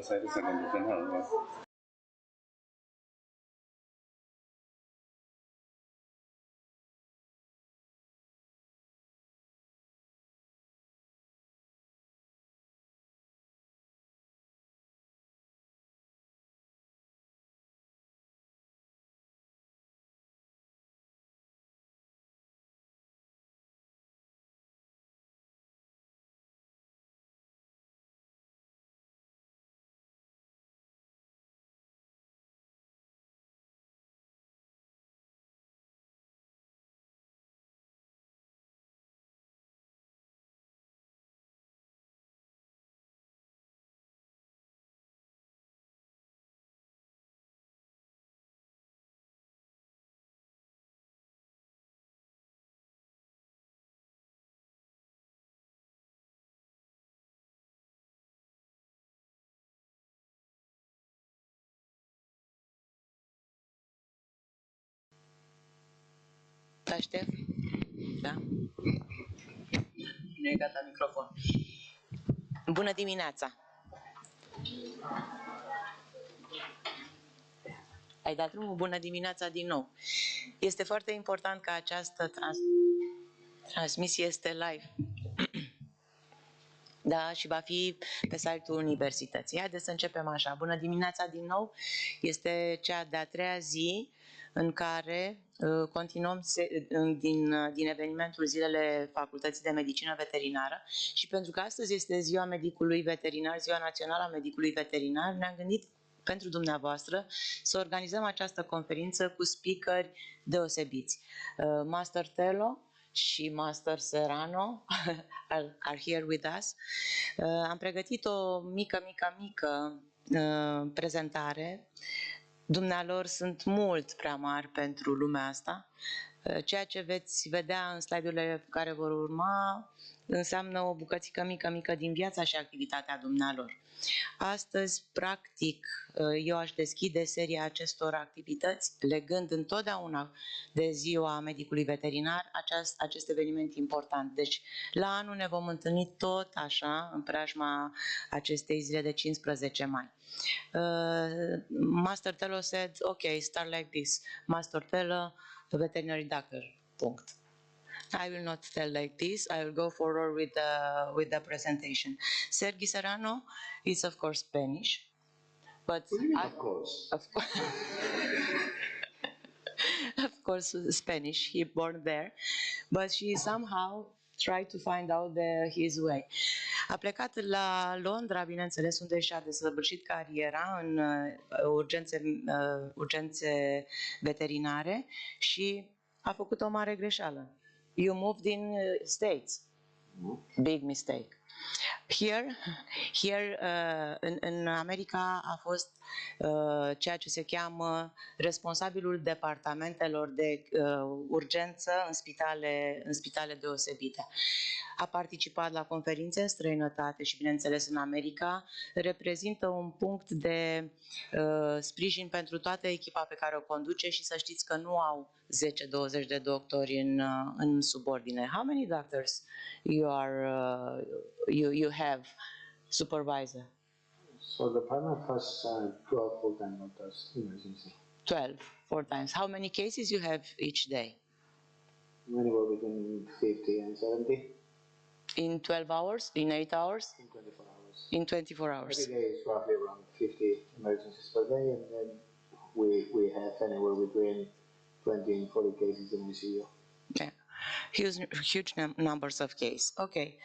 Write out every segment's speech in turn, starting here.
decided a second veterinarian. Aștept? Da? Nu e gata microfon. Bună dimineața! Ai dat drumul? Bună dimineața din nou! Este foarte important că această transmisie este live. Da, și va fi pe site-ul Universității. Haideți să începem așa. Bună dimineața din nou! Este cea de-a treia zi în care continuăm din evenimentul Zilele Facultății de Medicină Veterinară și pentru că astăzi este ziua medicului veterinar, ziua națională a medicului veterinar, ne-am gândit pentru dumneavoastră să organizăm această conferință cu speakeri deosebiți. Master Tello și Master Serrano are here with us. Am pregătit o mică prezentare. Dumnealor sunt mult prea mari pentru lumea asta. Ceea ce veți vedea în slide-urile care vor urma înseamnă o bucățică mică din viața și activitatea dumnealor. Astăzi, practic, eu aș deschide seria acestor activități, legând întotdeauna de ziua medicului veterinar acest eveniment important. Deci, la anul ne vom întâlni tot așa, în preajma acestei zile de 15 mai. Master Tello said, okay, start like this. Master Tello, veterinary doctor, punct. I will not tell like this. I will go forward with the presentation. Sergi Serrano is of course Spanish, but Of course. Of course Spanish. He born there, but she somehow tried to find out his way. A plecat la Londra, bineînțeles, unde și-a desăvârșit cariera în urgențe veterinare și a făcut o mare greșeală. You moved in States. Big mistake. Here în America a fost ceea ce se cheamă responsabilul departamentelor de urgență în spitale deosebite. A participat la conferințe în străinătate și, bineînțeles, în America. Reprezintă un punct de sprijin pentru toată echipa pe care o conduce și să știți că nu au 10-20 de doctori în subordine. How many doctors you have supervisor? So the department has 12 full-time doctors emergency. 12, 4 times. How many cases you have each day? Anywhere between 50 and 70. In 12 hours? In 8 hours? In 24 hours. In 24 hours. Every day is roughly around 50 emergencies per day, and then we have anywhere between 20 and 40 cases in ICU. Yeah, huge numbers of cases. Okay.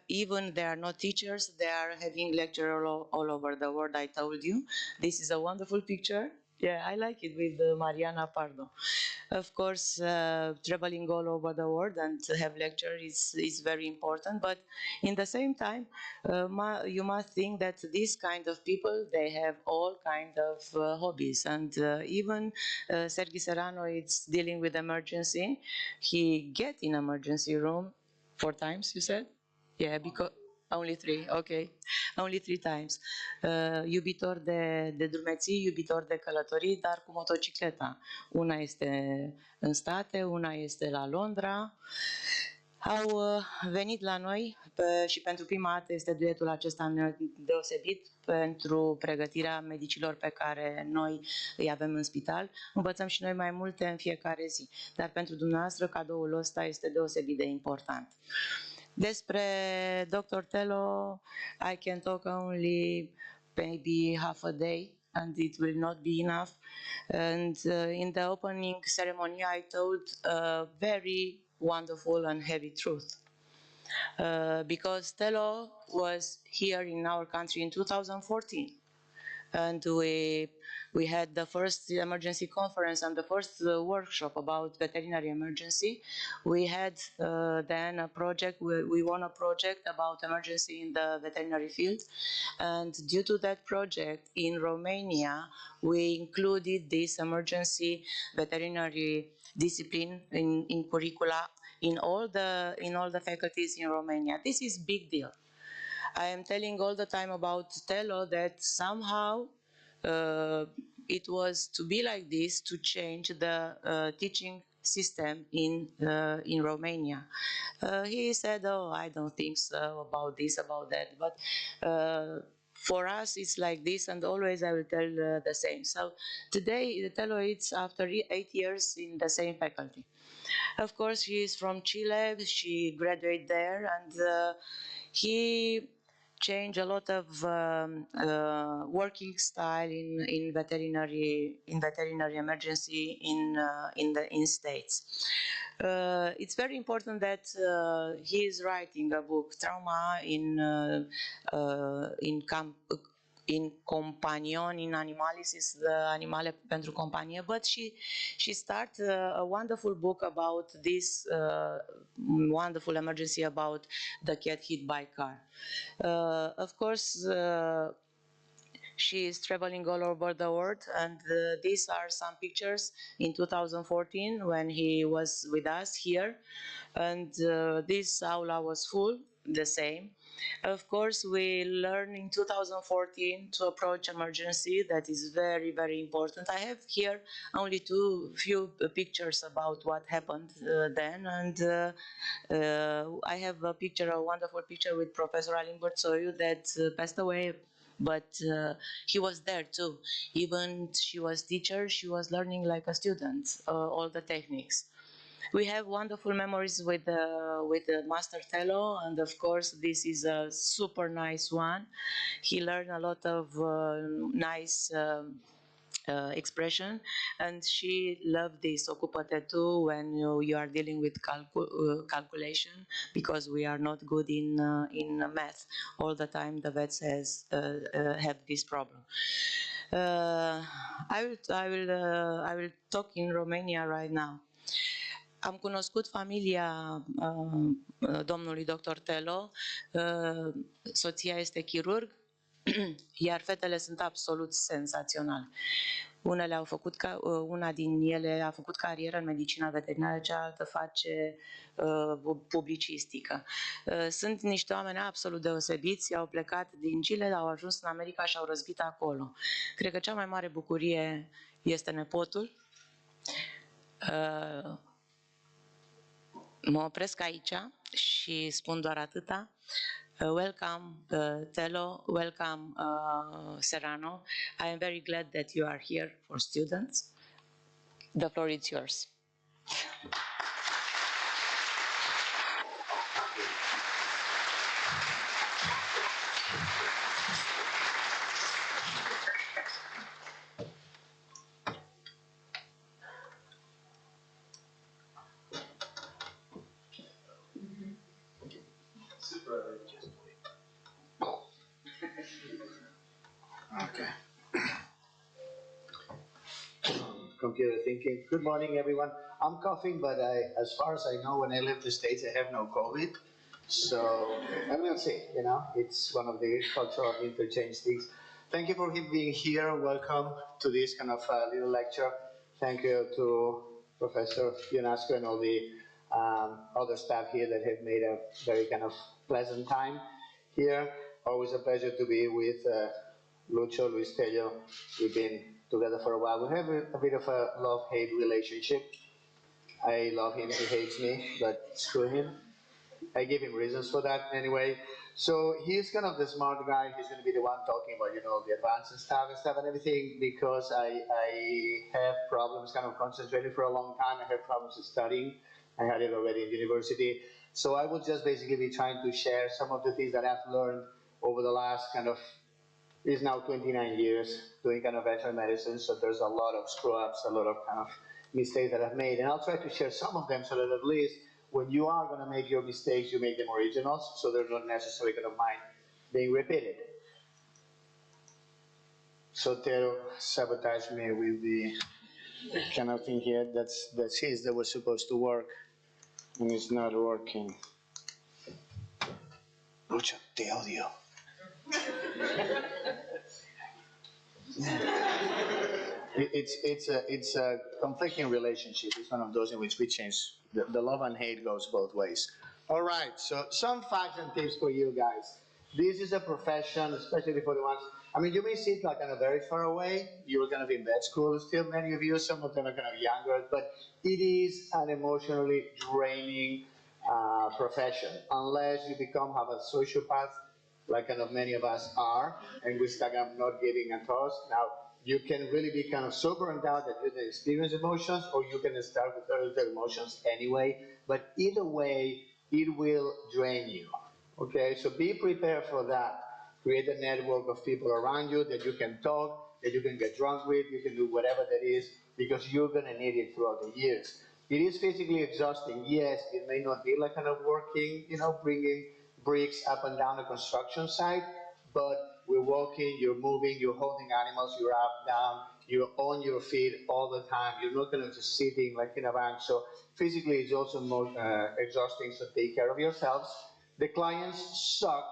Even they are not teachers, they are having lecture all over the world. I told you, this is a wonderful picture. Yeah, I like it with Mariana Pardo. Of course, traveling all over the world and to have lecture is very important. But in the same time, you must think that these kind of people, they have all kind of hobbies. And even Sergi Serrano is dealing with emergency. He get in emergency room 4 times, you said? Yeah, because only 3, okay. Only 3 times. Iubitor de drumeții, iubitor de călătorii, dar cu motocicleta. Una este în state, una este la Londra. Au venit la noi și pentru prima dată este duetul acesta deosebit pentru pregătirea medicilor pe care noi îi avem în spital. Învățăm și noi mai multe în fiecare zi, dar pentru dumneavoastră cadoul ăsta este deosebit de important. Despre Dr. Tello, I can talk only maybe half a day, and it will not be enough. And in the opening ceremony, I told a very wonderful and heavy truth. Because Tello was here in our country in 2014. And we had the first emergency conference and the first workshop about veterinary emergency. We had then a project, we won a project about emergency in the veterinary field. And due to that project in Romania, we included this emergency veterinary discipline in curricula in all the faculties in Romania. This is big deal. I am telling all the time about Tello that somehow it was to be like this to change the teaching system in Romania. He said, "Oh, I don't think so about this, about that," but for us it's like this, and always I will tell the same. So today Tello is after 8 years in the same faculty. Of course, she is from Chile. She graduated there, and he changed a lot of working style in veterinary emergency in States. It's very important that he is writing a book, Trauma in companion, in animalis is the animale pentru companie, but she started a wonderful book about this wonderful emergency about the cat hit by car. Of course, she is traveling all over the world, and these are some pictures in 2014 when he was with us here, and this aula was full, the same. Of course, we learned in 2014 to approach emergency. That is very, very important. I have here only few pictures about what happened then, and I have a wonderful picture with Professor Alin Bărțoiu that passed away, but he was there too. Even she was teacher, she was learning like a student all the techniques. We have wonderful memories with Master Tello, and of course this is a super nice one. He learned a lot of nice expression, and she loved this ocupate tu when you are dealing with calculation, because we are not good in math. All the time the vets have this problem. I will talk in Romania right now. Am cunoscut familia domnului Dr. Tello, soția este chirurg, iar fetele sunt absolut senzaționale. Una din ele a făcut carieră în medicina veterinară, cealaltă face publicistică. Sunt niște oameni absolut deosebiți, au plecat din Chile, au ajuns în America și au răzbit acolo. Cred că cea mai mare bucurie este nepotul. Mă opresc aici și spun doar atâta. Welcome, Tello. Welcome, Serrano. I am very glad that you are here for students. The floor is yours. Okay. Computer thinking. Good morning, everyone. I'm coughing, but as far as I know, when I left the States, I have no COVID. So, and we'll see, you know, it's one of the cultural interchange things. Thank you for being here. Welcome to this kind of little lecture. Thank you to Professor Ionascu and all the other staff here that have made a very kind of pleasant time here. Always a pleasure to be with Luis H.Tello. We've been together for a while. We have a bit of a love-hate relationship. I love him, he hates me, but screw him. I gave him reasons for that anyway. So he's kind of the smart guy. He's going to be the one talking about, you know, the advanced stuff and everything, because I have problems kind of concentrating for a long time. I have problems with studying. I had it already in university. So I will just basically be trying to share some of the things that I've learned over the last kind of, it's now 29 years doing kind of veterinary medicine. So there's a lot of screw-ups, a lot of kind of mistakes that I've made. And I'll try to share some of them so that at least when you are going to make your mistakes, you make them originals, so they're not necessarily going to mind being repeated. So Tello sabotaged me with the kind of thing here. That's his that was supposed to work, and it's not working. Lucho, te odio. It's a conflicting relationship. It's one of those in which we change. The love and hate goes both ways. All right, so some facts and tips for you guys. This is a profession, especially for the ones, I mean, you may see it like kind of very far away. You're going to be in vet school still, many of you. Some of them are kind of younger, but it is an emotionally draining profession. Unless you have a sociopath, like kind of many of us are, and we start not giving a toss. Now, you can really be kind of so burned out that you can experience emotions, or you can start with early emotions anyway. But either way, it will drain you. Okay, so be prepared for that. Create a network of people around you that you can talk, that you can get drunk with, you can do whatever that is, because you're going to need it throughout the years. It is physically exhausting. Yes, it may not be like kind of working, you know, bringing bricks up and down a construction site, but we're walking, you're moving, you're holding animals, you're up, down, you're on your feet all the time. You're not going to just sitting like in a bank. So physically it's also more exhausting, so take care of yourselves. The clients suck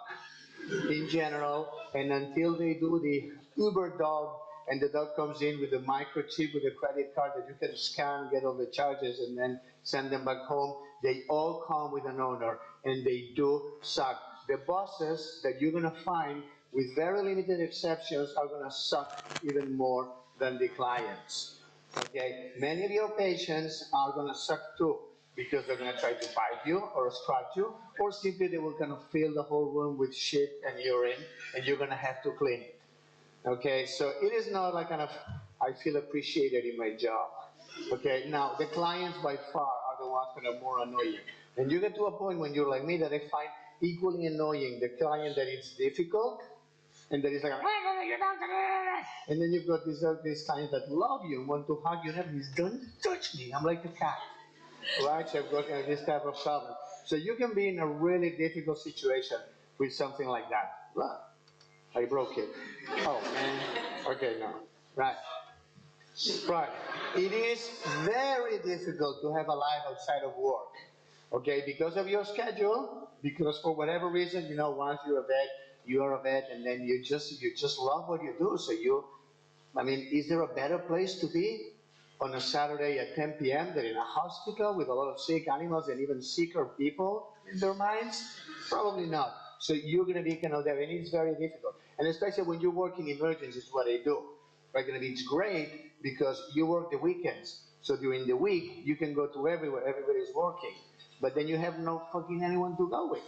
in general, and until they do the Uber dog, and the dog comes in with a microchip with a credit card that you can scan, get all the charges, and then send them back home, they all come with an owner, and they do suck. The bosses that you're going to find, with very limited exceptions, are going to suck even more than the clients. Okay, many of your patients are going to suck too, because they're going to try to bite you or scratch you, or simply they will kind of fill the whole room with shit and urine, and you're going to have to clean it. Okay, so it is not like kind of, I feel appreciated in my job. Okay, now the clients by far are the ones that are more annoying. And you get to a point when you're like me that I find equally annoying the client that it's difficult, and that is like, and then you've got these clients that love you and want to hug you, and he's, don't touch me, I'm like a cat. Right, so I've got this type of problem. So you can be in a really difficult situation with something like that. Look, I broke it. Oh man. Okay, no. Right. Right. It is very difficult to have a life outside of work. Okay, because of your schedule, because for whatever reason, you know, once you're a vet, and then you just love what you do. So I mean, is there a better place to be on a Saturday at 10 p.m. than in a hospital with a lot of sick animals and even sicker people in their minds? Probably not. So you're going to be kind of there, and it's very difficult. And especially when you're working in emergencies, what I do. Right? It's great because you work the weekends. So during the week, you can go to everywhere, everybody's working. But then you have no fucking anyone to go with.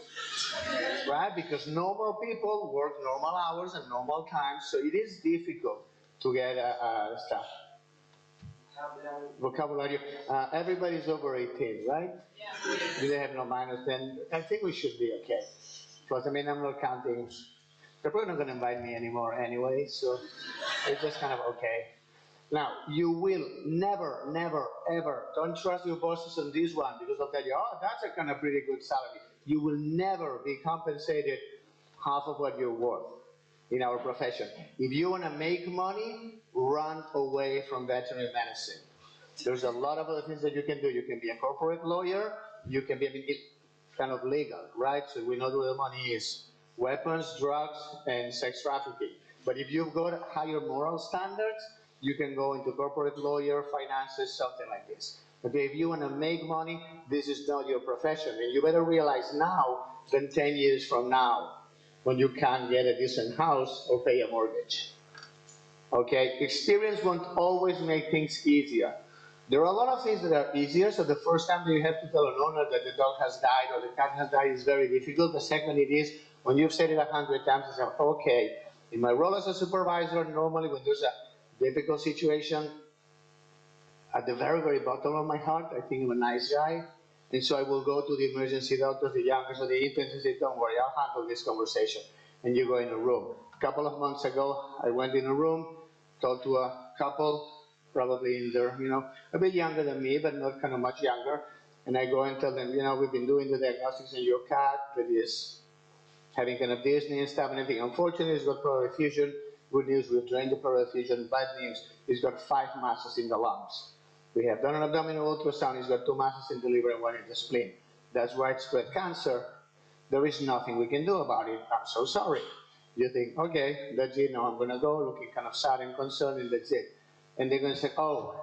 Right? Because normal people work normal hours and normal times, so it is difficult to get stuff. Vocabulary. Everybody's over 18, right? Yeah. Do they have no minors? Then I think we should be okay. Because I mean, I'm not counting. They're probably not going to invite me anymore anyway, so it's just kind of okay. Now, you will never, never, ever, don't trust your bosses on this one, because they'll tell you, oh, that's a kind of pretty good salary. You will never be compensated half of what you're worth in our profession. If you want to make money, run away from veterinary medicine. There's a lot of other things that you can do. You can be a corporate lawyer. You can be, I mean, it's kind of legal, right? So we know where the money is. Weapons, drugs, and sex trafficking. But if you've got higher moral standards, you can go into corporate lawyer, finances, something like this. Okay, if you want to make money, this is not your profession. And you better realize now than 10 years from now, when you can't get a decent house or pay a mortgage. Okay, experience won't always make things easier, There are a lot of things that are easier. So the first time that you have to tell an owner that the dog has died or the cat has died is very difficult. The second it is, when you've said it 100 times, you say, okay, in my role as a supervisor, normally when there's a difficult situation, at the very, very bottom of my heart, I think I'm a nice guy. And so I will go to the emergency doctors, the youngest or the infants, and say, don't worry, I'll handle this conversation. And you go in a room. A couple of months ago, I went in a room, talked to a couple, probably in their, a bit younger than me, but not kind of much younger. And I go and tell them, we've been doing the diagnostics on your cat that is having kind of dyspnea and stuff and everything. Unfortunately, he's got pleural effusion. Good news, we've drained the pleural effusion. Bad news, he's got 5 masses in the lungs. We have done an abdominal ultrasound. He's got 2 masses in the liver and 1 in the spleen. That's widespread cancer. There is nothing we can do about it. I'm so sorry. You think, okay, that's it. Now I'm going to go, looking kind of sad and concerned, and that's it. And they're going to say, oh,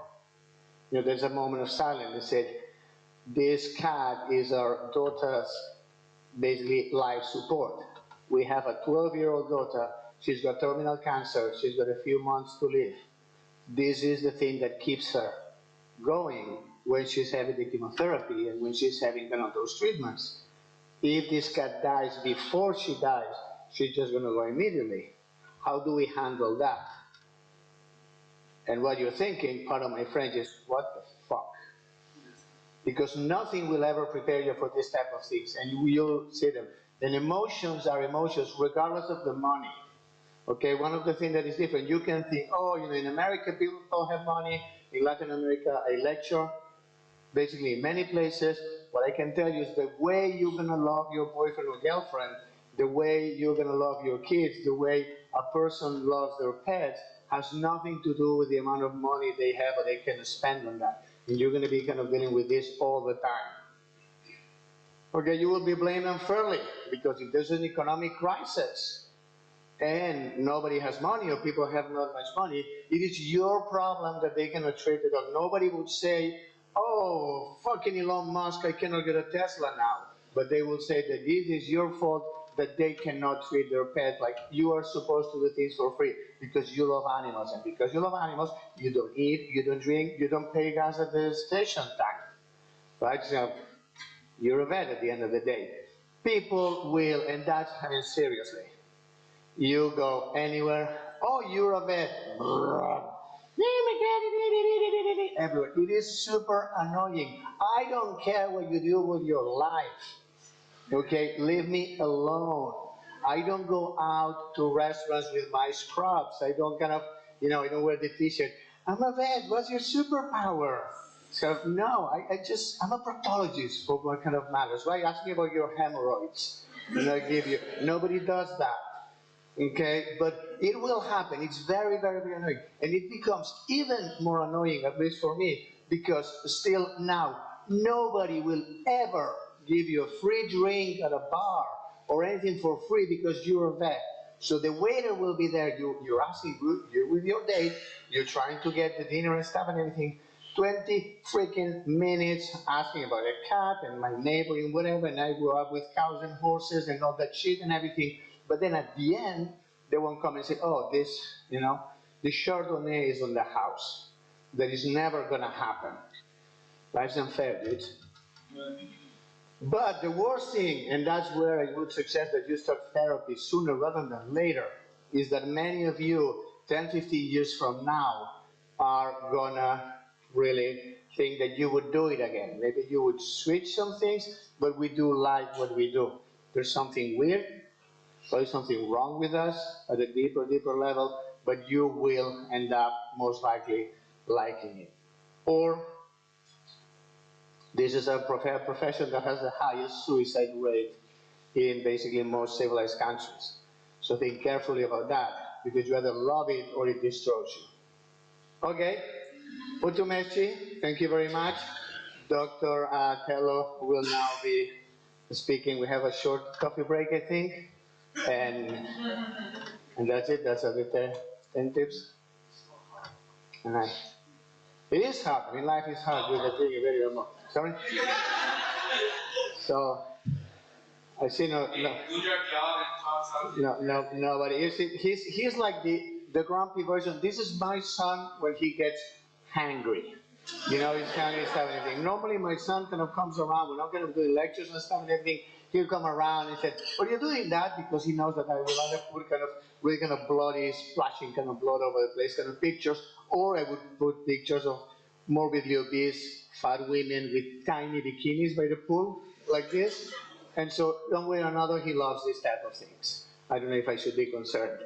there's a moment of silence. They said, this cat is our daughter's basically life support. We have a 12-year-old daughter. She's got terminal cancer. She's got a few months to live. This is the thing that keeps her going when she's having the chemotherapy and when she's having kind of those treatments. If this cat dies before she dies, she's just going to go immediately. How do we handle that? And what you're thinking, part of my French, is, what the fuck? Because nothing will ever prepare you for this type of things. And you'll see them. And emotions are emotions regardless of the money. Okay, one of the things that is different, you can think, oh, in America people don't have money. In Latin America, I lecture, basically in many places. What I can tell you is the way you're going to love your boyfriend or girlfriend, the way you're going to love your kids, the way a person loves their pets, has nothing to do with the amount of money they have or they can spend on that. And you're going to be kind of dealing with this all the time. Okay, you will be blamed unfairly, because if there's an economic crisis, and nobody has money or people have not much money, it is your problem that they cannot treat the dog. Nobody would say, oh, fucking Elon Musk, I cannot get a Tesla now. But they will say that this is your fault that they cannot treat their pet like you are supposed to do things for free because you love animals. And because you love animals, you don't eat, you don't drink, you don't pay gas at the station tank. Right? So you're a vet at the end of the day. People will, and that's, seriously. You go anywhere, oh, you're a vet. Everywhere. It is super annoying. I don't care what you do with your life. Okay, leave me alone. I don't go out to restaurants with my scrubs. I don't kind of, I don't wear the t-shirt. I'm a vet, what's your superpower? So no, I'm a proctologist for what kind of matters, right? Ask me about your hemorrhoids. And I give you, nobody does that. Okay, but it will happen. It's very, very, very annoying. And it becomes even more annoying, at least for me, because still now, nobody will ever give you a free drink at a bar or anything for free because you're a vet. So the waiter will be there. You're asking, you're with your date, you're trying to get the dinner and stuff and everything. 20 freaking minutes asking about a cat and my neighbor and whatever, and I grew up with cows and horses and all that shit and everything. But then at the end, they won't come and say, oh, this, the Chardonnay is on the house. That is never going to happen. Life's unfair, dude. But the worst thing, and that's where I would suggest that you start therapy sooner rather than later, is that many of you, 10, 15 years from now, are going to really think that you would do it again. Maybe you would switch some things, but we do like what we do. There's something weird. So there's something wrong with us at a deeper level, but you will end up most likely liking it. Or this is a profession that has the highest suicide rate in basically most civilized countries. So think carefully about that, because you either love it or it destroys you. Okay, Utumeschi, thank you very much. Dr. Tello will now be speaking. We have a short coffee break, I think. And that's it. That's the 10 tips. And it is hard. I mean, life is hard. You're very, very remote. Sorry? So, I see no. Do your job and talk something. Nobody. He's like the grumpy version. This is my son when he gets hangry. You know, he's kind of stuff and everything. Normally my son kind of comes around, we're not kind of doing lectures and stuff and everything. He'll come around and say, well, you're doing that because he knows that I will either put kind of really kind of bloody, splashing kind of blood over the place kind of pictures, or I would put pictures of morbidly obese, fat women with tiny bikinis by the pool, like this. And so one way or another, he loves these type of things. I don't know if I should be concerned.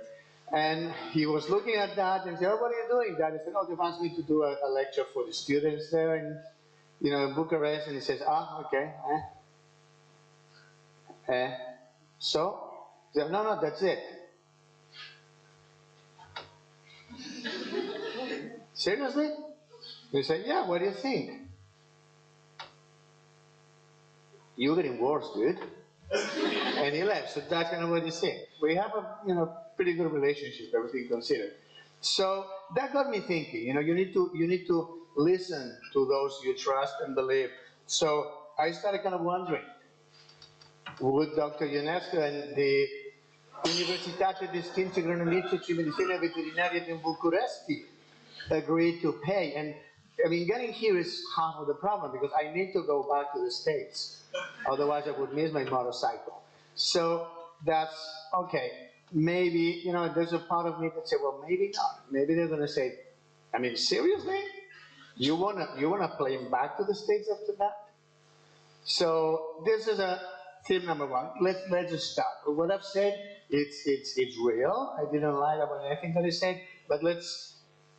And he was looking at that and said, oh, what are you doing, Dad? I said, oh, they've asked me to do a lecture for the students there in, you know, in Bucharest. And he says, ah, okay. So? He said, no, that's it. Seriously? He said, yeah, what do you think? You're getting worse, dude. And he left, so that's kind of what he said. We have a, you know, pretty good relationship, everything considered. So that got me thinking, you know, you need to listen to those you trust and believe. So I started kind of wondering, would Dr. Ionescu and the Universitate Distinse Grădinițe și Medicina Veterinaria din București agree to pay? And I mean, getting here is half of the problem because I need to go back to the States. Otherwise, I would miss my motorcycle. So that's okay. Maybe, you know, there's a part of me that say, well, maybe not. Maybe they're going to say, I mean, seriously? You wanna plane back to the States after that? So this is a tip number one. Let's just start. What I've said, it's real. I didn't lie about anything that I said, but let's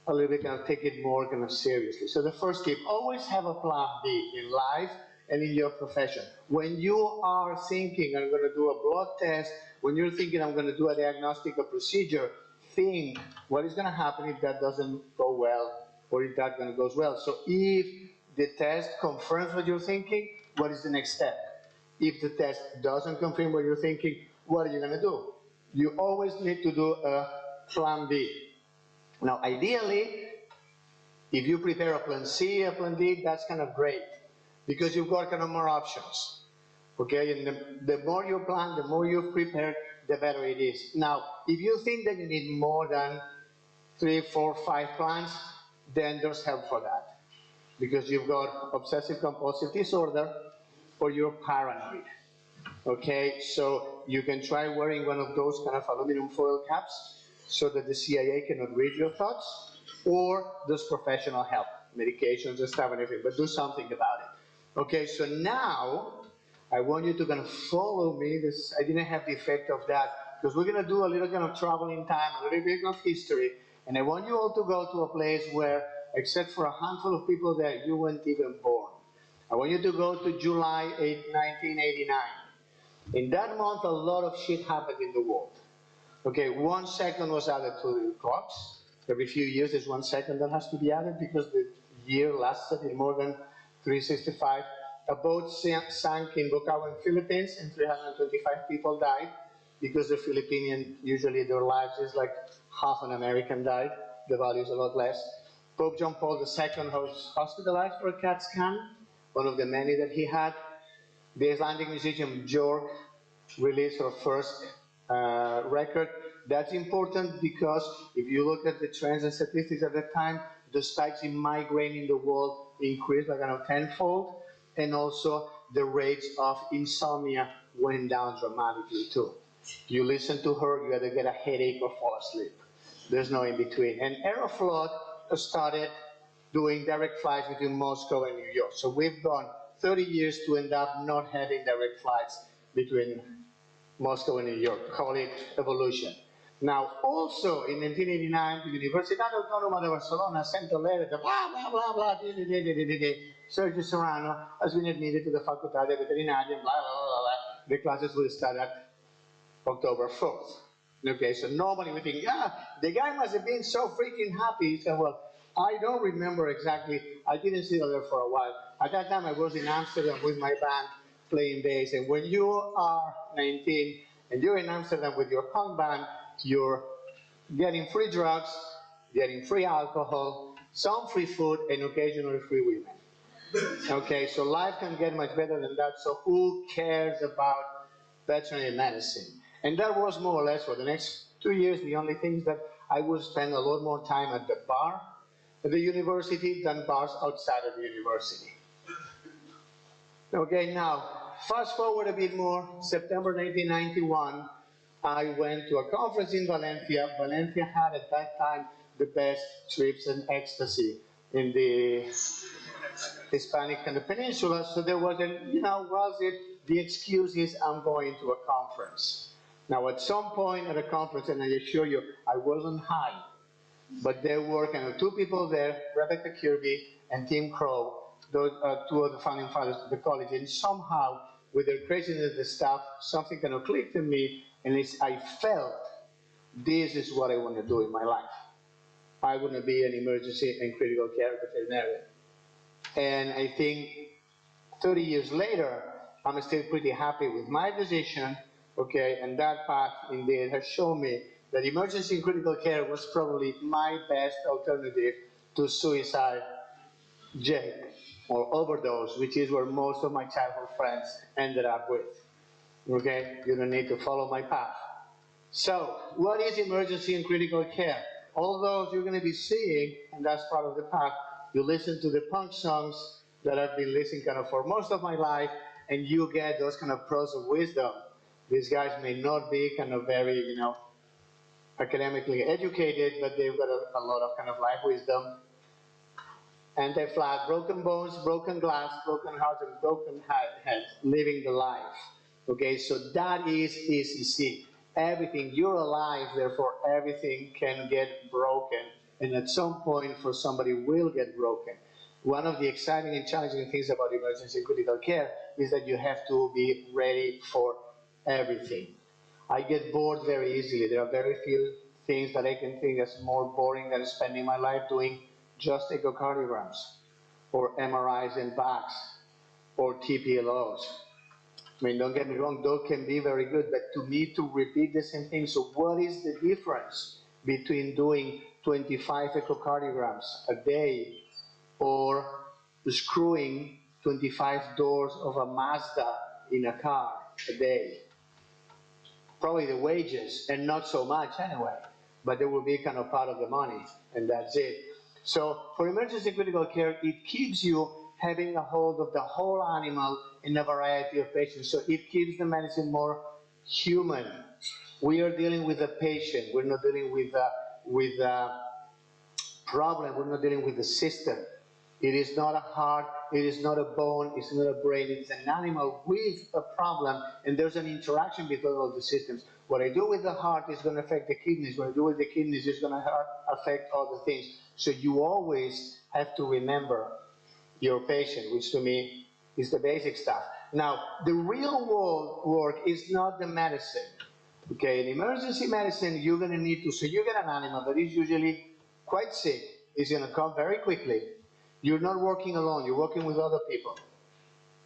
a little bit kind of take it more kind of seriously. So the first tip: always have a plan B in life and in your profession. When you are thinking, I'm going to do a blood test, when you're thinking, I'm going to do a diagnostic procedure, think what is going to happen if that doesn't go well, or if that going to goes well. So if the test confirms what you're thinking, what is the next step? If the test doesn't confirm what you're thinking, what are you going to do? You always need to do a plan B. Now, ideally, if you prepare a plan C, a plan D, that's kind of great, because you've got kind of more options, okay? And the more you plan, the more you've prepared, the better it is. Now, if you think that you need more than 3, 4, 5 plans, then there's help for that, because you've got obsessive compulsive disorder or you're paranoid, okay? So you can try wearing one of those kind of aluminum foil caps so that the CIA cannot read your thoughts, or there's professional help, medications and stuff and everything, but do something about it. Okay, so now I want you to kind of follow me. This, I didn't have the effect of that, because we're going to do a little kind of traveling time, a little bit of history, and I want you all to go to a place where, except for a handful of people there, you weren't even born. I want you to go to July 8, 1989. In that month, a lot of shit happened in the world. Okay, 1 second was added to the clocks. Every few years there's 1 second that has to be added because the year lasted in more than 365. A boat sank in Bocaue, Philippines, and 325 people died because the Filipinian, usually their lives is like half an American died. The value is a lot less. Pope John Paul II was hospitalized for a CAT scan, one of the many that he had. The Icelandic musician Björk released her first record. That's important because if you look at the trends and statistics at the time, the spikes in migraine in the world increased like kind of tenfold, and also the rates of insomnia went down dramatically too. You listen to her, you either get a headache or fall asleep. There's no in between. And Aeroflot started doing direct flights between Moscow and New York. So we've gone 30 years to end up not having direct flights between Moscow and New York. Call it evolution. Now, also in 1989, the Universitat Autónoma de Barcelona sent a letter to blah, blah, blah, blah, Sergi Serrano has been admitted to the Facultății, Veterinara, blah, blah, blah, blah. The classes will start at October 4th. Okay, so normally we think, yeah, the guy must have been so freaking happy. He said, well, I don't remember exactly. I didn't see there for a while. At that time, I was in Amsterdam with my band playing bass. And when you are 19 and you're in Amsterdam with your punk band, you're getting free drugs, getting free alcohol, some free food, and occasionally free women. Okay, so life can get much better than that. So who cares about veterinary medicine? And that was more or less for the next 2 years the only things that I would spend a lot more time at the bar at the university than bars outside of the university. Okay, now, fast forward a bit more, September 1991, I went to a conference in Valencia. Valencia had at that time the best trips and ecstasy in the Hispanic and the peninsula, so there was the excuse is I'm going to a conference. Now at some point at a conference, and I assure you, I wasn't high, but there were kind of two people there, Rebecca Kirby and Tim Crow, those two of the founding fathers of the college, and somehow with their craziness of the staff, something kind of clicked in me, and I felt this is what I want to do in my life. I want to be an emergency and critical care veterinarian. And I think 30 years later, I'm still pretty happy with my decision, okay, and that path indeed has shown me that emergency and critical care was probably my best alternative to suicide, jail, or overdose, which is where most of my childhood friends ended up with. Okay, you don't need to follow my path. So, what is emergency and critical care? All those you're going to be seeing, and that's part of the path, you listen to the punk songs that I've been listening kind of for most of my life, and you get those kind of pearls of wisdom. These guys may not be kind of very, academically educated, but they've got a lot of kind of life wisdom. Anti-flag, broken bones, broken glass, broken hearts, and broken heads, living the life. Okay, so that is ECC. Everything, you're alive, therefore everything can get broken. And at some point, for somebody, will get broken. One of the exciting and challenging things about emergency and critical care is that you have to be ready for everything. I get bored very easily. There are very few things that I can think as more boring than spending my life doing just echocardiograms, or MRIs and backs, or TPLOs. I mean, don't get me wrong, those can be very good, but to me, to repeat the same thing, so what is the difference between doing 25 echocardiograms a day or screwing 25 doors of a Mazda in a car a day? Probably the wages, and not so much anyway, but they will be kind of part of the money, and that's it. So for emergency critical care, it keeps you having a hold of the whole animal in a variety of patients. So it keeps the medicine more human. We are dealing with a patient. We're not dealing with a problem. We're not dealing with the system. It is not a heart. It is not a bone. It's not a brain. It's an animal with a problem, and there's an interaction between all the systems. What I do with the heart is going to affect the kidneys. What I do with the kidneys is going to affect other things. So you always have to remember your patient, which to me is the basic stuff. Now, the real world work is not the medicine. Okay, in emergency medicine, you're going to need to, so you get an animal that is usually quite sick, is going to come very quickly. You're not working alone, you're working with other people.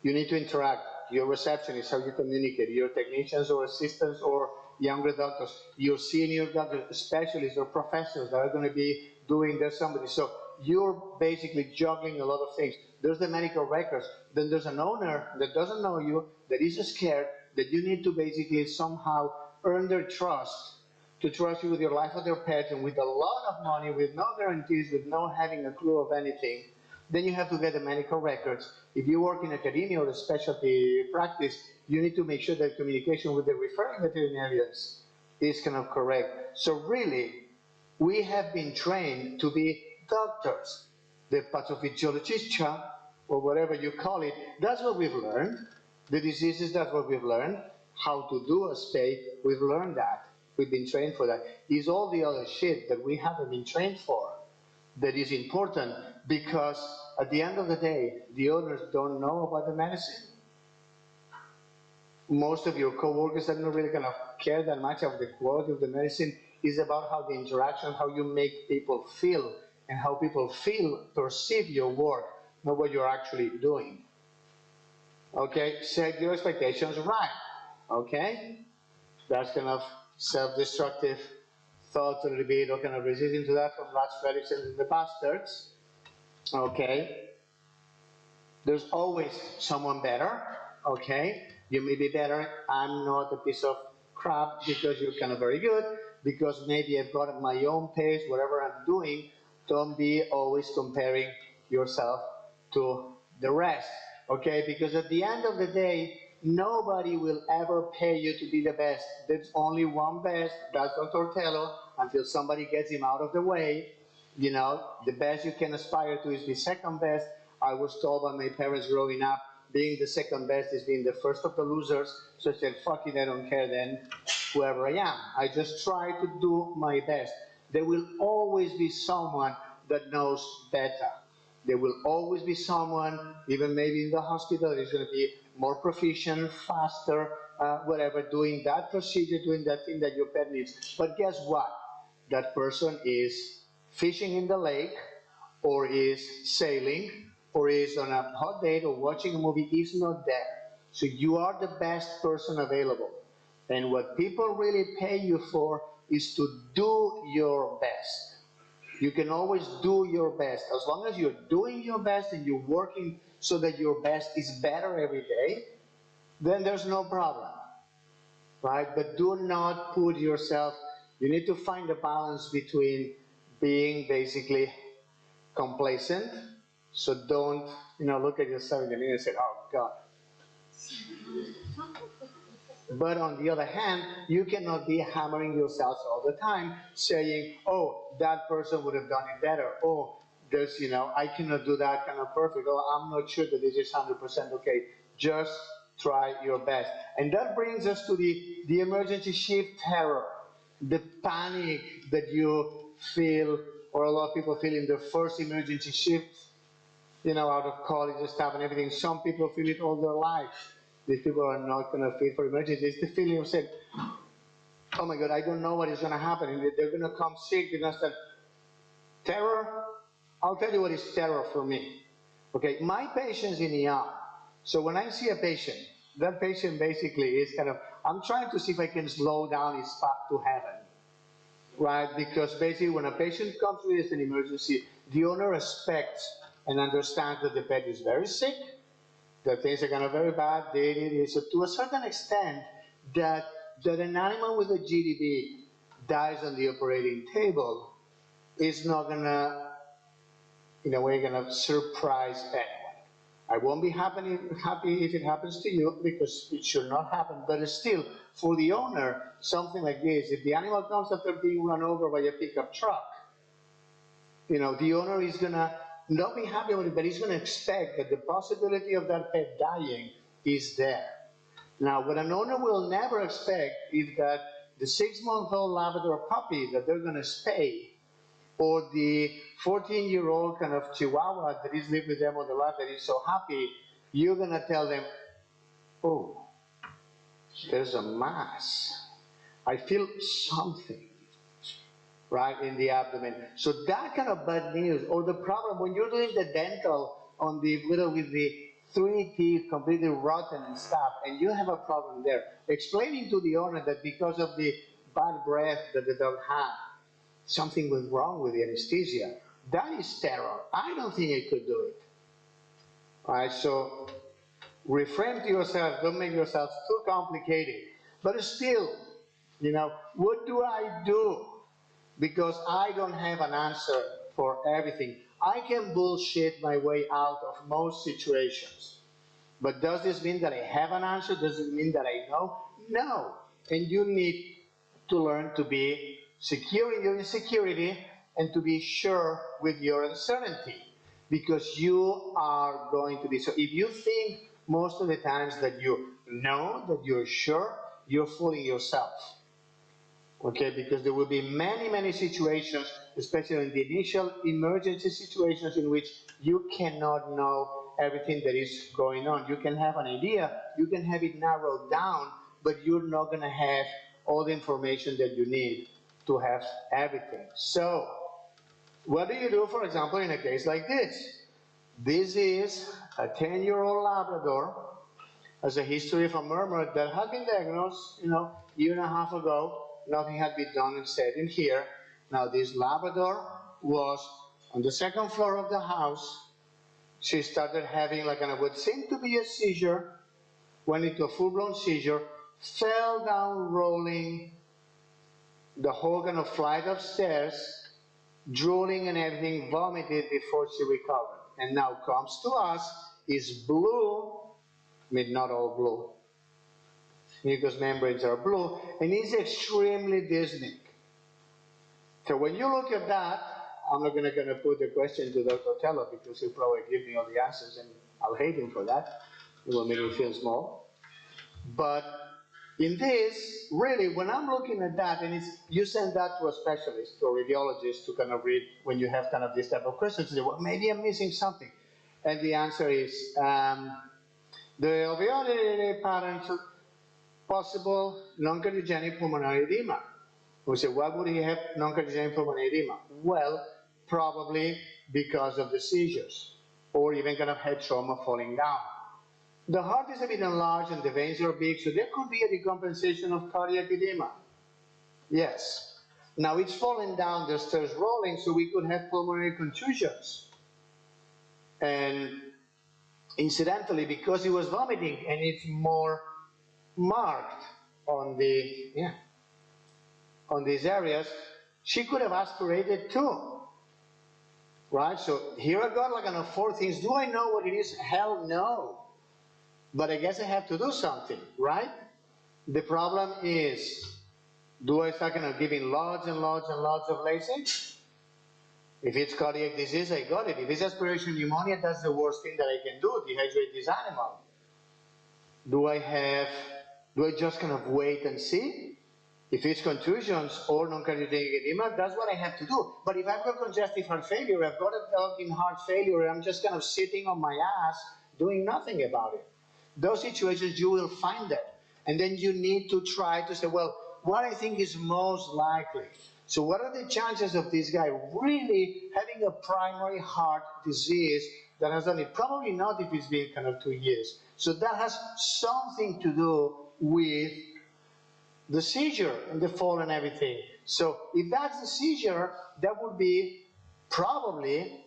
You need to interact. Your receptionist, how you communicate, your technicians or assistants or younger doctors, your senior doctors, specialists or professors that are going to be doing their somebody. So you're basically juggling a lot of things. There's the medical records. Then there's an owner that doesn't know you, that is scared, that you need to basically somehow earn their trust, to trust you with your life of their pet, and with a lot of money, with no guarantees, with no having a clue of anything. Then you have to get the medical records. If you work in academia or a specialty practice, you need to make sure that communication with the referring veterinarians is kind of correct. So really, we have been trained to be doctors. The pathophysiologist, or whatever you call it, that's what we've learned. The diseases, that's what we've learned. How to do a spay, we've learned that. We've been trained for that. It's all the other shit that we haven't been trained for that is important, because at the end of the day, the owners don't know about the medicine. Most of your co-workers are not really going to care that much of the quality of the medicine. It's about how the interaction, how you make people feel, and how people perceive your work, not what you're actually doing. Okay, set your expectations right. Okay, that's kind of self-destructive thoughts a little bit, or kind of resisting to that from Lars Frederiksen and the bastards. Okay, there's always someone better. Okay, you may be better. I'm not a piece of crap because you're kind of very good, because maybe I've got at my own pace, whatever I'm doing, don't be always comparing yourself to the rest, okay? Because at the end of the day, nobody will ever pay you to be the best. There's only one best, that's Dr. Tello, until somebody gets him out of the way. You know, the best you can aspire to is the second best. I was told by my parents growing up, being the second best is being the first of the losers, so I said, fuck it, I don't care then, whoever I am. I just try to do my best. There will always be someone that knows better. There will always be someone, even maybe in the hospital, that is going to be more proficient, faster, whatever, doing that procedure, doing that thing that your pet needs. But guess what? That person is fishing in the lake, or is sailing, or is on a hot date, or watching a movie, is not there. So you are the best person available. And what people really pay you for is to do your best. You can always do your best. As long as you're doing your best and you're working so that your best is better every day, then there's no problem, right? But do not put yourself, you need to find a balance between being basically complacent, so don't, look at yourself in the mirror and say, oh God. But on the other hand, you cannot be hammering yourself all the time, saying, oh, that person would have done it better. Oh, there's, I cannot do that kind of perfect. Oh, I'm not sure that this is 100% okay. Just try your best. And that brings us to the emergency shift terror, the panic that you feel, or a lot of people feel in the first emergency shift, out of college and stuff and everything. Some people feel it all their life. These people are not going to fit for emergency. It's the feeling of saying, oh my God, I don't know what is going to happen. And they're going to come sick. They're going to start. Terror, I'll tell you what is terror for me. Okay, my patient's in ER. So when I see a patient, that patient basically is kind of, I'm trying to see if I can slow down his path to heaven. Right, because basically when a patient comes with an emergency, the owner expects and understands that the pet is very sick, that things are kind of very bad, so to a certain extent, that an animal with a GDB dies on the operating table is not gonna, in a way, gonna surprise anyone. I won't be happy if it happens to you, because it should not happen, but still, for the owner, something like this, if the animal comes after being run over by a pickup truck, the owner is gonna not be happy with it, but he's gonna expect that the possibility of that pet dying is there. Now, what an owner will never expect is that the 6-month-old Labrador puppy that they're gonna spay, or the 14-year-old kind of Chihuahua that is living with them on the lot that is so happy, you're gonna tell them, oh, there's a mass. I feel something, right, in the abdomen. So that kind of bad news, or the problem when you're doing the dental on the little with the 3 teeth completely rotten and stuff, and you have a problem there, explaining to the owner that because of the bad breath that the dog had, something was wrong with the anesthesia, that is terror. I don't think I could do it. All right, so refrain to yourself, don't make yourself too complicated. But still, what do I do? Because I don't have an answer for everything. I can bullshit my way out of most situations. But does this mean that I have an answer? Does it mean that I know? No. And you need to learn to be secure in your insecurity and to be sure with your uncertainty. Because you are going to be, so if you think most of the times that you know, that you're sure, you're fooling yourself. Okay, because there will be many, many situations, especially in the initial emergency situations, in which you cannot know everything that is going on. You can have an idea, you can have it narrowed down, but you're not going to have all the information that you need to have everything. So, what do you do, for example, in a case like this? This is a 10-year-old Labrador, has a history of a murmur that had been diagnosed, a year and a half ago. Nothing had been done and said in here. Now, this Labrador was on the 2nd floor of the house. She started having what seemed to be a seizure, went into a full-blown seizure, fell down rolling the whole kind of flight of stairs, drooling and everything, vomited before she recovered. And now comes to us, is blue, I mean not all blue, mucous membranes are blue, and is extremely dyspneic. So when you look at that, I'm not going to put the question to Dr. Tello because he'll probably give me all the answers and I'll hate him for that. It will make me feel small. But in this, really, when I'm looking at that, and you send that to a specialist or radiologist to kind of read when you have kind of this type of questions, say, well, maybe I'm missing something. And the answer is, the alveolar patterns of possible non-cardiogenic pulmonary edema. We say, why would he have non-cardiogenic pulmonary edema? Well, probably because of the seizures, or even kind of head trauma falling down. The heart is a bit enlarged and the veins are big, so there could be a decompensation of cardiac edema. Yes. Now it's falling down, the stairs rolling, so we could have pulmonary contusions. And incidentally, because he was vomiting and it's more marked on the, on these areas, she could have aspirated too. Right? So here I got like 4 things. Do I know what it is? Hell no. But I guess I have to do something, right? The problem is, do I start kind of giving lots and lots and lots of Lasix? If it's cardiac disease, I got it. If it's aspiration pneumonia, that's the worst thing that I can do, dehydrate this animal. Do I just kind of wait and see? If it's contusions or non-cardiogenic edema, that's what I have to do. But if I've got congestive heart failure, I've got a dog in heart failure, I'm just kind of sitting on my ass doing nothing about it. Those situations, you will find that. And then you need to try to say, well, what I think is most likely. So what are the chances of this guy really having a primary heart disease that has done it? Probably not if it's been kind of 2 years. So that has something to do with the seizure and the fall and everything. So if that's the seizure, that would be probably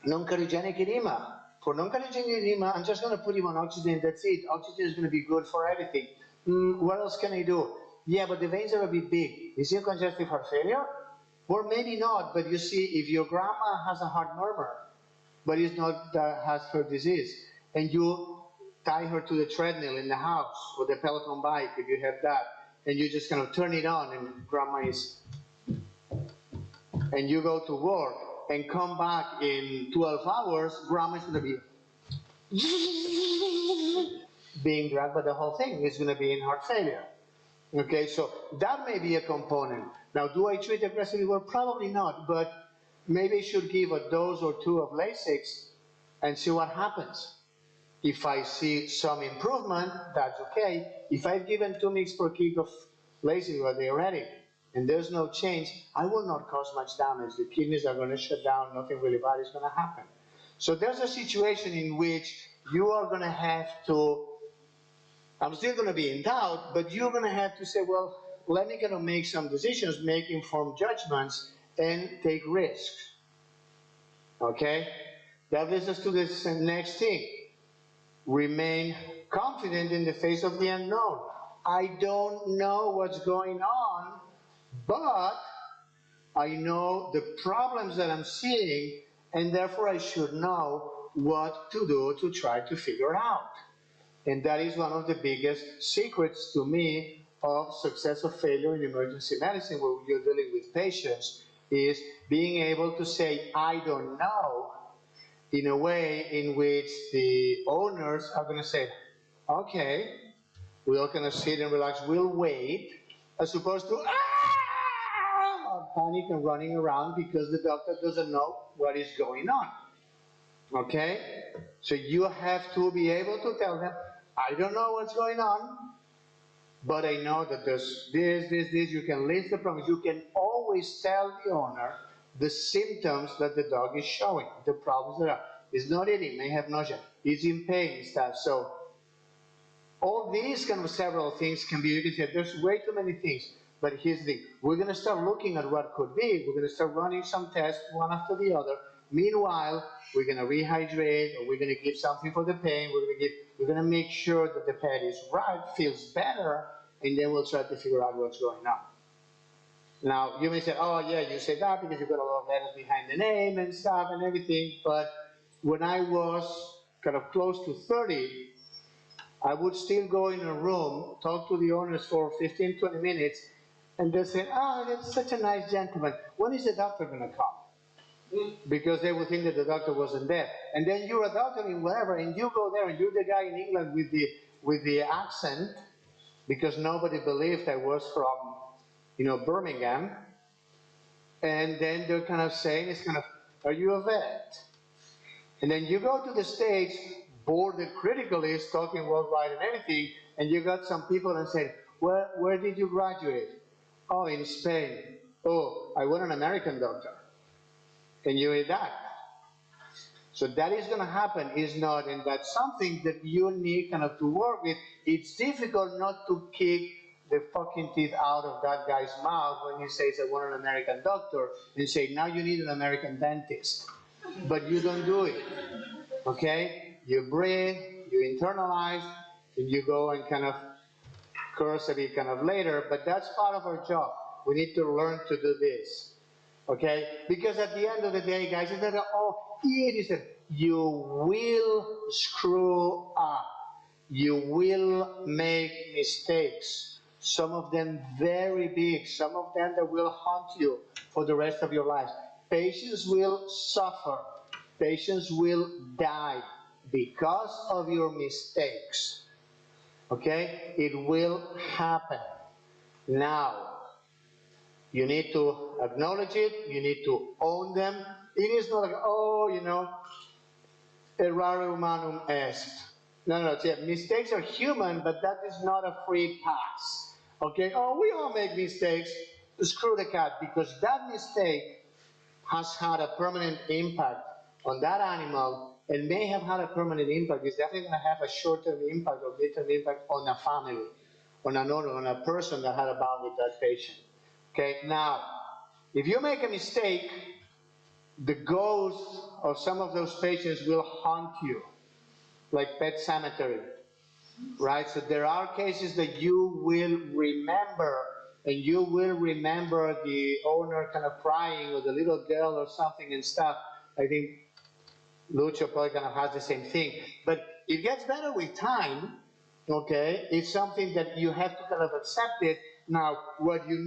non-cardiogenic edema. For non-cardiogenic edema, I'm just going to put him on oxygen, that's it. Oxygen is going to be good for everything. What else can I do? Yeah, but the veins are a bit big. Is it congestive heart failure? Or maybe not, but you see, if your grandma has a heart murmur, but it's not has her disease, and you tie her to the treadmill in the house, or the Peloton bike, if you have that, and you just kind of turn it on, and grandma is, and you go to work, and come back in 12 hours, grandma is going to be being dragged by the whole thing. It's going to be in heart failure. Okay, so that may be a component. Now, do I treat aggressively? Well, probably not, but maybe I should give a dose or 2 of Lasix and see what happens. If I see some improvement, that's okay. If I've given 2 mg per kg of Lasix or diuretic, and there's no change, I will not cause much damage. The kidneys are going to shut down, nothing really bad is going to happen. So there's a situation in which you are going to have to, I'm still going to be in doubt, but you're going to have to say, well, let me kind of make some decisions, make informed judgments, and take risks. Okay? That leads us to this next thing. Remain confident in the face of the unknown. I don't know what's going on, but I know the problems that I'm seeing, and therefore I should know what to do to try to figure out. And that is one of the biggest secrets to me of success or failure in emergency medicine, where you're dealing with patients, is being able to say, I don't know, in a way in which the owners are going to say, okay, we're all going to sit and relax, we'll wait, as opposed to panic and running around because the doctor doesn't know what is going on. Okay? So you have to be able to tell them, I don't know what's going on, but I know that there's this, you can list the problems. You can always tell the owner the symptoms that the dog is showing, the problems that are. It's not eating, may have nausea, it's in pain, stuff. So all these kind of several things can be, you can say, there's way too many things. But here's the thing, we're going to start looking at what could be. We're going to start running some tests, one after the other. Meanwhile, we're going to rehydrate, or we're going to give something for the pain. We're going to make sure that the pet is right, feels better, and then we'll try to figure out what's going on. Now, you may say, oh yeah, you say that because you've got a lot of letters behind the name and stuff and everything, but when I was kind of close to 30, I would still go in a room, talk to the owners for 15, 20 minutes, and they say, oh, that's such a nice gentleman. When is the doctor going to come? Because they would think that the doctor wasn't there. And then you're a doctor in whatever, and you go there, and you're the guy in England with the accent, because nobody believed I was from, Birmingham. And then they're kind of saying, it's kind of, are you a vet? And then you go to the States, boarded critically, talking worldwide and everything, and you got some people and say, well, where did you graduate? Oh, in Spain. Oh, I want an American doctor. And you eat that. So that is going to happen, is not, and that's something that you need kind of to work with. It's difficult not to kick the fucking teeth out of that guy's mouth when he says, I want an American doctor, and say, now you need an American dentist. But you don't do it, okay? You breathe, you internalize, and you go and kind of curse at it kind of later, but that's part of our job. We need to learn to do this, okay? Because at the end of the day, guys, it's that, it is that you will screw up. You will make mistakes. Some of them very big, some of them that will haunt you for the rest of your life. Patients will suffer. Patients will die because of your mistakes. Okay? It will happen. Now, you need to acknowledge it. You need to own them. It is not like, errare humanum est. No, mistakes are human, but that is not a free pass. Okay? Oh, we all make mistakes. Screw the cat, because that mistake has had a permanent impact on that animal and may have had a permanent impact. It's definitely going to have a short-term impact or mid-term impact on a family, on an owner, on a person that had a bond with that patient. Okay, now, if you make a mistake, the ghosts of some of those patients will haunt you, like Pet Cemetery, right? So there are cases that you will remember, and you will remember the owner kind of crying, or the little girl or something and stuff. I think Lucio probably kind of has the same thing. But it gets better with time, okay? It's something that you have to kind of accept it. Now, what you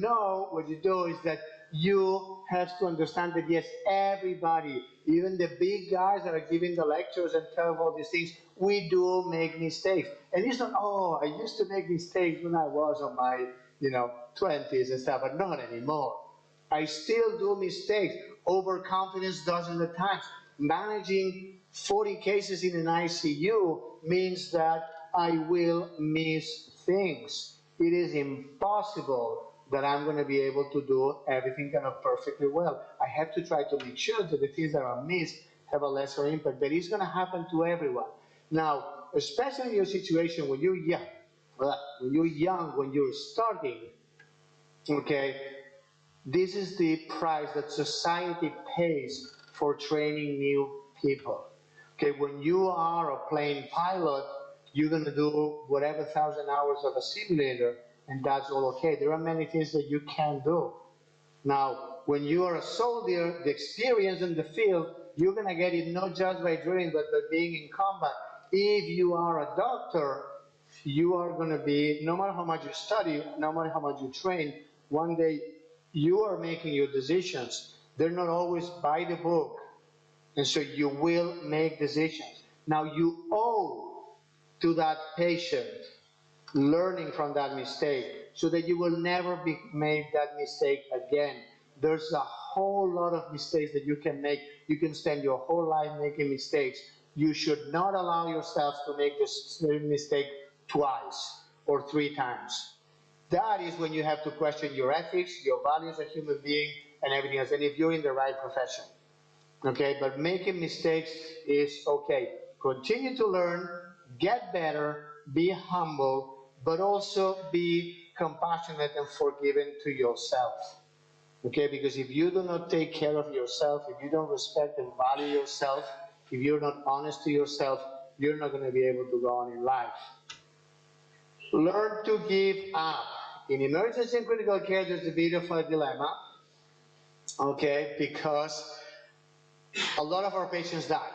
do is that you have to understand that, yes, everybody, even the big guys that are giving the lectures and tell all these things, we do make mistakes. And it's not, I used to make mistakes when I was on my, 20s and stuff, but not anymore. I still do mistakes. Overconfidence dozens of times. Managing 40 cases in an ICU means that I will miss things. It is impossible that I'm going to be able to do everything kind of perfectly well. I have to try to make sure that the things that are missed have a lesser impact. That is going to happen to everyone. Now, especially in your situation when you're young, when you're starting, okay, this is the price that society pays for training new people. Okay, when you are a plane pilot, you're going to do whatever 1,000 hours of a simulator, and that's all okay. There are many things that you can't do. Now, when you are a soldier, the experience in the field, you're going to get it not just by drilling, but by being in combat. If you are a doctor, you are going to be, no matter how much you study, no matter how much you train, one day you are making your decisions. They're not always by the book. And so you will make decisions. Now you owe to that patient learning from that mistake so that you will never make that mistake again. There's a whole lot of mistakes that you can make. You can spend your whole life making mistakes. You should not allow yourself to make this same mistake twice or 3 times. That is when you have to question your ethics, your values as a human being, and everything else, and if you're in the right profession. Okay, but making mistakes is okay. Continue to learn, get better, be humble, but also be compassionate and forgiving to yourself. Okay, because if you do not take care of yourself, if you don't respect and value yourself, if you're not honest to yourself, you're not going to be able to go on in life. Learn to give up. in emergency and critical care, there's a bit of a dilemma, okay, because a lot of our patients die.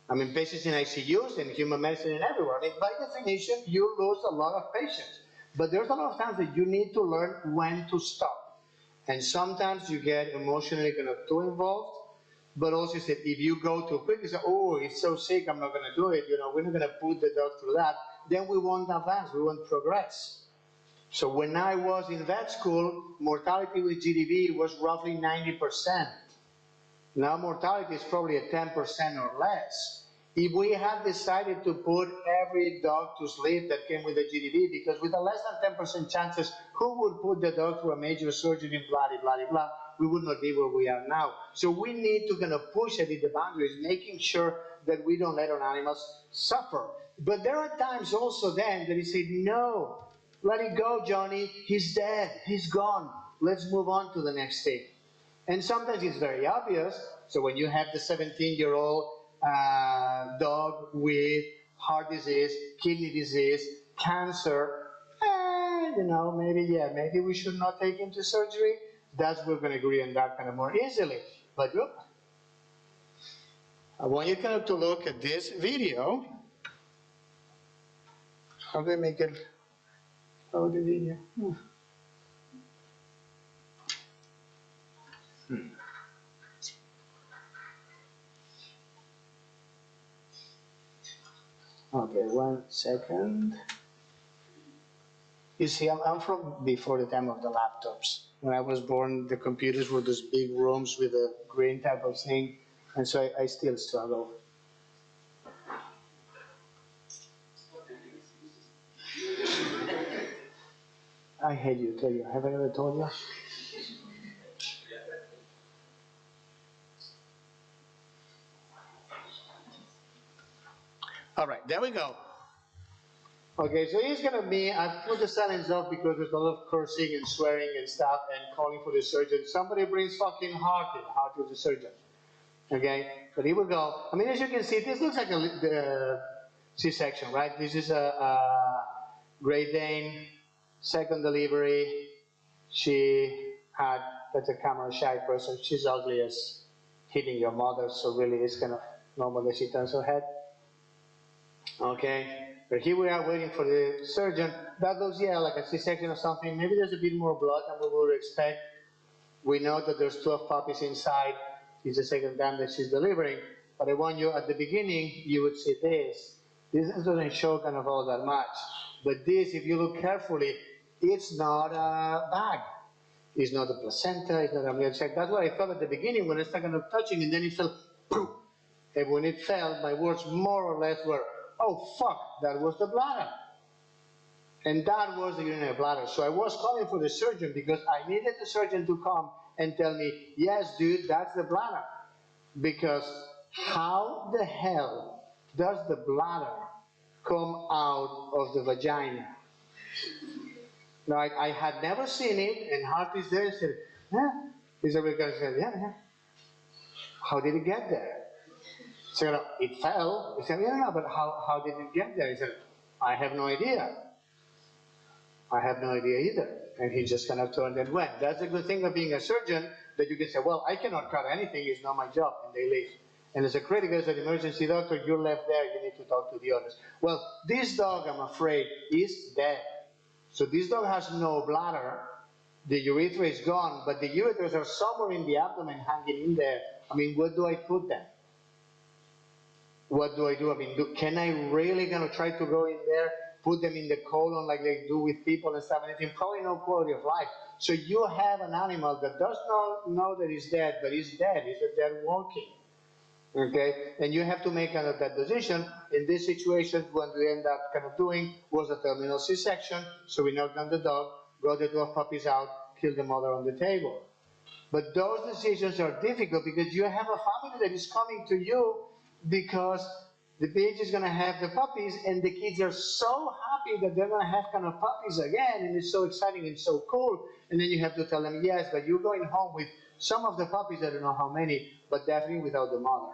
I mean, patients in ICUs and human medicine and everywhere. I mean, by definition, you lose a lot of patients. But there's a lot of times that you need to learn when to stop. And sometimes you get emotionally kind of too involved, but also said, if you go too quick, you say, oh, it's so sick, I'm not going to do it. You know, we're not going to put the dog through that. Then we won't advance, we won't progress. So when I was in vet school, mortality with GDV was roughly 90%. Now mortality is probably at 10% or less. If we had decided to put every dog to sleep that came with a GDV, because with a less than 10% chances, who would put the dog through a major surgery, blah, blah, blah, blah, we would not be where we are now. So we need to kind of push it in the boundaries, making sure that we don't let our animals suffer. But there are times also then that you say, no, let it go, Johnny, he's dead, he's gone. Let's move on to the next thing. And sometimes it's very obvious. So when you have the 17-year-old dog with heart disease, kidney disease, cancer, you know, maybe we should not take him to surgery. That's we're going to agree on that kind of more easily. But look, I want you kind of to look at this video. How do I make it? Oh, the video. Okay, 1 second. You see, I'm from before the time of the laptops. When I was born, the computers were those big rooms with a green type of thing, and so I still struggle. I hate you, tell you. Have I ever told you? All right, there we go. Okay, so he's gonna be, I've put the silence off because there's a lot of cursing and swearing and stuff and calling for the surgeon. Somebody brings fucking heart to the surgeon. Okay, but here we go. I mean, as you can see, this looks like a C-section, right? This is a Great Dane, second delivery. She had, that's a camera shy person. She's ugly as hitting your mother, so really it's kind of normal that she turns her head. Okay, but here we are waiting for the surgeon. That looks, yeah, like a C-section or something. Maybe there's a bit more blood than we would expect. We know that there's 12 puppies inside. It's the second time that she's delivering. But I want you, at the beginning, you would see this. This doesn't show kind of all that much. But this, if you look carefully, it's not a bag. It's not a placenta, it's not a amniotic sac. That's what I thought at the beginning when I started kind of touching, and then it fell, poof. And when it fell, my words more or less were, oh fuck, that was the bladder. And that was the urinary bladder. So I was calling for the surgeon because I needed the surgeon to come and tell me, yes, dude, that's the bladder. Because how the hell does the bladder come out of the vagina? Now, I had never seen it, and Hart is there and said, huh? He's a guy said, yeah. How did it get there? So it fell. He said, yeah, but how did it get there? He said, I have no idea. I have no idea either. And he just kind of turned and went. That's the good thing of being a surgeon, that you can say, well, I cannot cut anything, it's not my job, and they leave. And as a critical, as an emergency doctor, you're left there, you need to talk to the others. Well, this dog, I'm afraid, is dead. So this dog has no bladder, the urethra is gone, but the ureters are somewhere in the abdomen hanging in there. I mean, where do I put them? What do I do? I mean, can I really gonna try to go in there, put them in the colon like they do with people and stuff, and it's probably no quality of life. So you have an animal that does not know that he's dead, but he's dead, he's dead walking. Okay, and you have to make kind of that decision. In this situation, what we end up kind of doing was a terminal C-section. So we knocked down the dog, got the 12 puppies out, killed the mother on the table. But those decisions are difficult because you have a family that is coming to you because the bitch is going to have the puppies, and the kids are so happy that they're going to have kind of puppies again, and it's so exciting and so cool. And then you have to tell them, yes, but you're going home with some of the puppies, I don't know how many, but definitely without the mother.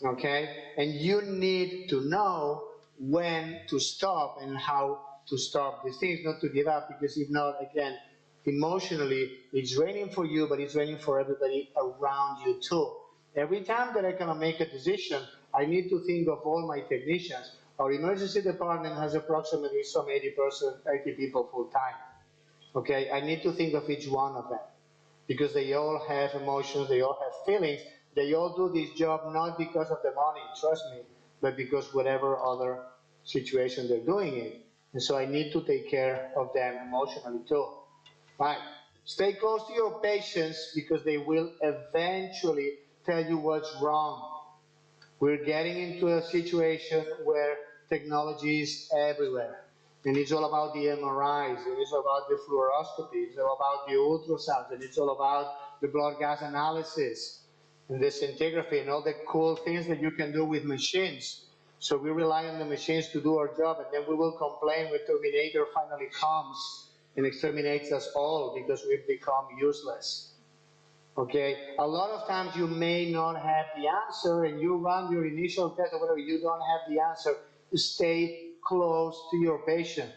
Okay? And you need to know when to stop and how to stop these things, not to give up, because if not, again, emotionally, it's draining for you, but it's draining for everybody around you too. Every time that I can make a decision, I need to think of all my technicians. Our emergency department has approximately some 80 people full time. Okay, I need to think of each one of them, because they all have emotions, they all have feelings, they all do this job not because of the money, trust me, but because whatever other situation they're doing it. And so I need to take care of them emotionally too. Right. Stay close to your patients, because they will eventually tell you what's wrong. We're getting into a situation where technology is everywhere. And it's all about the MRIs, and it's all about the fluoroscopy, it's all about the ultrasounds, and it's all about the blood gas analysis, and the scintigraphy, and all the cool things that you can do with machines. So we rely on the machines to do our job, and then we will complain when Terminator finally comes and exterminates us all because we've become useless. Okay, a lot of times you may not have the answer, and you run your initial test or whatever, you don't have the answer. Stay close to your patient.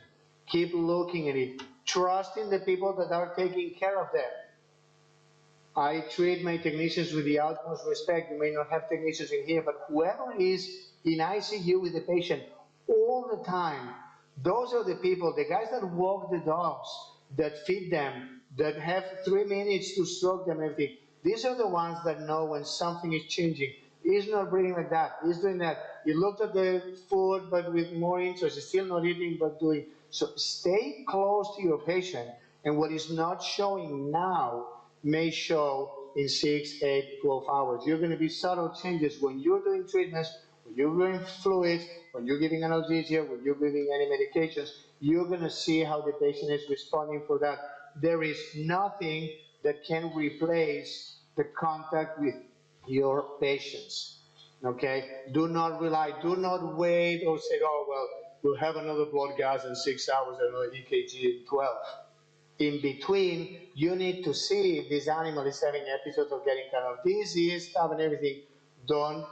Keep looking at it. Trust in the people that are taking care of them. I treat my technicians with the utmost respect. You may not have technicians in here, but whoever is in ICU with the patient all the time, those are the people, the guys that walk the dogs, that feed them, that have 3 minutes to stroke them, everything. These are the ones that know when something is changing. He's not breathing like that, he's doing that. He looked at the food, but with more interest. He's still not eating, but doing. So stay close to your patient, and what is not showing now may show in 6, 8, 12 hours. You're going to be subtle changes when you're doing treatments, when you're doing fluids, when you're giving analgesia, when you're giving any medications. You're going to see how the patient is responding for that. There is nothing that can replace the contact with your patients. Okay? Do not rely, do not wait or say, oh, well, we'll have another blood gas in 6 hours and another EKG in 12. In between, you need to see if this animal is having episodes of getting kind of dizzy, stuff and everything. Don't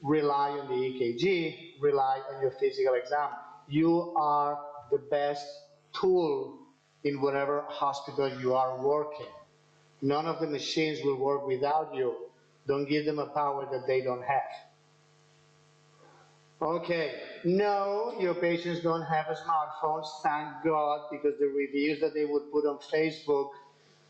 rely on the EKG, rely on your physical exam. You are the best tool in whatever hospital you are working. None of the machines will work without you. Don't give them a power that they don't have. Okay, no, your patients don't have smartphones, thank God, because the reviews that they would put on Facebook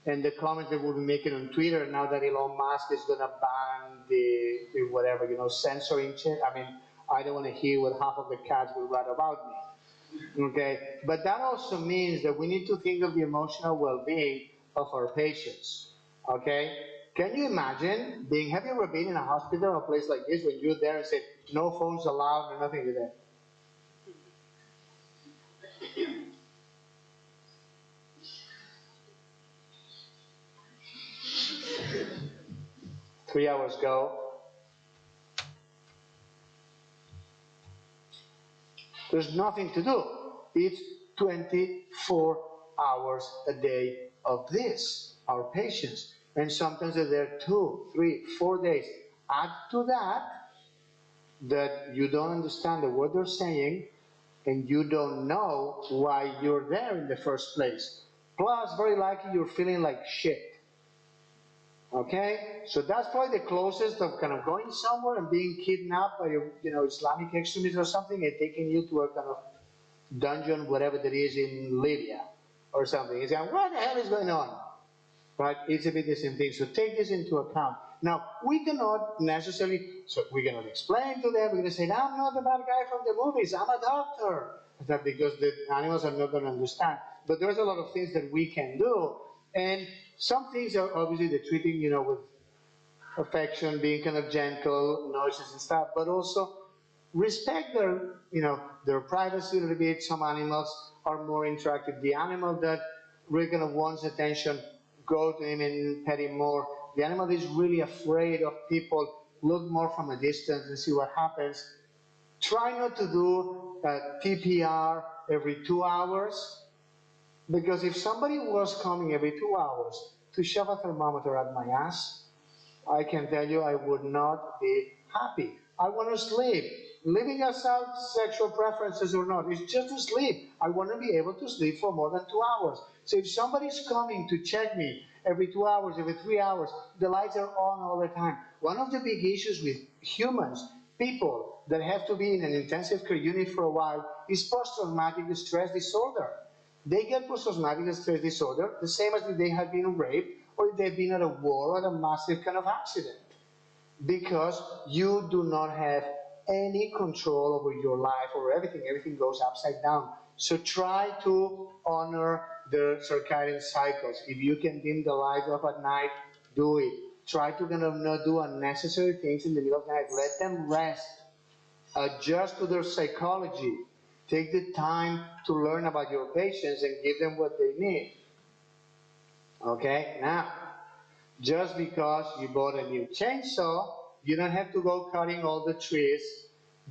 and the comments they would be making on Twitter, now that Elon Musk is going to ban the whatever, censoring. I mean, I don't want to hear what half of the cats will write about me. Okay, but that also means that we need to think of the emotional well-being of our patients. Okay, can you imagine have you ever been in a hospital or a place like this when you're there and said, no phones allowed, or nothing to that? 3 hours ago, there's nothing to do. It's 24 hours a day of this, our patients. And sometimes they're there 2, 3, 4 days. Add to that you don't understand the word they're saying, and you don't know why you're there in the first place. Plus, very likely you're feeling like shit. Okay? So that's probably the closest of kind of going somewhere and being kidnapped by Islamic extremists or something and taking you to a kind of dungeon, whatever that is in Libya or something. You're saying, what the hell is going on? Right? It's a bit the same thing. So take this into account. Now, we cannot necessarily, so we cannot explain to them, we're going to say, I'm not the bad guy from the movies, I'm a doctor. That's because the animals are not going to understand. But there's a lot of things that we can do. And some things are obviously the treating, with affection, being kind of gentle, noises and stuff, but also respect their privacy a little bit. Some animals are more interactive. The animal that really kind of wants attention, go to him and pet him more. The animal is really afraid of people, look more from a distance and see what happens. Try not to do TPR every 2 hours, because if somebody was coming every 2 hours to shove a thermometer at my ass, I can tell you I would not be happy. I want to sleep. leaving aside sexual preferences or not, it's just to sleep. I want to be able to sleep for more than 2 hours. So if somebody's coming to check me every 2 hours, every 3 hours, the lights are on all the time. One of the big issues with humans, people that have to be in an intensive care unit for a while, is post-traumatic stress disorder. They get post-traumatic stress disorder the same as if they had been raped or if they've been at a war or a massive kind of accident, because you do not have any control over your life or everything goes upside down. So try to honor the circadian cycles. If you can dim the lights off at night, do it. Try to kind of not do unnecessary things in the middle of the night. Let them rest. Adjust to their psychology. Take the time to learn about your patients and give them what they need. Okay, now, just because you bought a new chainsaw, you don't have to go cutting all the trees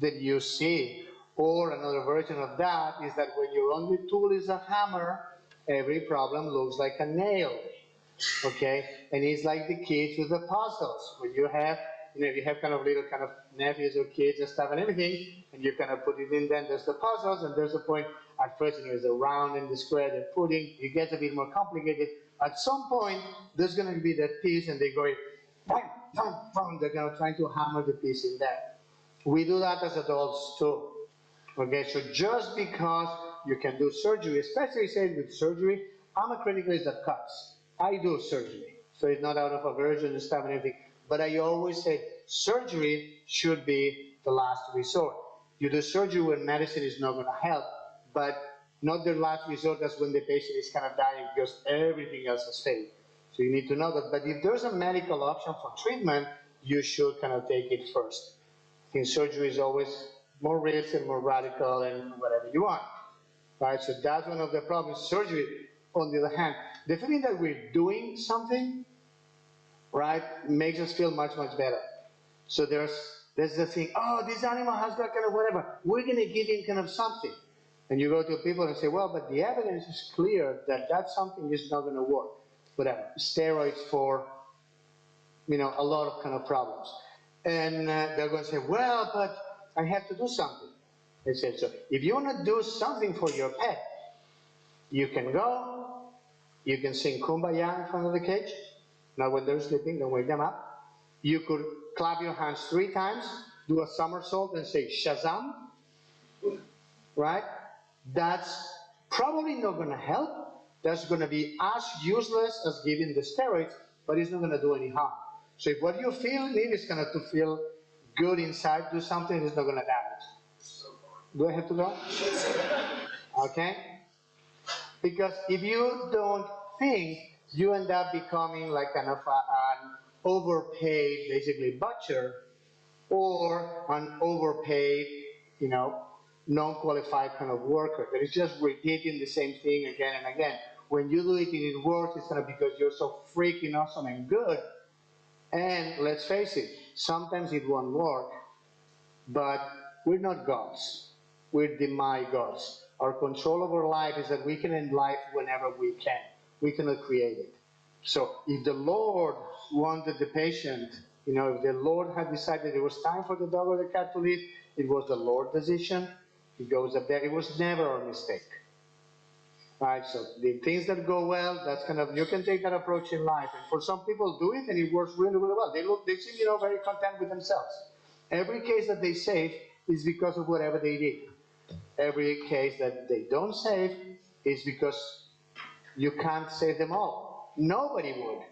that you see. Or another version of that is that when your only tool is a hammer, every problem looks like a nail. Okay, and it's like the kids with the puzzles. When you have, if you have kind of little kind of nephews or kids and stuff and everything, and you kind of put it in, then there's the puzzles, and there's a point, at first, there's a round and the square, they're putting, it gets a bit more complicated. At some point, there's going to be that piece, and they go, bang, bang, bang, they're kind of trying to hammer the piece in there. We do that as adults too. Okay, so just because you can do surgery, especially say with surgery, I'm a criticalist that cuts. I do surgery, so it's not out of aversion and stuff and everything. But I always say surgery should be the last resort. You do surgery when medicine is not going to help, but not the last resort. That's when the patient is kind of dying because everything else has failed. So you need to know that. But if there's a medical option for treatment, you should kind of take it first. I think surgery is always more risk and more radical and whatever you want, right? So that's one of the problems. Surgery, on the other hand, the feeling that we're doing something, right, makes us feel much, much better. So there's the thing, oh, this animal has got kind of whatever, we're going to give him kind of something. And you go to people and say, well, but the evidence is clear that that something is not going to work. Whatever, steroids for, a lot of kind of problems. And they're going to say, well, but I have to do something. They said, so if you want to do something for your pet, you can go, you can sing Kumbaya in front of the cage. Not when they're sleeping, don't wake them up. You could clap your hands 3 times, do a somersault and say Shazam, right? That's probably not going to help. That's going to be as useless as giving the steroids, but it's not going to do any harm. So if what you need is kind of to feel good inside, do something that's not going to damage. Do I have to go? Okay? Because if you don't think, you end up becoming like kind of an overpaid, basically, butcher, or an overpaid, non-qualified kind of worker that is just repeating the same thing again and again. When you do it and it works, it's kind of because you're so freaking awesome and good. And let's face it, sometimes it won't work, but we're not gods. We're demi-gods. Our control over life is that we can end life whenever we can. We cannot create it. So if the Lord wanted the patient, if the Lord had decided it was time for the dog or the cat to live, it was the Lord's decision. He goes up there. It was never our mistake. Right, so the things that go well, that's kind of, you can take that approach in life. And for some people do it and it works really, really well. They seem, very content with themselves. Every case that they save is because of whatever they did. Every case that they don't save is because you can't save them all. Nobody would.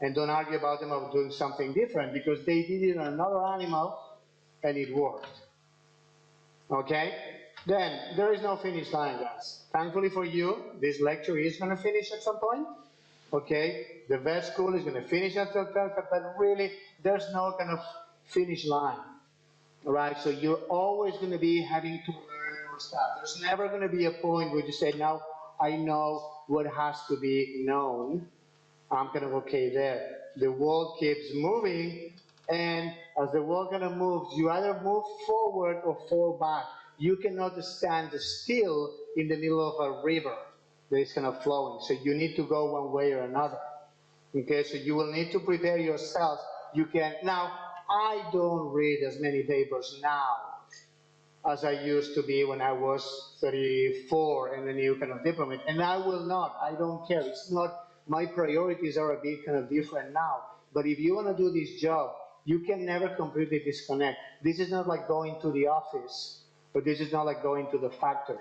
And don't argue about them of doing something different because they did it on another animal and it worked. Okay? Then, there is no finish line, guys. Thankfully for you, this lecture is going to finish at some point. Okay? The vet school is going to finish at some point, but really, there's no kind of finish line. Right? So you're always going to be having to learn more stuff. There's never going to be a point where you say, now I know what has to be known. I'm kind of okay there. The world keeps moving, and as the world kind of moves, you either move forward or fall back. You cannot stand still in the middle of a river that is kind of flowing. So you need to go one way or another. Okay, so you will need to prepare yourself. You can, now, I don't read as many papers now as I used to be when I was 34 and a new kind of diplomat. And I will not, I don't care. It's not, my priorities are a bit kind of different now. But if you want to do this job, you can never completely disconnect. This is not like going to the office, but this is not like going to the factory.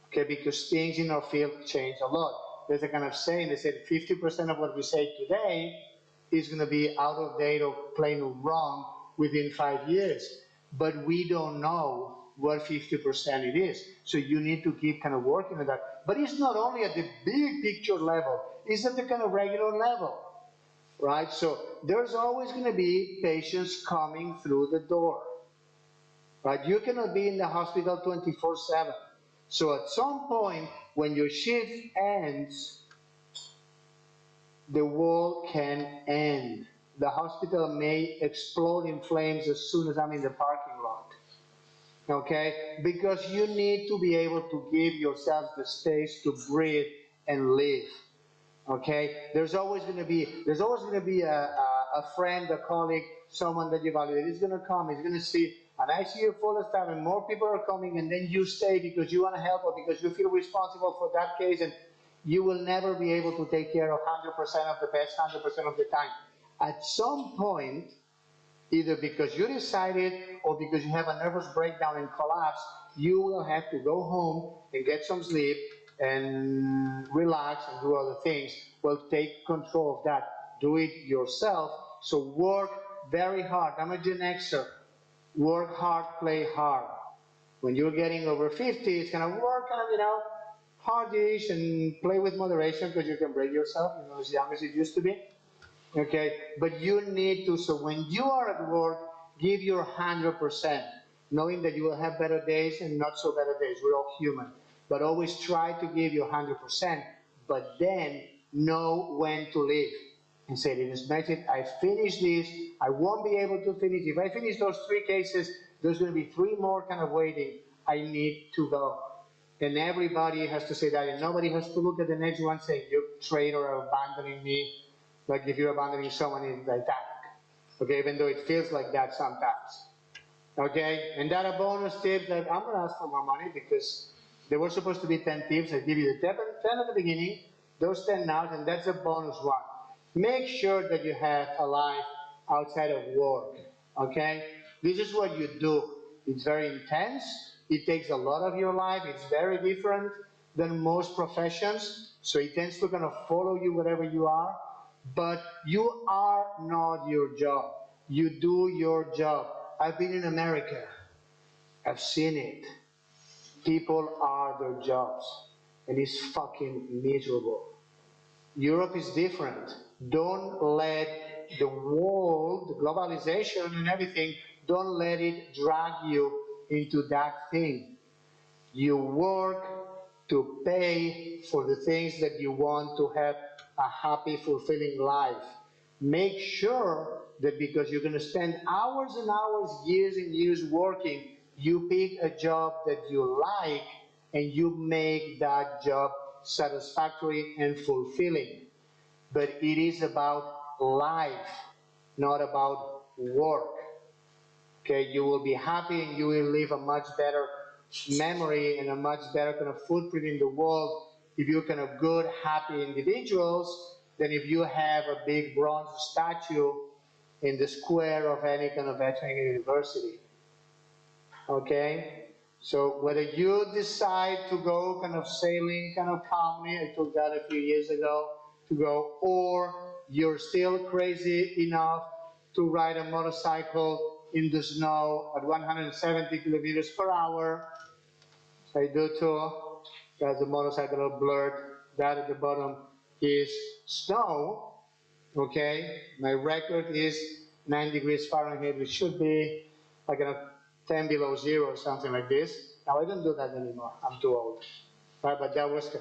Okay, because things in our field change a lot. There's a kind of saying, they said 50% of what we say today is going to be out of date or plain wrong within 5 years. But we don't know what 50% it is. So you need to keep kind of working on that. But it's not only at the big picture level, it's at the kind of regular level, right? So there's always going to be patients coming through the door, right? You cannot be in the hospital 24/7. So at some point, when your shift ends, the world can end. The hospital may explode in flames as soon as I'm in the parking lot. Okay? Because you need to be able to give yourself the space to breathe and live. Okay? There's always going to be a friend, a colleague, someone that you value. He's going to come, he's going to see an ICU full of staff and more people are coming, and then you stay because you want to help or because you feel responsible for that case, and you will never be able to take care of 100% of the best 100% of the time. At some point, either because you decided or because you have a nervous breakdown and collapse, you will have to go home and get some sleep and relax and do other things. Well, take control of that. Do it yourself. So work very hard. I'm a Gen Xer. Work hard, play hard. When you're getting over 50, it's kind of work kind of, hardish and play with moderation because you can break yourself, as young as it used to be. Okay, but you need to, so when you are at work, give your 100%, knowing that you will have better days and not so better days. We're all human. But always try to give your 100%, but then know when to leave. And say, it is magic, I finished this, I won't be able to finish. If I finish those 3 cases, there's going to be 3 more kind of waiting. I need to go. And everybody has to say that, and nobody has to look at the next one saying, you traitor or abandoning me, like if you're abandoning someone in Titanic. Okay, even though it feels like that sometimes. Okay, and that a bonus tip that I'm going to ask for more money because there were supposed to be 10 tips. I give you the 10 at the beginning, those 10 now, and that's a bonus one. Make sure that you have a life outside of work, okay? This is what you do. It's very intense. It takes a lot of your life. It's very different than most professions. So it tends to kind of follow you wherever you are. But you are not your job. You do your job. I've been in America. I've seen it. People are their jobs. And it's fucking miserable. Europe is different. Don't let the world, the globalization and everything, don't let it drag you into that thing. You work to pay for the things that you want to have a happy, fulfilling life. Make sure that because you're going to spend hours and hours, years and years working, you pick a job that you like and you make that job satisfactory and fulfilling. But it is about life, not about work. Okay, you will be happy and you will leave a much better memory and a much better kind of footprint in the world if you're kind of good, happy individuals than if you have a big bronze statue in the square of any kind of veterinary university. Okay? So whether you decide to go kind of sailing kind of calmly, I took that a few years ago, to go, or you're still crazy enough to ride a motorcycle in the snow at 170 kilometers per hour. So I do too. That's the motorcycle blurred. That at the bottom is snow. Okay, my record is 9 degrees Fahrenheit, which should be like 10 below zero or something like this. Now I don't do that anymore. I'm too old. Right, but that was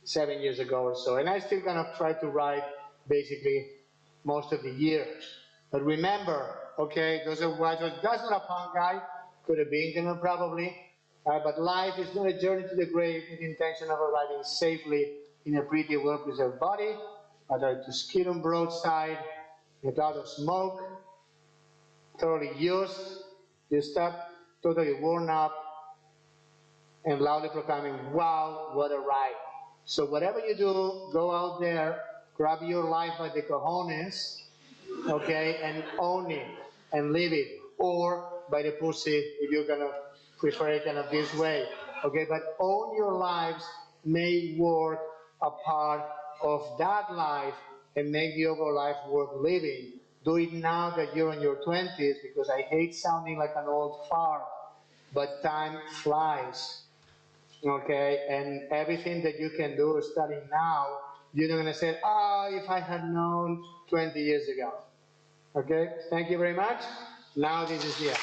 7 years ago or so. And I still kind of try to ride basically most of the year. But remember, okay, those are graduates. That's not a punk guy. Could have been, kind of probably. But life is not a journey to the grave with the intention of arriving safely in a pretty well-preserved body, either to skid on broadside, a cloud of smoke, thoroughly used up, totally worn up, and loudly proclaiming, wow, what a ride. So whatever you do, go out there, grab your life by the cojones, okay, and own it and live it, or by the pussy if you're gonna prefer it kind of this way, okay, but own your lives, make work a part of that life and make the overall life worth living. Do it now that you're in your 20s, because I hate sounding like an old fart, but time flies, okay, and everything that you can do starting now, you're not gonna say, oh, if I had known 20 years ago. Okay, thank you very much. Now this is the end.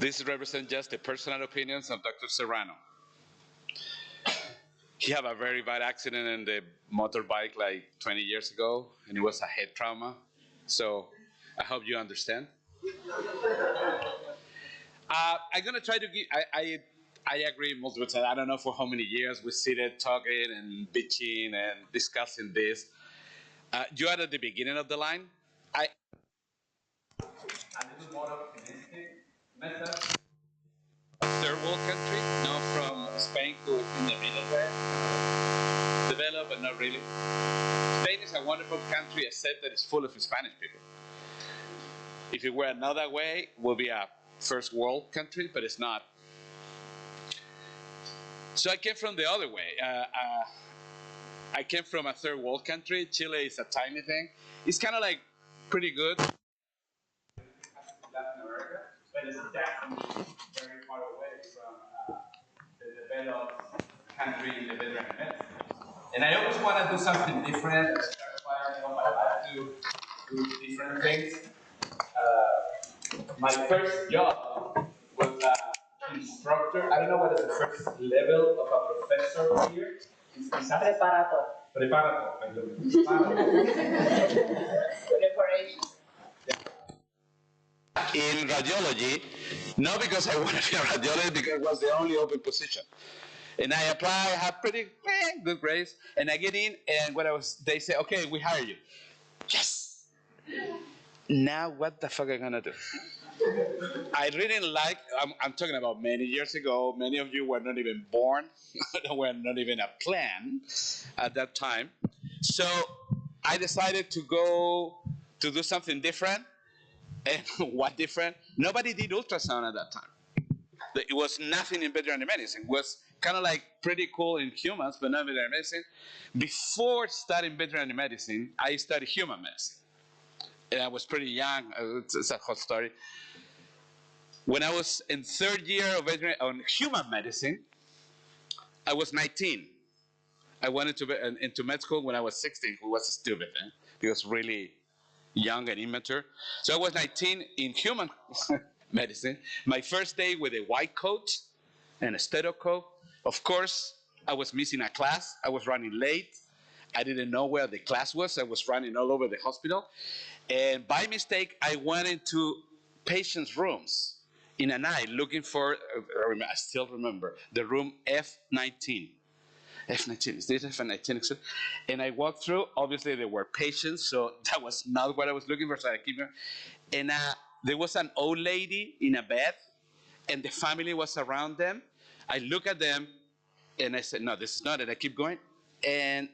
This represents just the personal opinions of Dr. Serrano. He had a very bad accident in the motorbike like 20 years ago, and it was a head trauma. So I hope you understand. I'm gonna try to give, I agree multiple times. I don't know for how many years we sit talking and bitching and discussing this. You are at the beginning of the line. A little more optimistic method. Third world country, not from Spain to in the middle way. Developed, but not really. Spain is a wonderful country, except that it's full of Spanish people. If it were another way, it would be a first world country, but it's not. So I came from the other way. I came from a third world country. Chile is a tiny thing. It's kind of like pretty good. Latin America, but it's definitely very far away from the developed country in the veterinary medicine. And I always want to do something different. I start finding on my life to do different things. My first job was an instructor. I don't know what is the first level of a professor here. Preparator. Preparation. In radiology, not because I wanted to be a radiologist, because it was the only open position. And I apply, I have pretty good grades, and I get in, and they say, okay, we hire you. Yes! Now what the fuck am I gonna do? I really like, I'm talking about many years ago, many of you were not even born, were not even a plan at that time. So I decided to go to do something different. And what different? Nobody did ultrasound at that time. It was nothing in veterinary medicine. It was kind of like pretty cool in humans, but not veterinary medicine. Before studying veterinary medicine, I studied human medicine. And I was pretty young. It's a hot story. When I was in third year of veterinary on human medicine, I was 19. I went into med school when I was 16, who was stupid, because really young and immature. So I was 19 in human medicine. My first day with a white coat and a stethoscope. Of course, I was missing a class. I was running late. I didn't know where the class was. I was running all over the hospital. And by mistake, I went into patients' rooms in an eye looking for, I still remember, the room F19. F19, is this F19? And I walked through, obviously there were patients, so that was not what I was looking for, so I keep going. And there was an old lady in a bed, and the family was around them. I look at them, and I said, no, this is not it, I keep going. And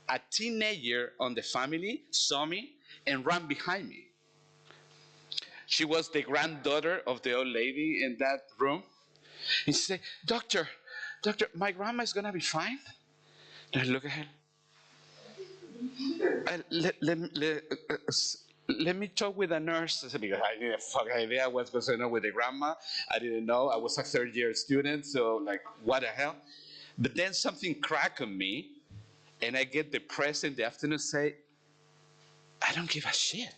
a teenager on the family saw me and ran behind me. She was the granddaughter of the old lady in that room. And she said, Doctor, my grandma is going to be fine? And I look at her. Let me talk with a nurse. Because I didn't have a fucking idea what's going on with the grandma. I didn't know. I was a third year student, so like, what the hell? But then something cracked on me, and I get depressed in the afternoon and say, I don't give a shit.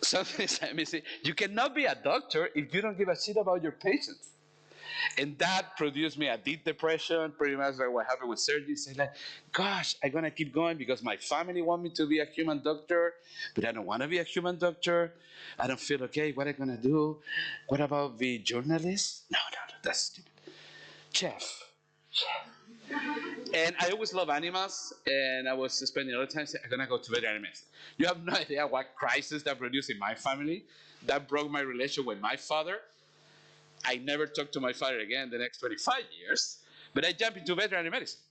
Something inside me say, you cannot be a doctor if you don't give a shit about your patients. And that produced me a deep depression, pretty much like what happened with Sergi. Say like, gosh, I'm gonna keep going because my family want me to be a human doctor, but I don't want to be a human doctor. I don't feel okay. What am I gonna do? What about the journalist? No, that's stupid. Chef. And I always love animals, and I was spending a lot of time saying, I'm gonna go to veterinary medicine. You have no idea what crisis that produced in my family. That broke my relation with my father. I never talked to my father again the next 25 years, but I jumped into veterinary medicine.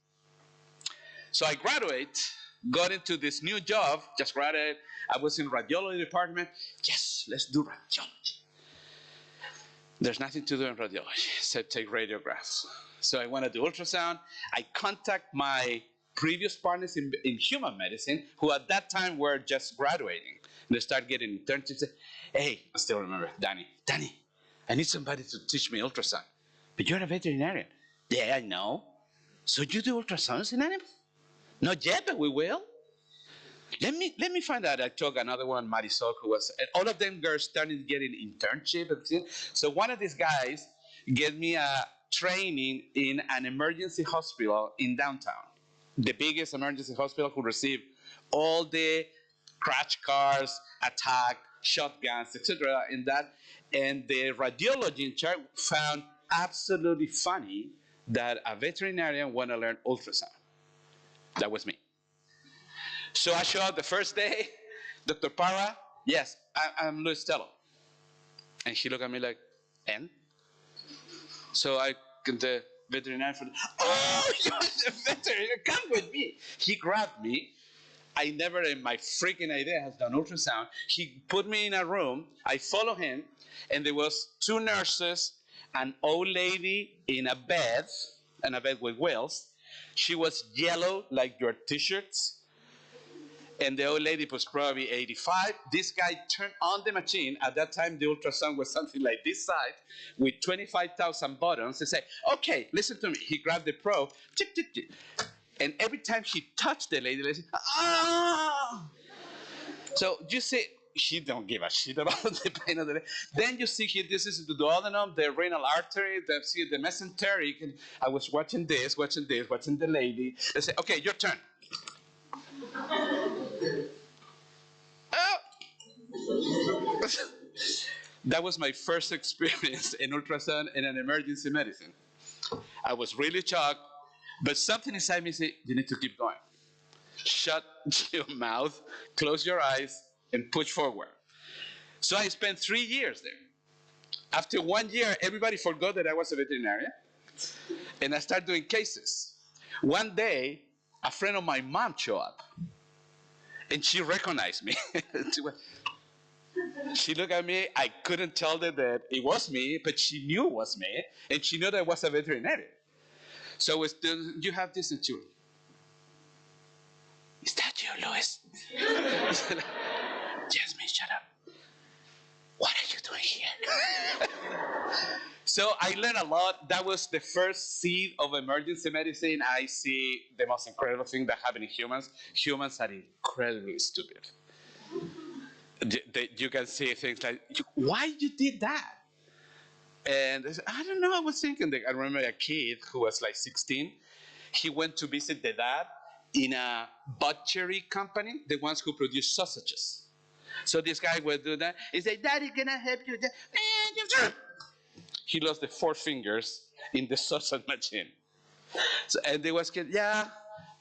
So I graduate, got into this new job, just graduated. I was in radiology department. Yes, let's do radiology. There's nothing to do in radiology except take radiographs. So I want to do ultrasound. I contact my previous partners in human medicine, who at that time were just graduating. And they start getting internships. Hey, I still remember, Danny, I need somebody to teach me ultrasound. But you're a veterinarian. Yeah, I know. So you do ultrasounds in animals? Not yet, but we will. Let me find out. I took another one, Marisol, who was, and all of them girls started getting internship. So one of these guys gave me a training in an emergency hospital in downtown, the biggest emergency hospital, who received all the crash cars, attack, shotguns, etc. in that. And the radiology in charge found absolutely funny that a veterinarian want to learn ultrasound. That was me. So I show up the first day, Dr. Parra, yes, I'm Luis H.Tello. And she looked at me like, and? So the veterinarian, oh, you're the veterinarian, come with me. He grabbed me. I never in my freaking idea has done ultrasound. He put me in a room. I follow him, and there was 2 nurses, an old lady in a bed with wheels. She was yellow like your t-shirts. And the old lady was probably 85. This guy turned on the machine. At that time, the ultrasound was something like this size with 25,000 buttons and said, okay, listen to me. He grabbed the probe, tick, tick, tick. And every time she touched the lady, they said, ah! So you see, she don't give a shit about the pain of the lady. Then you see here, this is the duodenum, the renal artery, the mesenteric. And I was watching watching the lady. They say, okay, your turn. That was my first experience in ultrasound in an emergency medicine. I was really shocked, but something inside me said, you need to keep going. Shut your mouth, close your eyes, and push forward. So I spent 3 years there. After 1 year, everybody forgot that I was a veterinarian, and I started doing cases. One day, a friend of my mom showed up, and she recognized me. She looked at me. I couldn't tell her that it was me, but she knew it was me, and she knew that I was a veterinarian. So you have this and she went, is that you, Luis? Yes, me, shut up. What are you doing here? So I learned a lot. That was the first seed of emergency medicine. I see the most incredible thing that happens in humans. Humans are incredibly stupid. You can see things like, why you did that? And I said, I don't know, I was thinking that I remember a kid who was like 16. He went to visit the dad in a butchery company, the ones who produce sausages. So this guy would do that. He said, Daddy, can I help you? He lost the 4 fingers in the sausage machine. So, and they was kidding, yeah,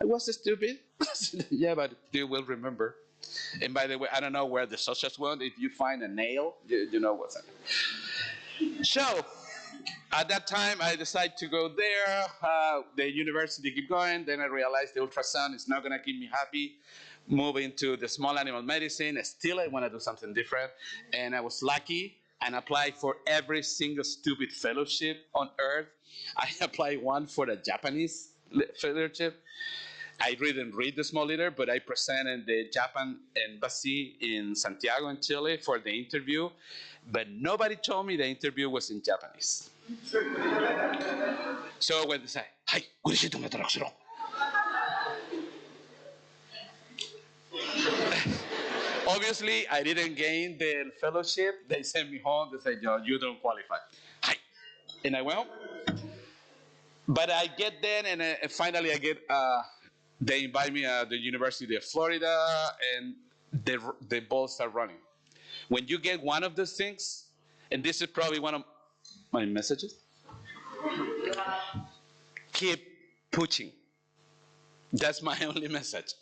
I was stupid. Yeah, but you will remember. And by the way, I don't know where the sausage went. If you find a nail, you know what's happening. So at that time, I decided to go there. The university keep going. Then I realized the ultrasound is not going to keep me happy. Move into the small animal medicine. Still, I want to do something different. And I was lucky and applied for every single stupid fellowship on earth. I applied one for the Japanese fellowship. I didn't read the small letter, but I presented the Japan embassy in Santiago in Chile for the interview. But nobody told me the interview was in Japanese. So when they say, "Hi, urishito metarashiro." Obviously, I didn't gain the fellowship. They sent me home. They said, "Yo, you don't qualify." Hi, and I went home. But I get there, and finally I get. They invite me at the University of Florida, and the balls start running. When you get one of those things, and this is probably one of my messages, keep pushing. That's my only message.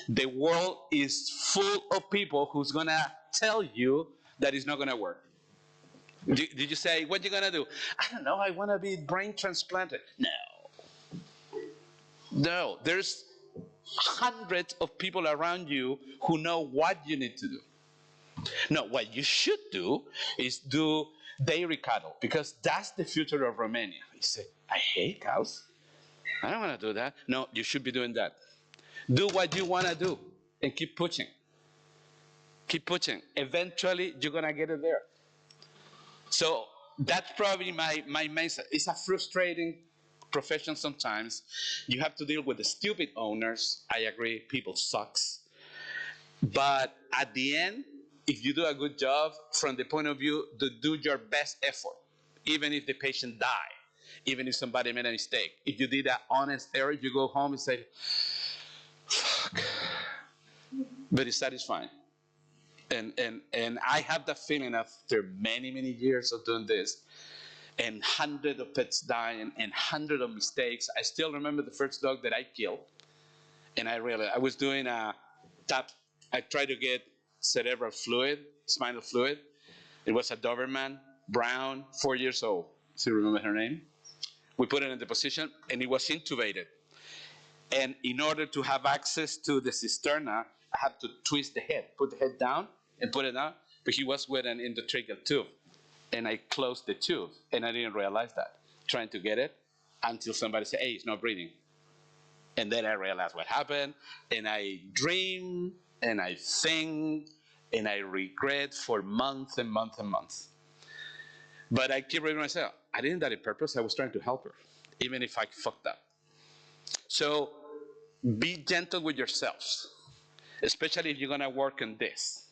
The world is full of people who's going to tell you that it's not going to work. Did you say, what are you going to do? I don't know, I want to be brain transplanted. No, there's hundreds of people around you who know what you need to do. No, what you should do is do dairy cattle, because that's the future of Romania. You say, I hate cows. I don't want to do that. No, you should be doing that. Do what you want to do and keep pushing. Keep pushing. Eventually, you're going to get it there. So that's probably my message. It's a frustrating profession sometimes. You have to deal with the stupid owners. I agree, people sucks. But at the end, if you do a good job from the point of view to do your best effort, even if the patient died, even if somebody made a mistake, if you did an honest error, you go home and say, fuck, but it's satisfying. And I have that feeling after many, many years of doing this, and hundreds of pets dying and hundreds of mistakes. I still remember the first dog that I killed, and I was doing a tap. I tried to get cerebral fluid, spinal fluid. It was a Doberman, brown, 4 years old. So you remember her name? We put it in the position, and it was intubated. And in order to have access to the cisterna, I had to twist the head, put the head down and put it down. But he was with an endotracheal tube. And I closed the tube, and I didn't realize that, trying to get it, until somebody said, hey, it's not breathing. And then I realized what happened, and I dream, and I think, and I regret for months and months and months. But I keep reminding myself, I didn't do that on purpose. I was trying to help her, even if I fucked up. So be gentle with yourselves, especially if you're going to work on this.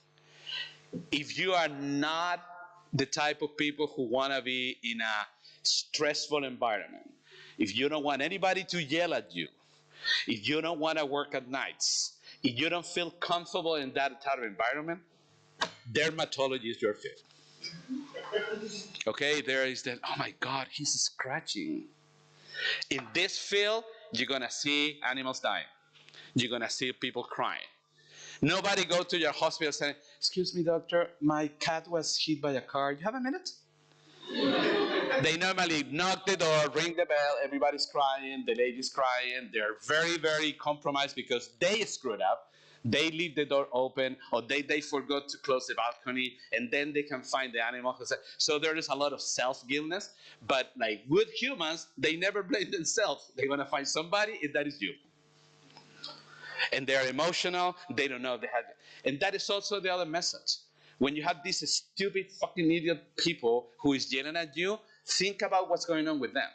If you are not the type of people who want to be in a stressful environment, if you don't want anybody to yell at you, if you don't want to work at nights, if you don't feel comfortable in that type of environment, dermatology is your field. Okay, there is that, oh my God, he's scratching. In this field, you're going to see animals dying. You're going to see people crying. Nobody go to your hospital saying, excuse me, doctor, my cat was hit by a car. You have a minute? They normally knock the door, ring the bell, everybody's crying, the lady's crying. They're very, very compromised because they screwed up. They leave the door open, or they forgot to close the balcony, and then they can find the animal. So there is a lot of self-guiltness, but like good humans, they never blame themselves. They're going to find somebody, and that is you. And they're emotional, they don't know they had it. And that is also the other message. When you have these stupid fucking idiot people who is yelling at you, think about what's going on with them.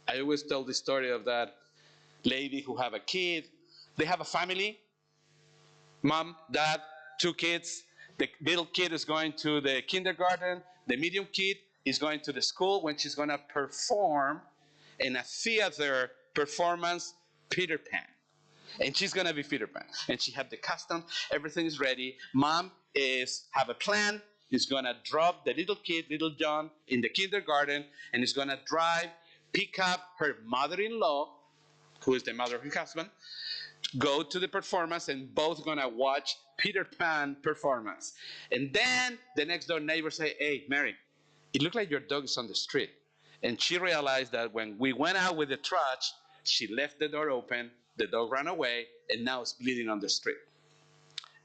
I always tell the story of that lady who have a kid. They have a family, mom, dad, 2 kids. The little kid is going to the kindergarten. The medium kid is going to the school when she's going to perform in a theater performance, Peter Pan. And she's going to be Peter Pan. And she had the costume. Everything is ready. Mom have a plan. He's going to drop the little kid, little John, in the kindergarten. And he's going to pick up her mother-in-law, who is the mother of her husband, go to the performance, and both going to watch Peter Pan performance. And then the next door neighbor say, hey, Mary, it looked like your dog is on the street. And she realized that when we went out with the trash, she left the door open. The dog ran away, and now it's bleeding on the street.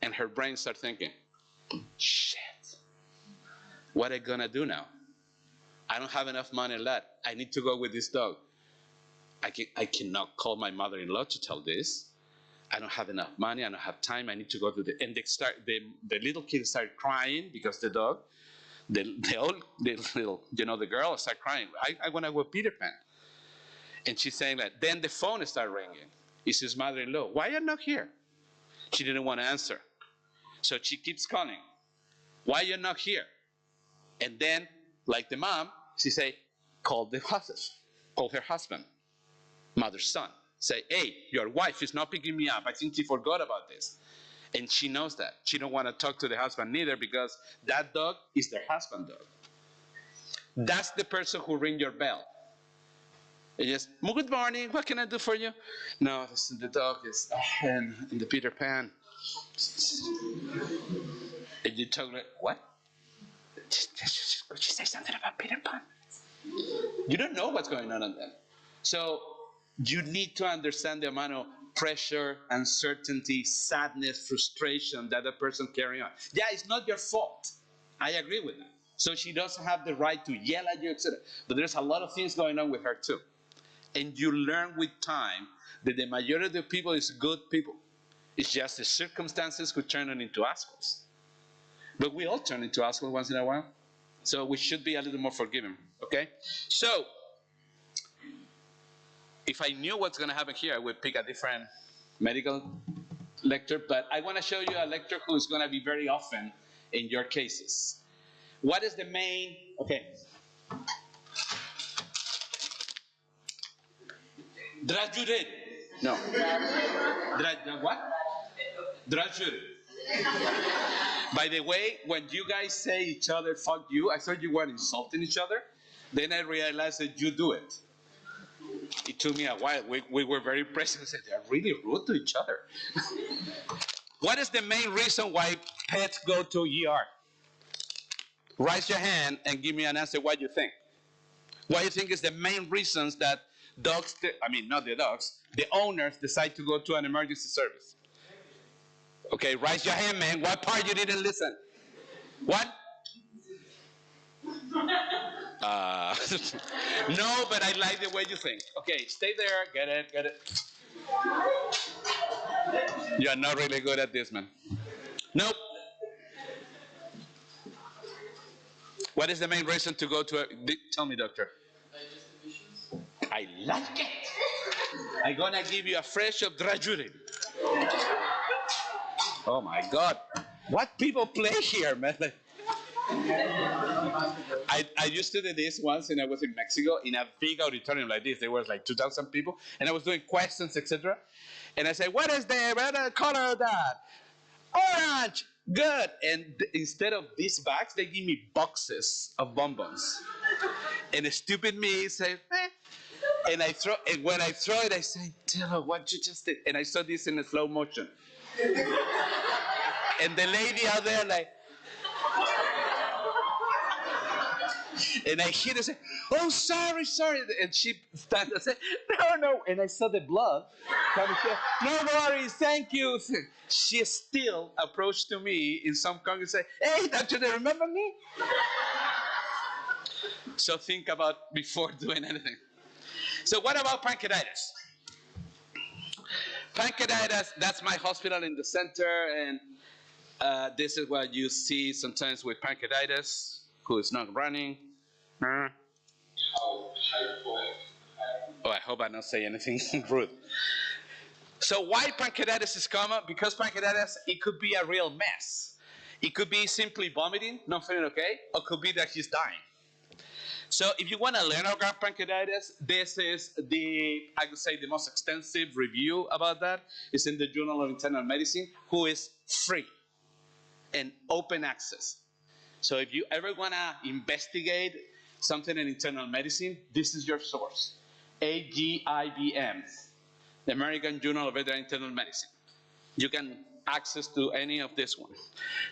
And her brain started thinking, shit, what am I going to do now? I don't have enough money left. I need to go with this dog. I cannot call my mother-in-law to tell this. I don't have enough money. I don't have time. I need to go to the... And the little kid started crying because the dog, the girl started crying. I want to go with Peter Pan. And she's saying that. Then the phone started ringing. It's his mother-in-law. Why are you not here? She didn't want to answer. So she keeps calling. Why are you not here? And then, like the mom, she say, call her husband, mother's son. Say, hey, your wife is not picking me up. I think she forgot about this. And she knows that. She don't want to talk to the husband neither because that dog is their husband dog. That's the person who ring your bell. And just, good morning, what can I do for you? No, the dog is in the Peter Pan. And you talk like, what? Could you say something about Peter Pan? You don't know what's going on there. So you need to understand the amount of pressure, uncertainty, sadness, frustration that a person carrying on. Yeah, it's not your fault. I agree with that. So she doesn't have the right to yell at you, etc. But there's a lot of things going on with her too. And you learn with time that the majority of people is good people. It's just the circumstances who turn them into assholes. But we all turn into assholes once in a while. So we should be a little more forgiving, okay? So, if I knew what's going to happen here, I would pick a different medical lecture, but I want to show you a lecture who is going to be very often in your cases. What is the main, okay. Drajurid. No. What? Drajurid. By the way, when you guys say each other, fuck you, I thought you were insulting each other. Then I realized that you do it. It took me a while. We were very present and said, they're really rude to each other. What is the main reason why pets go to ER? Raise your hand and give me an answer what you think. What do you think is the main reasons that dogs, not the dogs, the owners decide to go to an emergency service? Okay, raise your hand, man. What part you didn't listen? What? No, but I like the way you think. Okay, stay there. Get it. You're not really good at this, man. Nope. What is the main reason to go to a... Tell me, doctor. I like it. I'm going to give you a fresh of Drajurin. Oh, my God. What people play here, man? I used to do this once, and I was in Mexico in a big auditorium like this. There was like 2,000 people, and I was doing questions, etc. And I said, what is the color of that? Orange. Good. And instead of these bags, they give me boxes of bonbons. And the stupid me said, eh. And when I throw it, I say, Tello, what you just did? And I saw this in a slow motion. And the lady out there like, and I hear her say, oh, sorry. And she stands and said, no. And I saw the blood coming. No worries, thank you. She still approached to me in some congress and said, hey, doctor, do you remember me? So think about before doing anything. So what about pancreatitis? Pancreatitis, that's my hospital in the center, and this is what you see sometimes with pancreatitis, who is not running. Oh, I hope I don't say anything rude. So why pancreatitis is common? Because pancreatitis, it could be a real mess. It could be simply vomiting, not feeling okay, or it could be that he's dying. So if you want to learn about pancreatitis, this is I would say the most extensive review about that. It's in the Journal of Internal Medicine, who is free and open access. So if you ever want to investigate something in internal medicine, this is your source. AGIVM, the American Journal of Veterinary Internal Medicine. You can access to any of this one.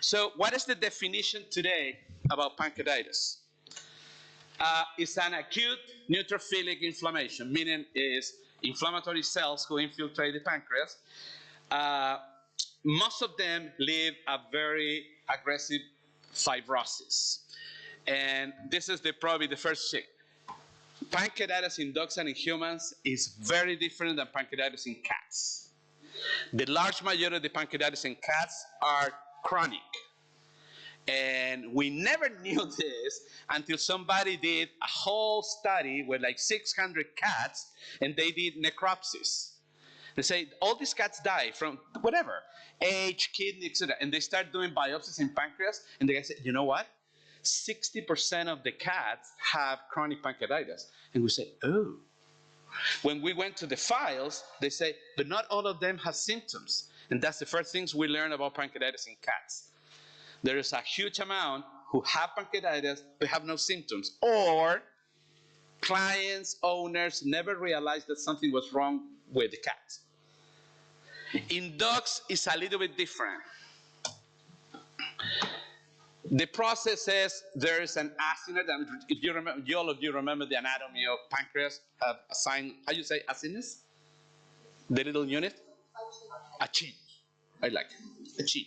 So what is the definition today about pancreatitis? It's an acute neutrophilic inflammation, meaning is inflammatory cells who infiltrate the pancreas. Most of them leave a very aggressive fibrosis. And this is probably the first thing. Pancreatitis in dogs and in humans is very different than pancreatitis in cats. The large majority of the pancreatitis in cats are chronic. And we never knew this until somebody did a whole study with like 600 cats, and they did necropsies. They say, all these cats die from whatever, age, kidney, etc. And they start doing biopsies in pancreas, and the guy said, you know what? 60% of the cats have chronic pancreatitis. And we said, oh. When we went to the files, they say, but not all of them have symptoms. And that's the first things we learn about pancreatitis in cats. There is a huge amount who have pancreatitis but have no symptoms. Or clients, owners never realized that something was wrong with the cat. In dogs, it's a little bit different. The process is there is an acinus, and if you remember, all of you remember the anatomy of pancreas, a sign, how you say acinus? The little unit? A chin. I like it. A chin.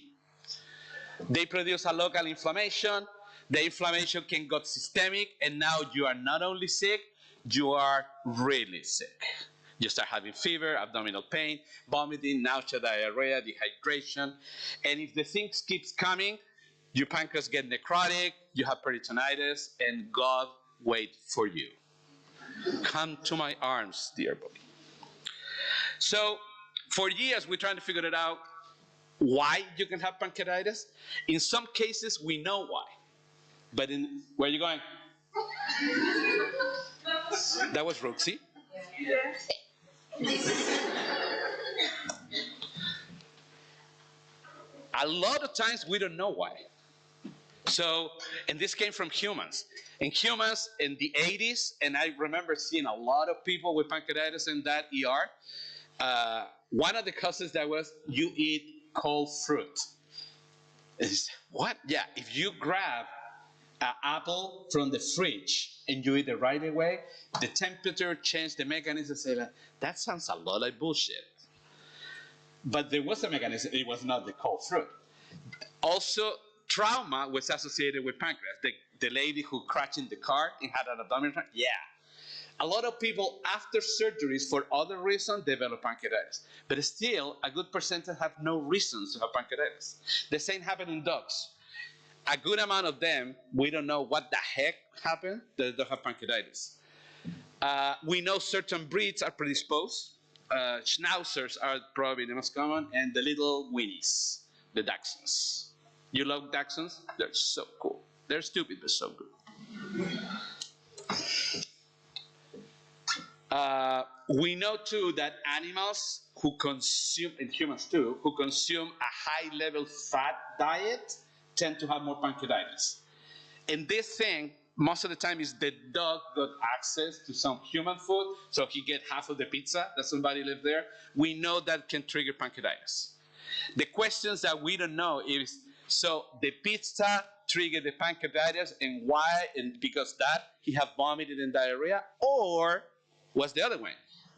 They produce a local inflammation. The inflammation can go systemic, and now you are not only sick, you are really sick. You start having fever, abdominal pain, vomiting, nausea, diarrhea, dehydration. And if the things keeps coming, your pancreas get necrotic, you have peritonitis, and God wait for you. Come to my arms, dear boy. So for years, we're trying to figure it out. why you can have pancreatitis. In some cases, we know why. But where are you going? That was Roxy. A lot of times we don't know why. So, and this came from humans. In humans in the 80s, and I remember seeing a lot of people with pancreatitis in that ER, one of the causes that was you eat cold fruit. What? Yeah, if you grab an apple from the fridge and you eat it right away, the temperature changed the mechanism. Say that sounds a lot like bullshit. But there was a mechanism. It was not the cold fruit. Also, trauma was associated with pancreas. The lady who crashed in the car and had an abdominal trauma, yeah. A lot of people after surgeries for other reasons develop pancreatitis. But still, a good percentage have no reasons to have pancreatitis. The same happened in dogs. A good amount of them, we don't know what the heck happened, they don't have pancreatitis. We know certain breeds are predisposed. Schnauzers are probably the most common, and the little Winnies, the Dachshunds. You love Dachshunds? They're so cool. They're stupid, but so good. We know too that animals who consume, and humans too, who consume a high-level fat diet tend to have more pancreatitis. And this thing, most of the time, is the dog got access to some human food, so he get half of the pizza that somebody left there. We know that can trigger pancreatitis. The questions that we don't know is, so the pizza triggered the pancreatitis, and why? And because that, he have vomited and diarrhea, or what's the other way?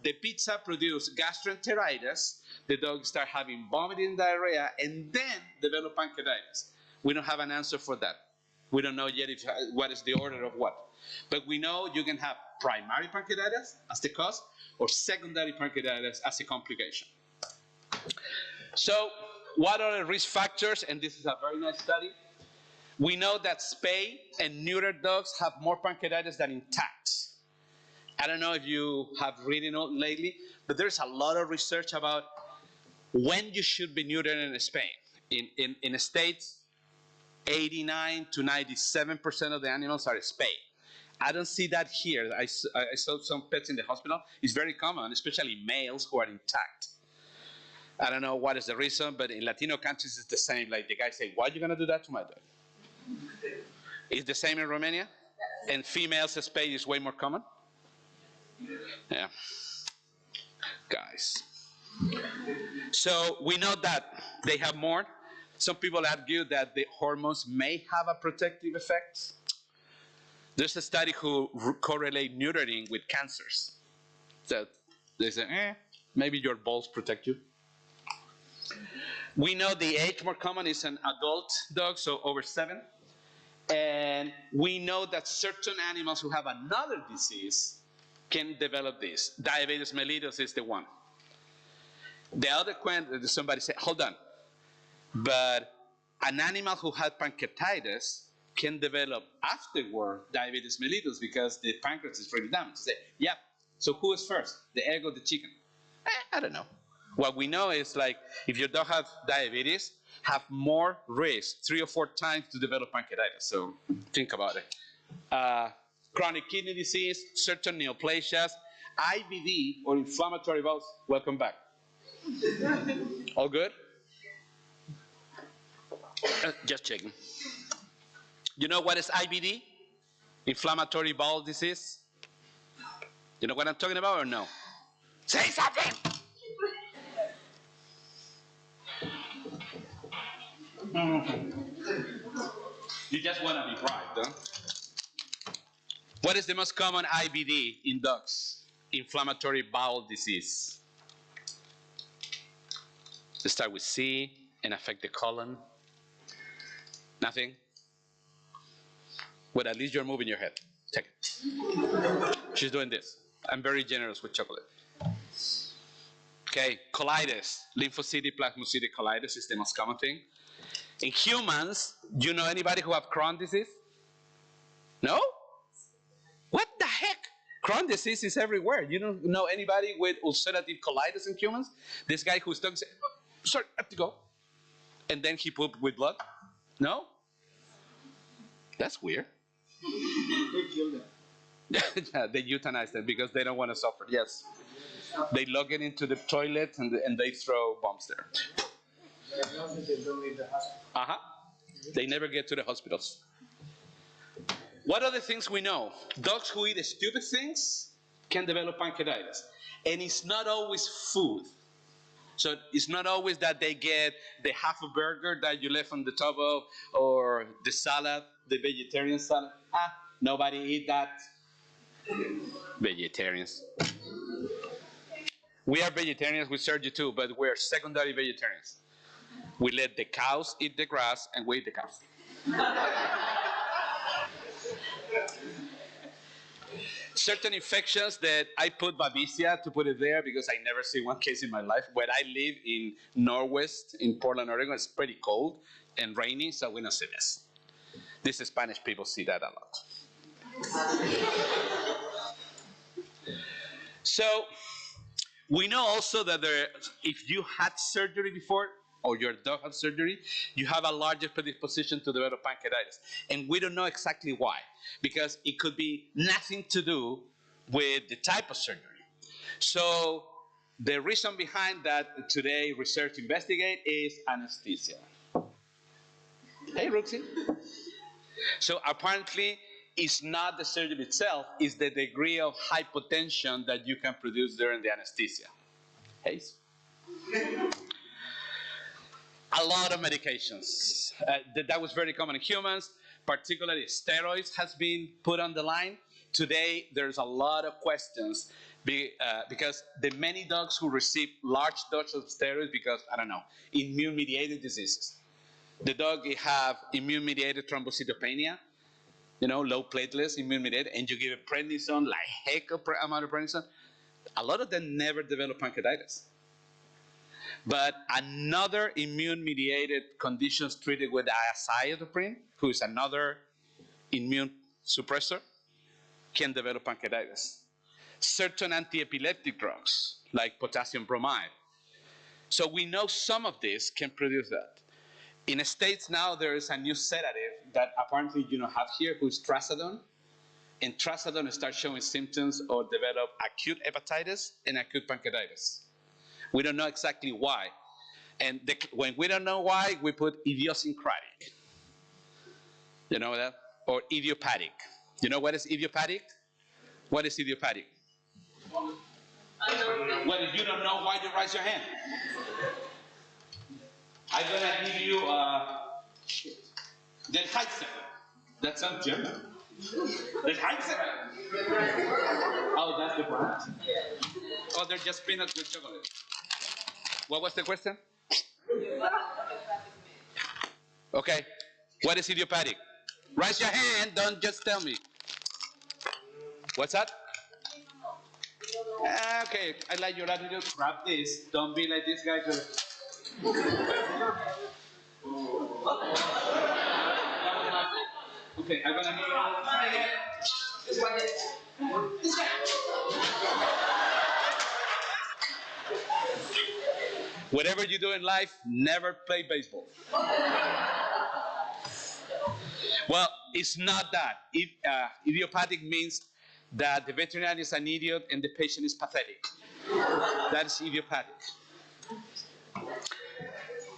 The pizza produced gastroenteritis, the dog start having vomiting and diarrhea, and then develop pancreatitis. We don't have an answer for that. We don't know yet what is the order of what. But we know you can have primary pancreatitis as the cause, or secondary pancreatitis as a complication. So what are the risk factors? And this is a very nice study. We know that spay and neuter dogs have more pancreatitis than intact. I don't know if you have read it lately, but there's a lot of research about when you should be neutered and spayed. In the States, 89 to 97% of the animals are spayed. I don't see that here. I saw some pets in the hospital. It's very common, especially males who are intact. I don't know what is the reason, but in Latino countries it's the same. Like the guy say, why are you going to do that to my dog? It's the same in Romania? And females spay is way more common? Yeah. Guys. So we know that they have more. Some people argue that the hormones may have a protective effect. There's a study who correlate neutering with cancers. So they say, maybe your balls protect you. We know the age more common is an adult dog, so over 7. And we know that certain animals who have another disease can develop this. Diabetes mellitus is the one. The other question, somebody said, hold on. But an animal who had pancreatitis can develop afterward diabetes mellitus because the pancreas is really damaged. Say, yeah, so who is first, the egg or the chicken? I don't know. What we know is like, if your dog has diabetes, have more risk, 3 or 4 times to develop pancreatitis. So think about it. Chronic kidney disease, certain neoplasias, IBD or inflammatory bowels. Welcome back. All good? Just checking. You know what is IBD? Inflammatory bowel disease? You know what I'm talking about or no? Say something! You just want to be bribed, huh? What is the most common IBD in dogs? Inflammatory bowel disease. Let's start with C and affect the colon. Nothing? Well, at least you're moving your head. Take it. She's doing this. I'm very generous with chocolate. Okay, colitis. Lymphocytic plasmacytic colitis is the most common thing. In humans, do you know anybody who have Crohn's disease? No? What the heck? Crohn's disease is everywhere. You don't know anybody with ulcerative colitis in humans? This guy who's talking says, oh, sorry, I have to go. and then he pooped with blood? No? That's weird. They killed them. Yeah, they euthanize them because they don't want to suffer. Yes. They log it into the toilet and they throw bombs there. They don't leave the hospital. Uh-huh. They never get to the hospitals. What are the things we know? Dogs who eat stupid things can develop pancreatitis. And it's not always food. So it's not always that they get the half a burger that you left on the top of, or the salad, the vegetarian salad. Nobody eat that. Vegetarians. We are vegetarians with Sergi too, but we're secondary vegetarians. We let the cows eat the grass and we eat the cows. Certain infections that I put Babesia to put it there because I never see one case in my life. Where I live in Northwest, in Portland, Oregon, it's pretty cold and rainy, so we don't see this. These Spanish people see that a lot. So we know also that if you had surgery before, or your dog had surgery, you have a larger predisposition to develop pancreatitis. And we don't know exactly why, because it could be nothing to do with the type of surgery. So the reason behind that today research investigate is anesthesia. Hey, Roxy. So apparently, it's not the surgery itself, it's the degree of hypotension that you can produce during the anesthesia. Hey. A lot of medications. That was very common in humans, particularly steroids has been put on the line. Today, there's a lot of questions because the many dogs who receive large doses of steroids because, I don't know, immune-mediated diseases. The dog have immune-mediated thrombocytopenia, you know, low platelets, immune-mediated, and you give it prednisone, like heck of amount of prednisone. A lot of them never develop pancreatitis. But another immune-mediated conditions treated with azathioprine, who is another immune suppressor, can develop pancreatitis. Certain antiepileptic drugs, like potassium bromide. So we know some of this can produce that. In the States now, there is a new sedative that apparently you don't have here, who is trazodone. And trazodone starts showing symptoms or develop acute hepatitis and acute pancreatitis. We don't know exactly why. And when we don't know why, we put idiosyncratic. You know that? Or idiopathic. You know what is idiopathic? What is idiopathic? Well, if you don't know, why do you raise your hand? I'm going to give you Den Heizen. That sounds German. Den Heizen. Oh, that's the brand. Oh, they're just peanuts with chocolate. What was the question? Okay. What is idiopathic? Raise your hand. Don't just tell me. What's that? Okay. I like your attitude. Grab this. Don't be like this guy. Okay. I'm going to move on. This one. This guy. Whatever you do in life, never play baseball. Well, it's not that. Idiopathic means that the veterinarian is an idiot and the patient is pathetic. That's idiopathic.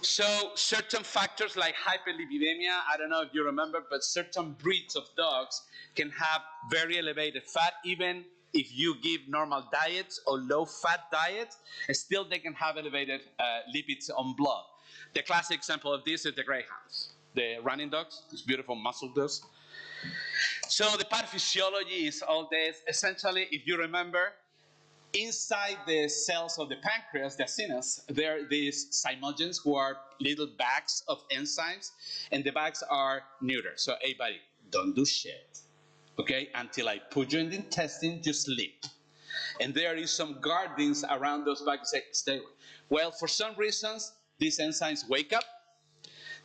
So certain factors like hyperlipidemia, I don't know if you remember, but certain breeds of dogs can have very elevated fat, even if you give normal diets or low-fat diets, still they can have elevated lipids on blood. The classic example of this is the greyhounds, the running dogs, these beautiful muscle dogs. So the pathophysiology is all this. Essentially, if you remember, inside the cells of the pancreas, the acinas, there are these zymogens who are little bags of enzymes, and the bags are neuter. So, hey, buddy, don't do shit. Okay, until I put you in the intestine, you sleep. And there is some guardians around those bags say, stay away. Well, for some reasons, these enzymes wake up.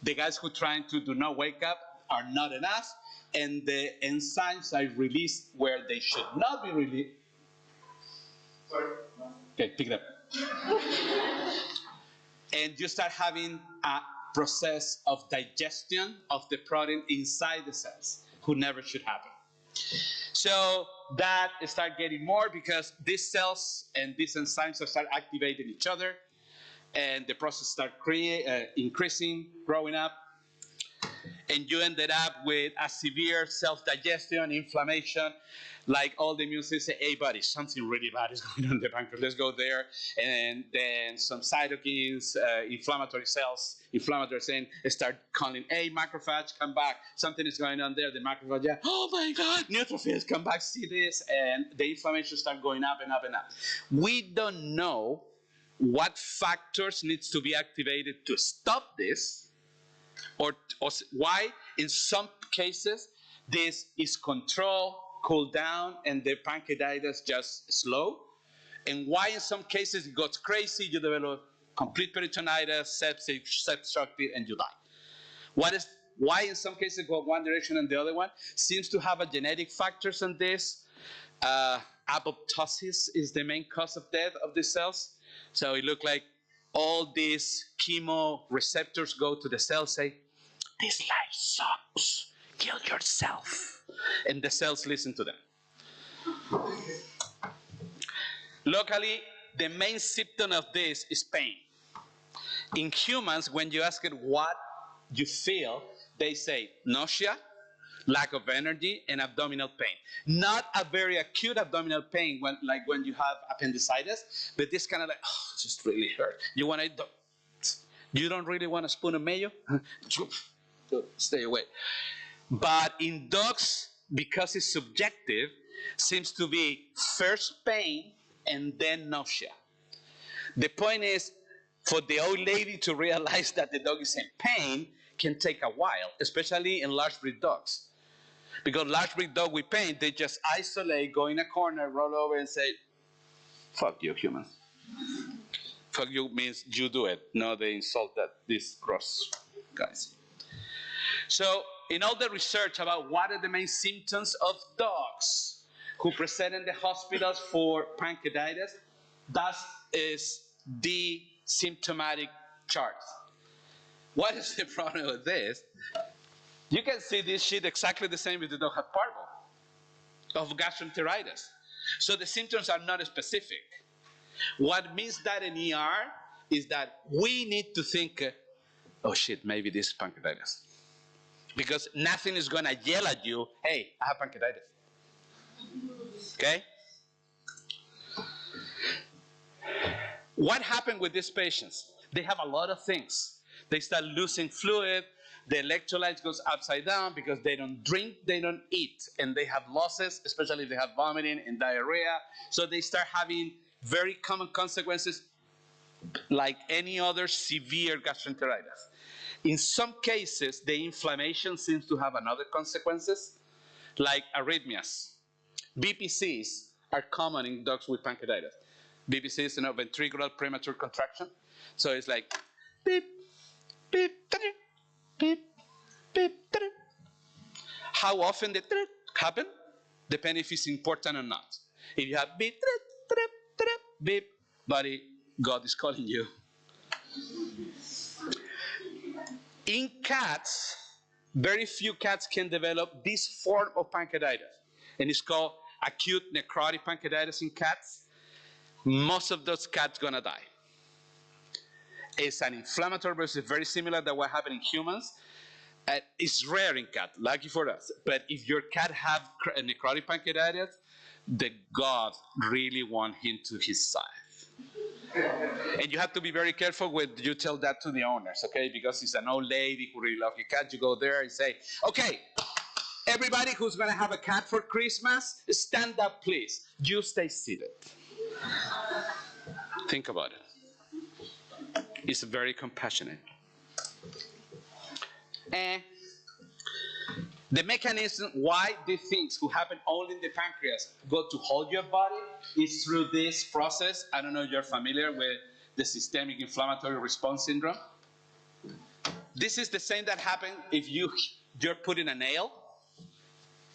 The guys who are trying to do not wake up are not enough, and the enzymes are released where they should not be released. Sorry. Okay, pick it up. And you start having process of digestion of the protein inside the cells, who never should happen. So that start getting more because these cells and these enzymes start activating each other, and the process start increasing, growing up, and you ended up with a severe self-digestion, inflammation, like all the immune systems say, hey buddy, something really bad is going on in the pancreas, let's go there, and then some cytokines, inflammatory cells, saying, start calling, hey macrophage, come back, something is going on there, the macrophage, yeah, oh my God, neutrophils, come back, see this, and the inflammation start going up and up and up. We don't know what factors needs to be activated to stop this, or why in some cases this is controlled, cooled down, and the pancreatitis just slow, and why in some cases it goes crazy, you develop complete peritonitis, sepsis, obstructive, and you die. Why in some cases go one direction and the other one? Seems to have a genetic factors in this. Apoptosis is the main cause of death of the cells. So it looks like all these chemo receptors go to the cells, say, this life sucks, kill yourself. And the cells listen to them. Locally, the main symptom of this is pain. In humans, when you ask it what you feel, they say nausea, lack of energy, and abdominal pain. Not a very acute abdominal pain, like when you have appendicitis, but this kind of like, oh, it just really hurt. You want to, you don't really want a spoon of mayo? Stay away. But in dogs, because it's subjective, seems to be first pain and then nausea. The point is, for the old lady to realize that the dog is in pain can take a while, especially in large breed dogs. Because large breed dog with pain, they just isolate, go in a corner, roll over and say, fuck you, humans. Fuck you means you do it. No, they insult that, these gross guys. So in all the research about what are the main symptoms of dogs who present in the hospitals for pancreatitis, that is the symptomatic chart. What is the problem with this? You can see this sheet exactly the same if the dog had parvo of gastroenteritis. So the symptoms are not specific. What means that in ER is that we need to think, oh shit, maybe this is pancreatitis. Because nothing is going to yell at you, hey, I have pancreatitis. Okay? What happened with these patients? They have a lot of things. They start losing fluid. The electrolytes goes upside down because they don't drink, they don't eat. And they have losses, especially if they have vomiting and diarrhea. So they start having very common consequences like any other severe gastroenteritis. In some cases, the inflammation seems to have another consequences, like arrhythmias. BPCs are common in dogs with pancreatitis. BPCs, ventricular premature contraction. So it's like beep, beep, beep, beep. How often the happen? Depends if it's important or not. If you have beep, beep, buddy, God is calling you. In cats, very few cats can develop this form of pancreatitis, and it's called acute necrotic pancreatitis in cats. Most of those cats gonna die. It's an inflammatory process, very similar to what happened in humans. It's rare in cats, lucky for us. But if your cat have necrotic pancreatitis, the God really want him to his side. And you have to be very careful when you tell that to the owners, okay? Because it's an old lady who really loves your cat. You go there and say, okay, everybody who's gonna have a cat for Christmas, stand up, please. You stay seated. Think about it. It's very compassionate. And the mechanism why these things who happen only in the pancreas go to hold your body is through this process. I don't know if you're familiar with the systemic inflammatory response syndrome. This is the same that happens if you're putting a nail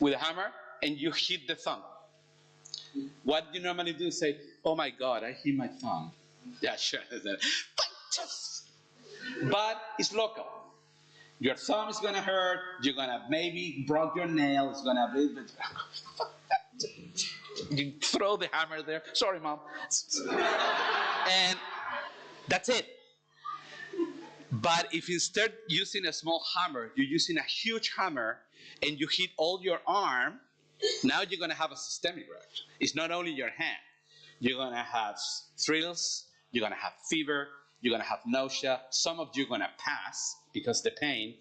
with a hammer and you hit the thumb. What do you normally do? Say, oh my God, I hit my thumb. Yeah, sure. but it's local. Your thumb is gonna hurt, you're gonna maybe broke your nail, it's gonna be, you throw the hammer there, sorry mom. And that's it. But if you start using a small hammer, you're using a huge hammer, and you hit all your arm, now you're gonna have a systemic reaction. It's not only your hand. You're gonna have thrills, you're gonna have fever, you're gonna have nausea. Some of you are gonna pass because the pain.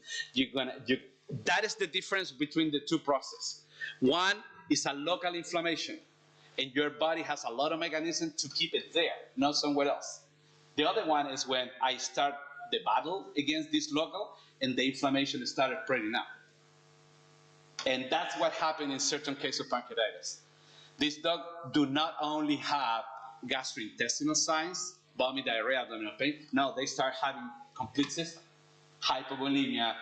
That is the difference between the two processes. One is a local inflammation, and your body has a lot of mechanisms to keep it there, not somewhere else. The other one is when I start the battle against this local, and the inflammation started spreading out. And that's what happened in certain cases of pancreatitis. These dogs do not only have gastrointestinal signs, vomit, diarrhea, abdominal pain. No, they start having complete system, hypovolemia,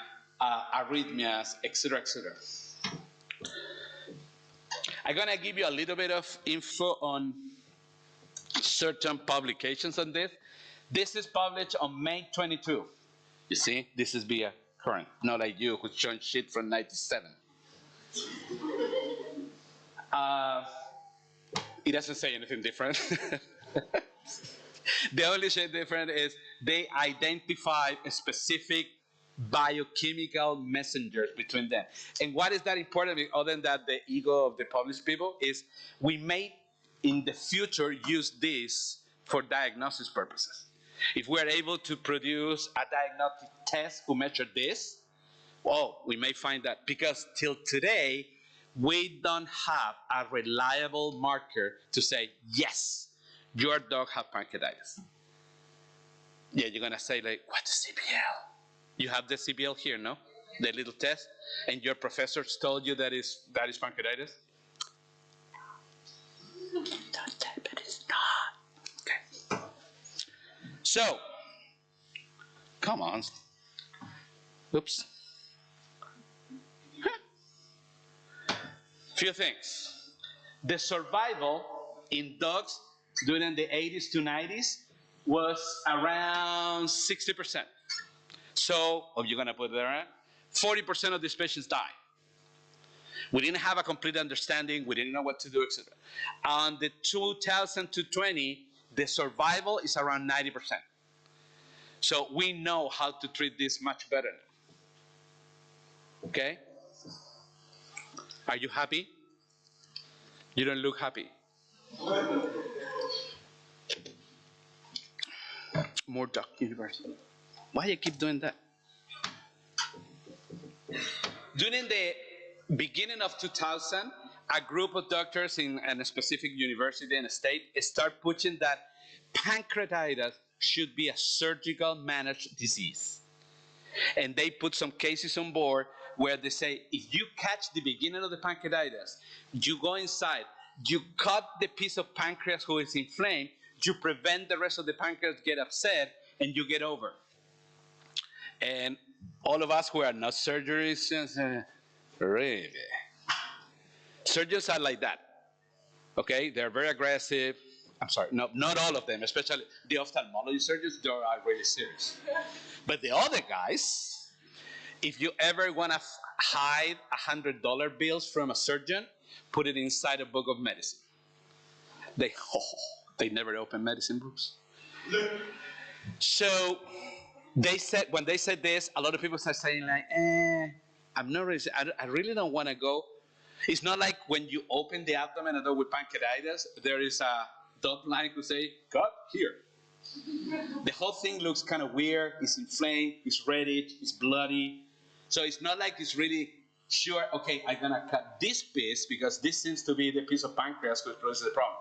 arrhythmias, etc., etc. I'm gonna give you a little bit of info on certain publications on this. This is published on May 22. You see, this is via current, not like you who's showing shit from 97. It doesn't say anything different. The only shit different is they identify a specific biochemical messengers between them. And what is that important, other than that the ego of the published people, is we may in the future use this for diagnosis purposes. If we're able to produce a diagnostic test who measure this, well, we may find that, because till today, we don't have a reliable marker to say, yes, your dog has pancreatitis. Yeah, you're gonna say like, what's CBL? You have the CBL here, no? The little test, and your professors told you that is pancreatitis? But it's not. Okay. So, come on. Oops. Few things. The survival in dogs during the 80s to 90s was around 60%. So, you're gonna put it there, 40% of these patients die. We didn't have a complete understanding, we didn't know what to do, etc. On the 2000 to 20, the survival is around 90%. So we know how to treat this much better now. Okay? Are you happy? You don't look happy. More Duck University. Why do you keep doing that? During the beginning of 2000, a group of doctors in a specific university in a state start pushing that pancreatitis should be a surgical managed disease. And they put some cases on board where they say, if you catch the beginning of the pancreatitis, you go inside, you cut the piece of pancreas who is inflamed, you prevent the rest of the pancreas get upset, and you get over. And all of us who are not surgeons, really? Surgeons are like that, okay? They're very aggressive. I'm sorry, no, not all of them, especially the ophthalmology surgeons, they are really serious. But the other guys, if you ever want to hide $100 bills from a surgeon, put it inside a book of medicine. They never open medicine books. So they said, when they said this, a lot of people start saying like, I'm not really, I really don't want to go. It's not like when you open the abdomen and with pancreatitis, there is a dotted line who say, cut here. The whole thing looks kind of weird. It's inflamed, it's reddish, it's bloody. So it's not like it's really sure, okay, I'm gonna cut this piece because this seems to be the piece of pancreas which produces the problem.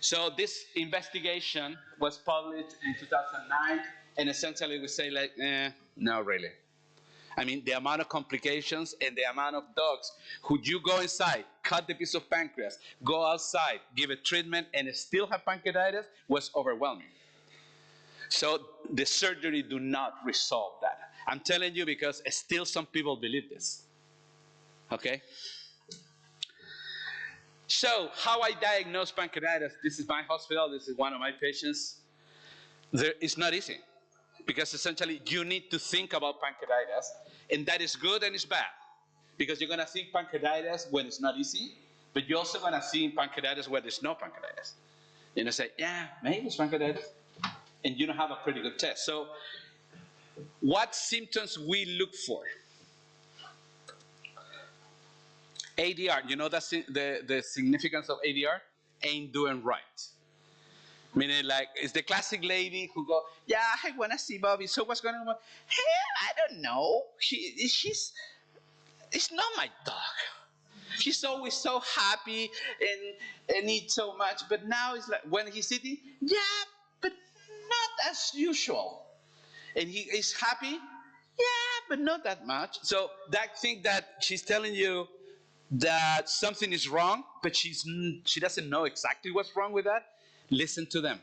So this investigation was published in 2009, and essentially we say like, no really. I mean, the amount of complications and the amount of dogs who you go inside, cut the piece of pancreas, go outside, give a treatment, and still have pancreatitis was overwhelming. So the surgery do not resolve that. I'm telling you because still some people believe this, okay? So how I diagnose pancreatitis, this is my hospital, this is one of my patients. It's not easy. because essentially you need to think about pancreatitis, and that is good and it's bad, because you're going to think pancreatitis when it's not easy, but you're also going to think pancreatitis when there's no pancreatitis. You know, say, yeah, maybe it's pancreatitis, and you don't have a pretty good test. So what symptoms we look for? ADR, you know the significance of ADR? Ain't doing right. Meaning, like, it's the classic lady who go, yeah, I want to see Bobby, so what's going on? Hey, I don't know. It's not my dog. She's always so happy and eats so much, but now it's like, when he's eating, yeah, but not as usual. And he is happy, yeah, but not that much. So that thing that she's telling you that something is wrong, but she doesn't know exactly what's wrong with that, listen to them.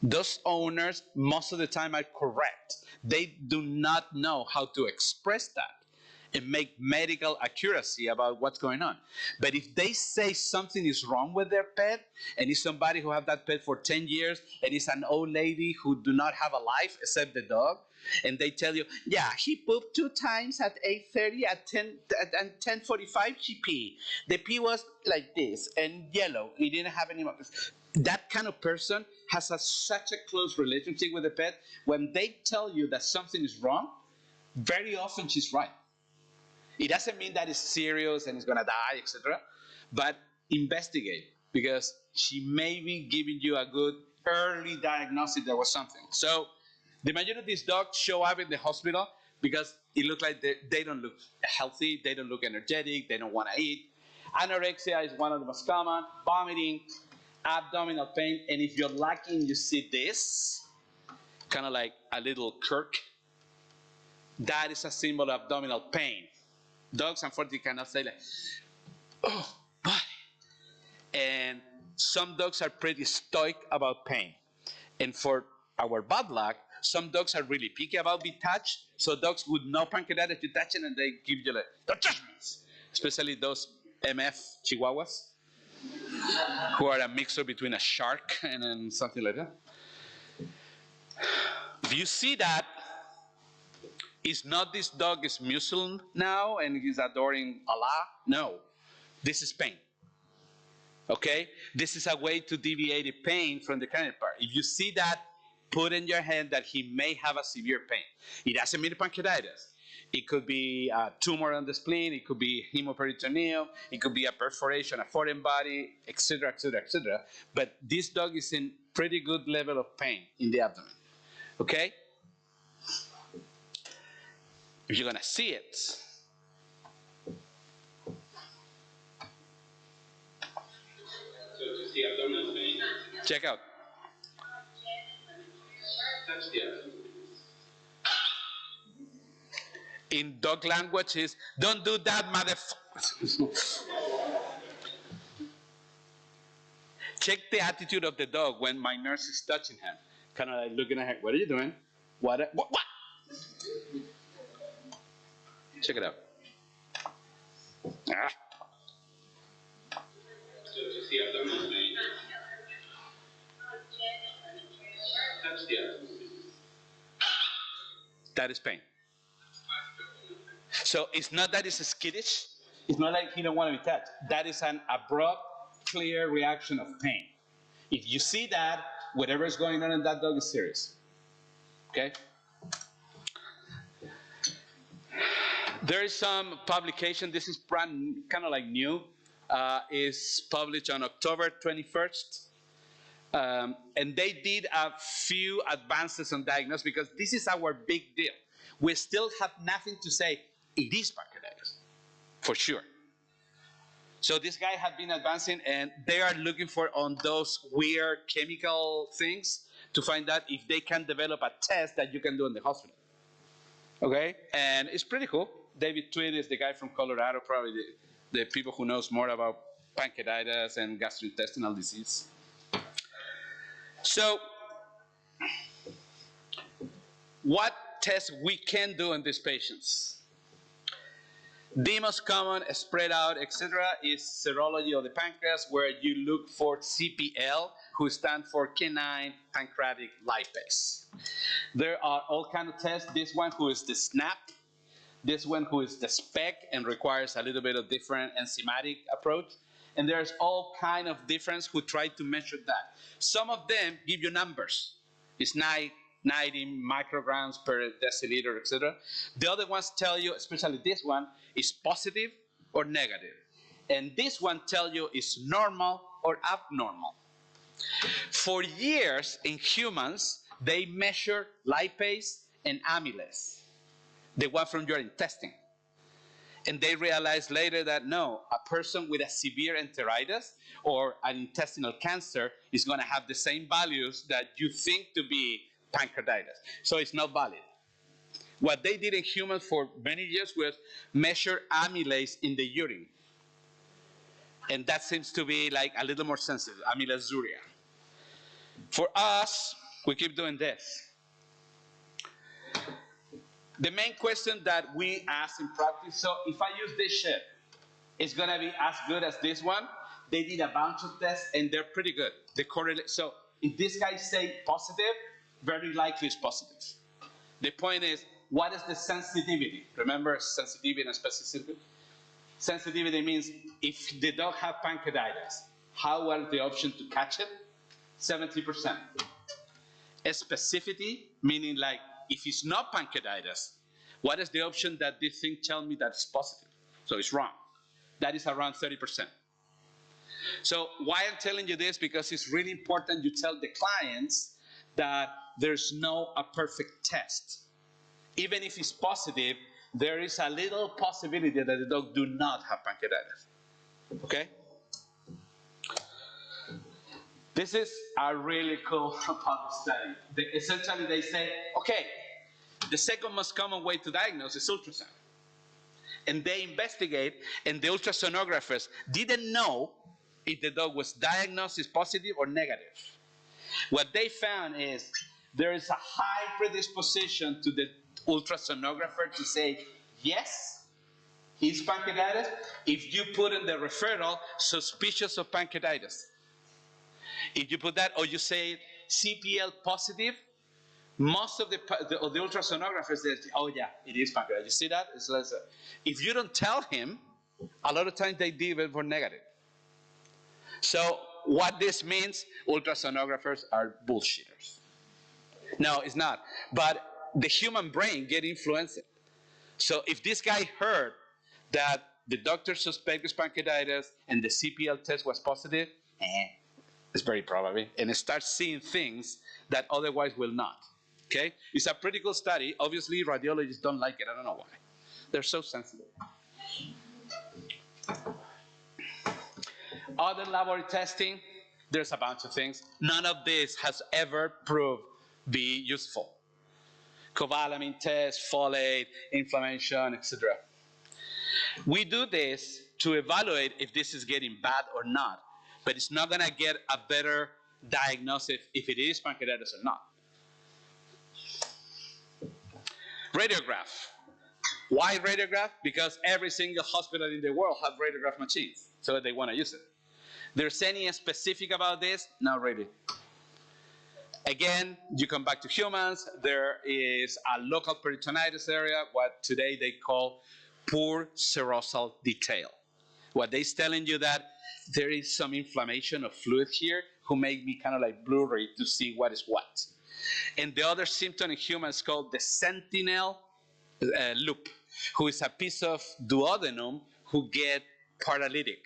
Those owners, most of the time, are correct. They do not know how to express that and make medical accuracy about what's going on. But if they say something is wrong with their pet, and it's somebody who have that pet for 10 years, and it's an old lady who do not have a life except the dog, and they tell you, yeah, he pooped 2 times at 8:30, at 10:45 she peed. The pee was like this, and yellow, he didn't have any more. That kind of person has such a close relationship with the pet. When they tell you that something is wrong, very often she's right. It doesn't mean that it's serious and it's going to die, etc. But investigate, because she may be giving you a good early diagnosis there was something. So the majority of these dogs show up in the hospital because it looks like they don't look healthy, they don't look energetic, they don't want to eat. Anorexia is one of the most common, vomiting, abdominal pain, and if you're lucky and you see this, kind of like a little kirk, that is a symbol of abdominal pain. Dogs, unfortunately, cannot say like, oh, body. And some dogs are pretty stoic about pain. And for our bad luck, some dogs are really picky about being touched. So dogs with no pancreatitis, you touch it and they give you like, don't touch me. Especially those MF Chihuahuas, who are a mixture between a shark and something like that. If you see that, it's not this dog is Muslim now and he's adoring Allah. No, this is pain. Okay? This is a way to deviate the pain from the current part. If you see that, put in your hand that he may have a severe pain. It doesn't mean pancreatitis. It could be a tumor on the spleen, it could be hemoperitoneum, it could be a perforation, a foreign body, etc., etc., etc. But this dog is in pretty good level of pain in the abdomen. Okay? If you're gonna see it, check out. In dog language is, don't do that, motherfucker. Check the attitude of the dog when my nurse is touching him. Kind of like looking at him, what are you doing? What? Check it out. Ah. That is pain. So it's not that it's skittish. It's not like he don't want to be touched. That is an abrupt, clear reaction of pain. If you see that, whatever is going on in that dog is serious. Okay? There is some publication, this is brand kind of like new, is published on October 21st. And they did a few advances on diagnosis because this is our big deal. We still have nothing to say, it is pancreatitis, for sure. So this guy had been advancing and they are looking for on those weird chemical things to find out if they can develop a test that you can do in the hospital. Okay, and it's pretty cool. David Tweed is the guy from Colorado, probably the people who knows more about pancreatitis and gastrointestinal disease. So, what tests we can do in these patients? The most common spread out, etc., is serology of the pancreas, where you look for CPL, who stand for canine pancreatic lipase. There are all kinds of tests. This one, who is the SNAP, this one, who is the SPEC, and requires a little bit of different enzymatic approach. And there's all kind of difference who try to measure that. Some of them give you numbers. It's 90 micrograms per deciliter, etc. The other ones tell you, especially this one, is positive or negative. And this one tells you is normal or abnormal. For years in humans, they measure lipase and amylase, the one from your intestine. And they realized later that no, a person with a severe enteritis or an intestinal cancer is going to have the same values that you think to be pancreatitis. So it's not valid. What they did in humans for many years was measure amylase in the urine. And that seems to be like a little more sensitive, amylasuria. For us, we keep doing this. The main question that we ask in practice, so if I use this shit, it's going to be as good as this one. They did a bunch of tests, and they're pretty good. They correlate. So if this guy say positive, very likely it's positive. The point is, what is the sensitivity? Remember sensitivity and specificity? Sensitivity means if the dog have pancreatitis, how are the options to catch it? 70%. Specificity, meaning like, if it's not pancreatitis, what is the option that this thing tells me that it's positive? So it's wrong. That is around 30%. So why I'm telling you this? Because it's really important you tell the clients that there's no a perfect test. Even if it's positive, there is a little possibility that the dog do not have pancreatitis. Okay? This is a really cool public study. Essentially, they say, okay, the second most common way to diagnose is ultrasound. And they investigate, and the ultrasonographers didn't know if the dog was diagnosed as positive or negative. What they found is there is a high predisposition to the ultrasonographer to say, yes, he's pancreatitis, if you put in the referral, suspicious of pancreatitis. If you put that, or you say CPL positive, most of the ultrasonographers, they say, oh yeah, it is pancreatitis. You see that? It's like, if you don't tell him, a lot of times they deem it for negative. So what this means, ultrasonographers are bullshitters. No, it's not. But the human brain get influenced. So if this guy heard that the doctor suspects pancreatitis and the CPL test was positive, it's very probable, and it starts seeing things that otherwise will not. Okay? It's a pretty cool study. Obviously, radiologists don't like it. I don't know why. They're so sensitive. Other laboratory testing, there's a bunch of things. None of this has ever proved be useful. Cobalamin test, folate, inflammation, etc. We do this to evaluate if this is getting bad or not, but it's not going to get a better diagnosis if it is pancreatitis or not. Radiograph. Why radiograph? Because every single hospital in the world has radiograph machines, so they want to use it. There's any specific about this? Not really. Again, you come back to humans. There is a local peritonitis area, what today they call poor serosal detail. What they're telling you that there is some inflammation of fluid here who make me kind of like blurry to see what is what. And the other symptom in humans is called the sentinel loop, who is a piece of duodenum who get paralytic.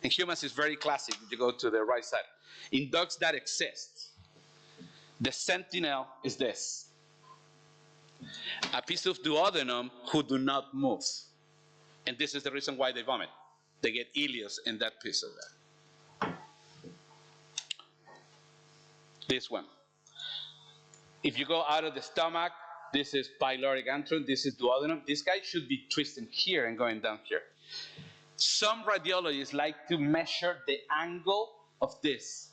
In humans, it's very classic. You go to the right side. In dogs, that exists. The sentinel is this. A piece of duodenum who do not move. And this is the reason why they vomit. They get ileus in that piece of that. This one. If you go out of the stomach, this is pyloric antrum, this is duodenum. This guy should be twisting here and going down here. Some radiologists like to measure the angle of this.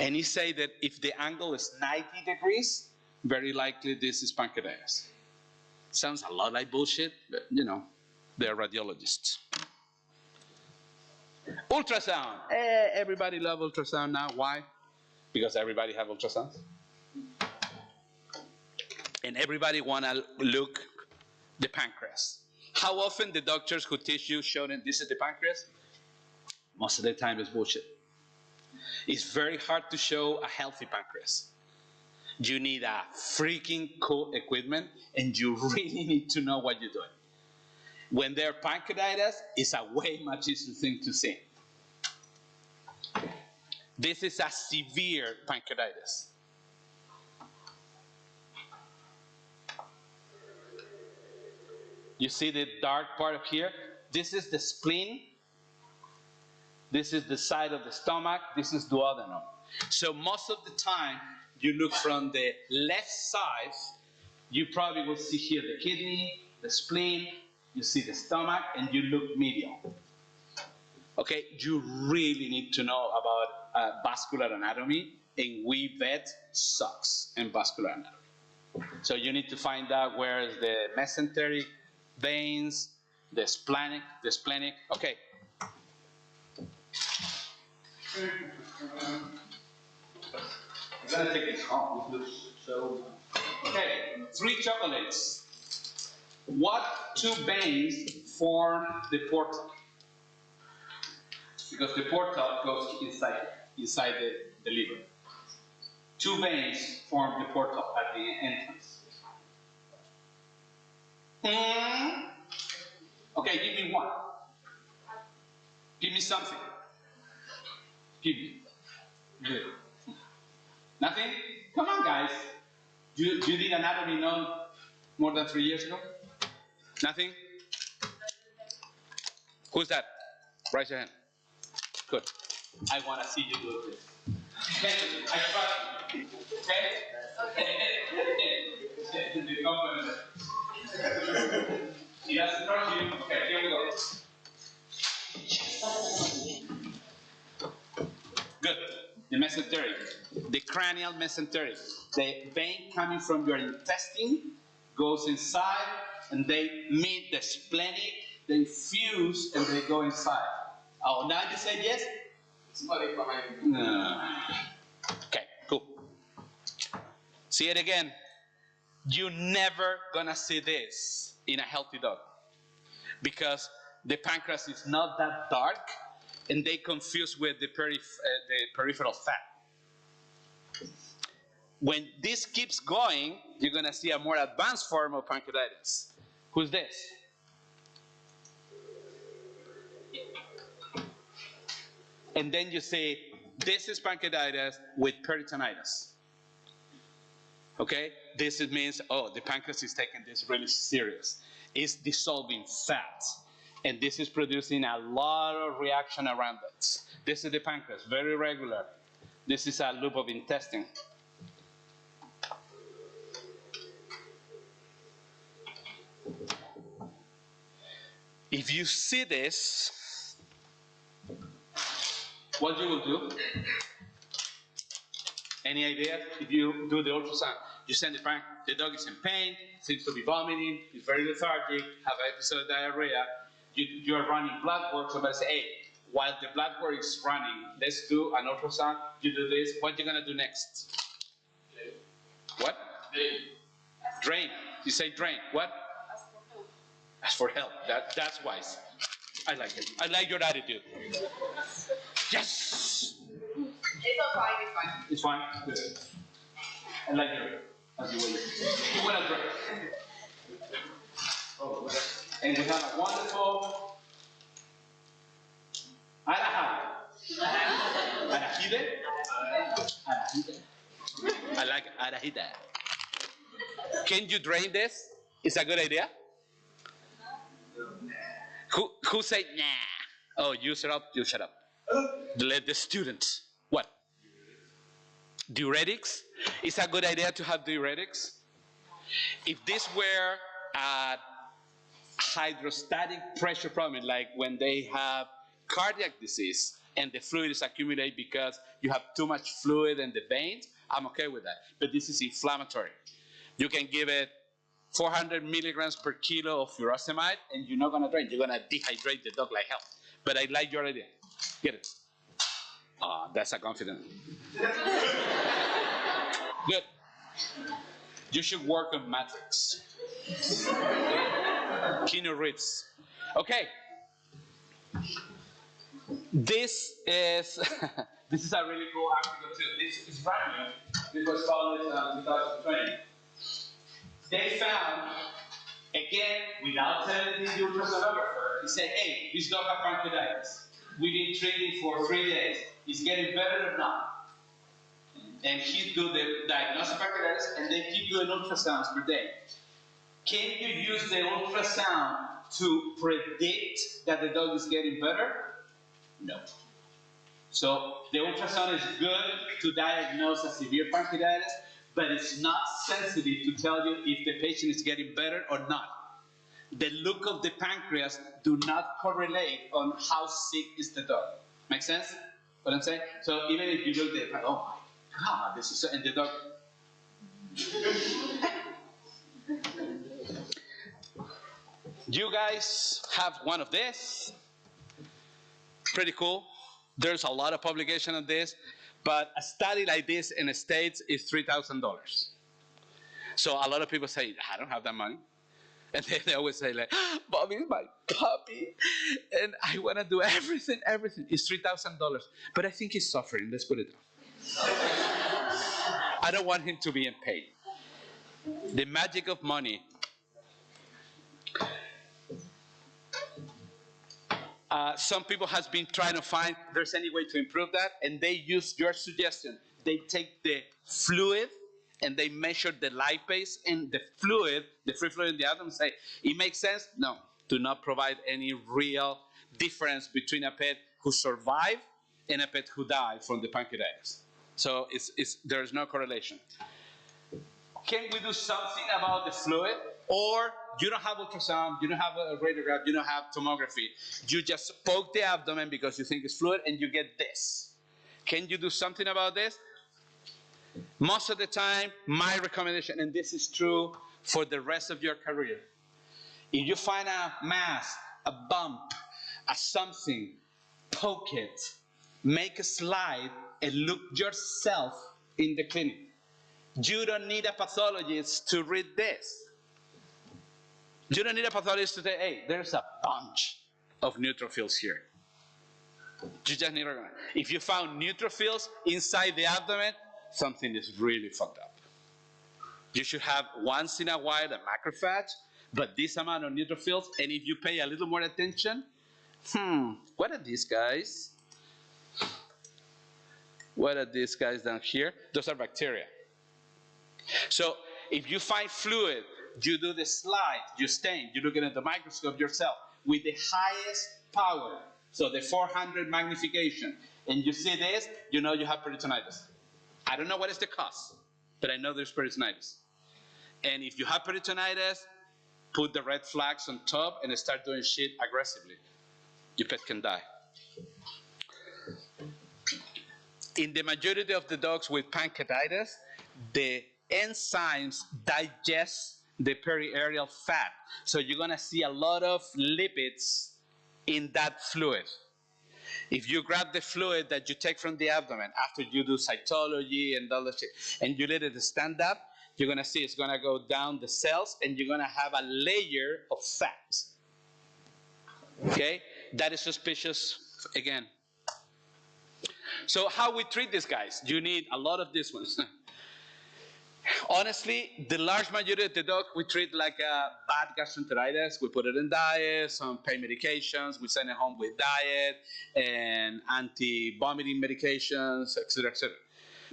And he say that if the angle is 90 degrees, very likely this is pancreatitis. Sounds a lot like bullshit, but you know. They're radiologists. Ultrasound. Everybody loves ultrasound now. Why? Because everybody have ultrasounds. And everybody want to look the pancreas. How often the doctors who teach you show them this is the pancreas? Most of the time it's bullshit. It's very hard to show a healthy pancreas. You need a freaking cool equipment, and you really need to know what you're doing. When they're pancreatitis, it's a way much easier thing to see. This is a severe pancreatitis. You see the dark part of here? This is the spleen. This is the side of the stomach. This is duodenum. So most of the time, you look from the left side, you probably will see here the kidney, the spleen, you see the stomach, and you look medial. Okay, you really need to know about vascular anatomy, and we vet sucks in vascular anatomy. So you need to find out where is the mesenteric veins, the splenic, okay. I'm gonna take this home. So, okay, 3 chocolates. What 2 veins form the portal? Because the portal goes inside the liver. 2 veins form the portal at the entrance. Okay, give me one. Give me something. Give me. Good. Nothing? Come on, guys. You did anatomy known more than 3 years ago? Nothing? Who's that? Raise your hand. Good. I want to see you do this. I trust you. Okay? He doesn't trust you. Okay, here we go. Good. The mesenteric. The cranial mesenteric. The vein coming from your intestine goes inside, and they meet the splenic, they fuse, and they go inside. Oh, now you said yes? No. Okay, cool. See it again. You're never gonna see this in a healthy dog, because the pancreas is not that dark, and they confuse with the peripheral fat. When this keeps going, you're gonna see a more advanced form of pancreatitis. Who's this? And then you say, this is pancreatitis with peritonitis. Okay? This means, oh, the pancreas is taking this really serious. It's dissolving fat. And this is producing a lot of reaction around it. This is the pancreas, very regular. This is a loop of intestine. If you see this, what you will do? Any idea? If you do the ultrasound, you send the dog is in pain, seems to be vomiting, is very lethargic, have an episode of diarrhea. You are running blood work. Somebody say, hey, while the blood work is running, let's do an ultrasound. You do this. What are you gonna do next? Drain. What? Drain. You say drain. What? Ask for help. That's wise. I like it. I like your attitude. Yes. It's fine. It's fine. It's fine. Good. I like your. As you will. You want to drink? Oh, and we have a wonderful arahide. Arahide? Arahide. I like arahide. Can you drain this? Is that a good idea? Who said nah? Oh, you shut up. You shut up. Let the students. What? Diuretics? Is it a good idea to have diuretics? If this were a hydrostatic pressure problem, like when they have cardiac disease and the fluid is accumulated because you have too much fluid in the veins, I'm okay with that. But this is inflammatory. You can give it 400 milligrams per kilo of furosemide, and you're not gonna drink. You're gonna dehydrate the dog like hell. But I like your idea. Get it? Ah, that's a confident. Good. You should work on matrix. Keanu Reeves. Okay. This is this is a really cool article too. This is brand new. This was published in 2020. They found, again, without telling the ultrasonographer, he said, hey, this dog has pancreatitis. We've been treating for 3 days. Is getting better or not? And he do the diagnosis of pancreatitis, and they keep doing ultrasounds per day. Can you use the ultrasound to predict that the dog is getting better? No. So the ultrasound is good to diagnose a severe pancreatitis, but it's not sensitive to tell you if the patient is getting better or not. The look of the pancreas do not correlate on how sick is the dog. Make sense? What I'm saying? So even if you look at it, oh my God, this is so, and the dog. You guys have one of this. Pretty cool. There's a lot of publication on this, but a study like this in the States is $3,000. So a lot of people say, I don't have that money. And then they always say, like, Bobby's my puppy, and I want to do everything. It's $3,000. But I think he's suffering. Let's put it down. I don't want him to be in pain. The magic of money. Some people has been trying to find if there's any way to improve that, and they use your suggestion. They take the fluid and they measure the lipase in the fluid, the free fluid in the abdomen, and say, it makes sense? No, do not provide any real difference between a pet who survived and a pet who died from the pancreatitis. So there's no correlation. Can we do something about the fluid? Or you don't have ultrasound, you don't have a radiograph, you don't have tomography. You just poke the abdomen because you think it's fluid and you get this. Can you do something about this? Most of the time, my recommendation, and this is true for the rest of your career, if you find a mass, a bump, a something, poke it, make a slide, and look yourself in the clinic. You don't need a pathologist to read this. You don't need a pathologist to say, hey, there's a bunch of neutrophils here. You just need to recognize. If you found neutrophils inside the abdomen, something is really fucked up. You should have once in a while a macrophage, but this amount of neutrophils, and if you pay a little more attention, what are these guys? What are these guys down here? Those are bacteria. So if you find fluid, you do the slide, you stain, you look at the microscope yourself with the highest power, so the 400 magnification, and you see this, you know you have peritonitis. I don't know what is the cause, but I know there's peritonitis. And if you have peritonitis, put the red flags on top and start doing shit aggressively. Your pet can die. In the majority of the dogs with pancreatitis, the enzymes digest the periareal fat. So you're gonna see a lot of lipids in that fluid. If you grab the fluid that you take from the abdomen after you do cytology and all that shit, and you let it stand up, you're gonna see it's gonna go down the cells and you're gonna have a layer of fat. Okay? That is suspicious again. So how we treat these guys? You need a lot of these ones. Honestly, the large majority of the dog we treat like a bad gastroenteritis. We put it in diet, some pain medications, we send it home with diet and anti-vomiting medications, etc., etc.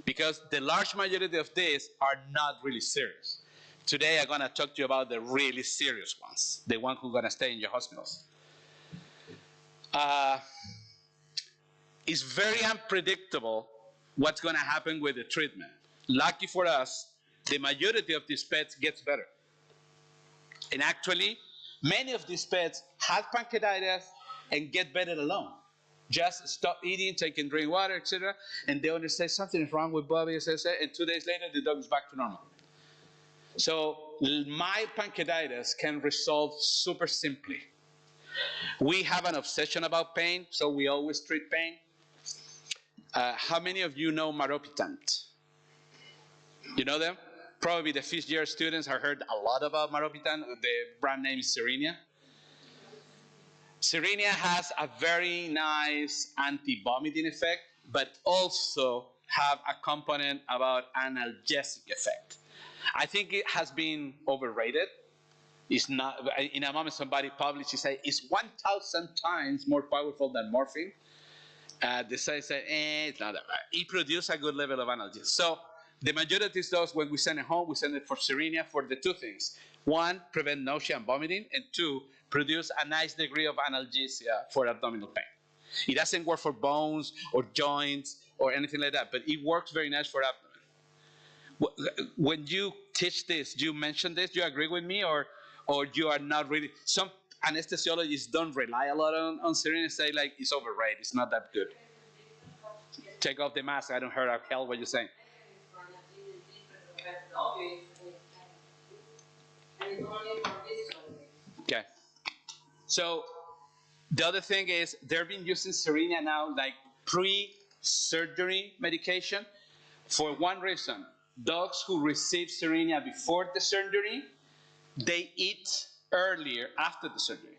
Because the large majority of these are not really serious. Today I'm gonna talk to you about the really serious ones, the ones who are gonna stay in your hospitals. It's very unpredictable what's gonna happen with the treatment. Lucky for us, the majority of these pets gets better. And actually, many of these pets have pancreatitis and get better alone. Just stop eating, take and drink water, etc. And they understand something is wrong with Bobby, and 2 days later, the dog is back to normal. So my pancreatitis can resolve super simply. We have an obsession about pain, so we always treat pain. How many of you know maropitant? You know them? Probably the fifth-year students have heard a lot about maropitant. The brand name is Serenia. Serenia has a very nice anti-vomiting effect, but also have a component about analgesic effect. I think it has been overrated. It's not. In a moment, somebody published, say it's 1,000 times more powerful than morphine. The site said, it's not that bad. It produces a good level of analgesia. So the majority of those, when we send it home, we send it for Serenia for the two things. One, prevent nausea and vomiting, and two, produce a nice degree of analgesia for abdominal pain. It doesn't work for bones or joints or anything like that, but it works very nice for abdomen. When you teach this, do you mention this? Do you agree with me, or you are not really? Some anesthesiologists don't rely a lot on Serenia, say like it's overrated, it's not that good. Take off the mask, I don't hear hell what you're saying. Okay. So the other thing is they've been using Serenia now like pre-surgery medication for one reason. Dogs who receive Serenia before the surgery, they eat earlier after the surgery.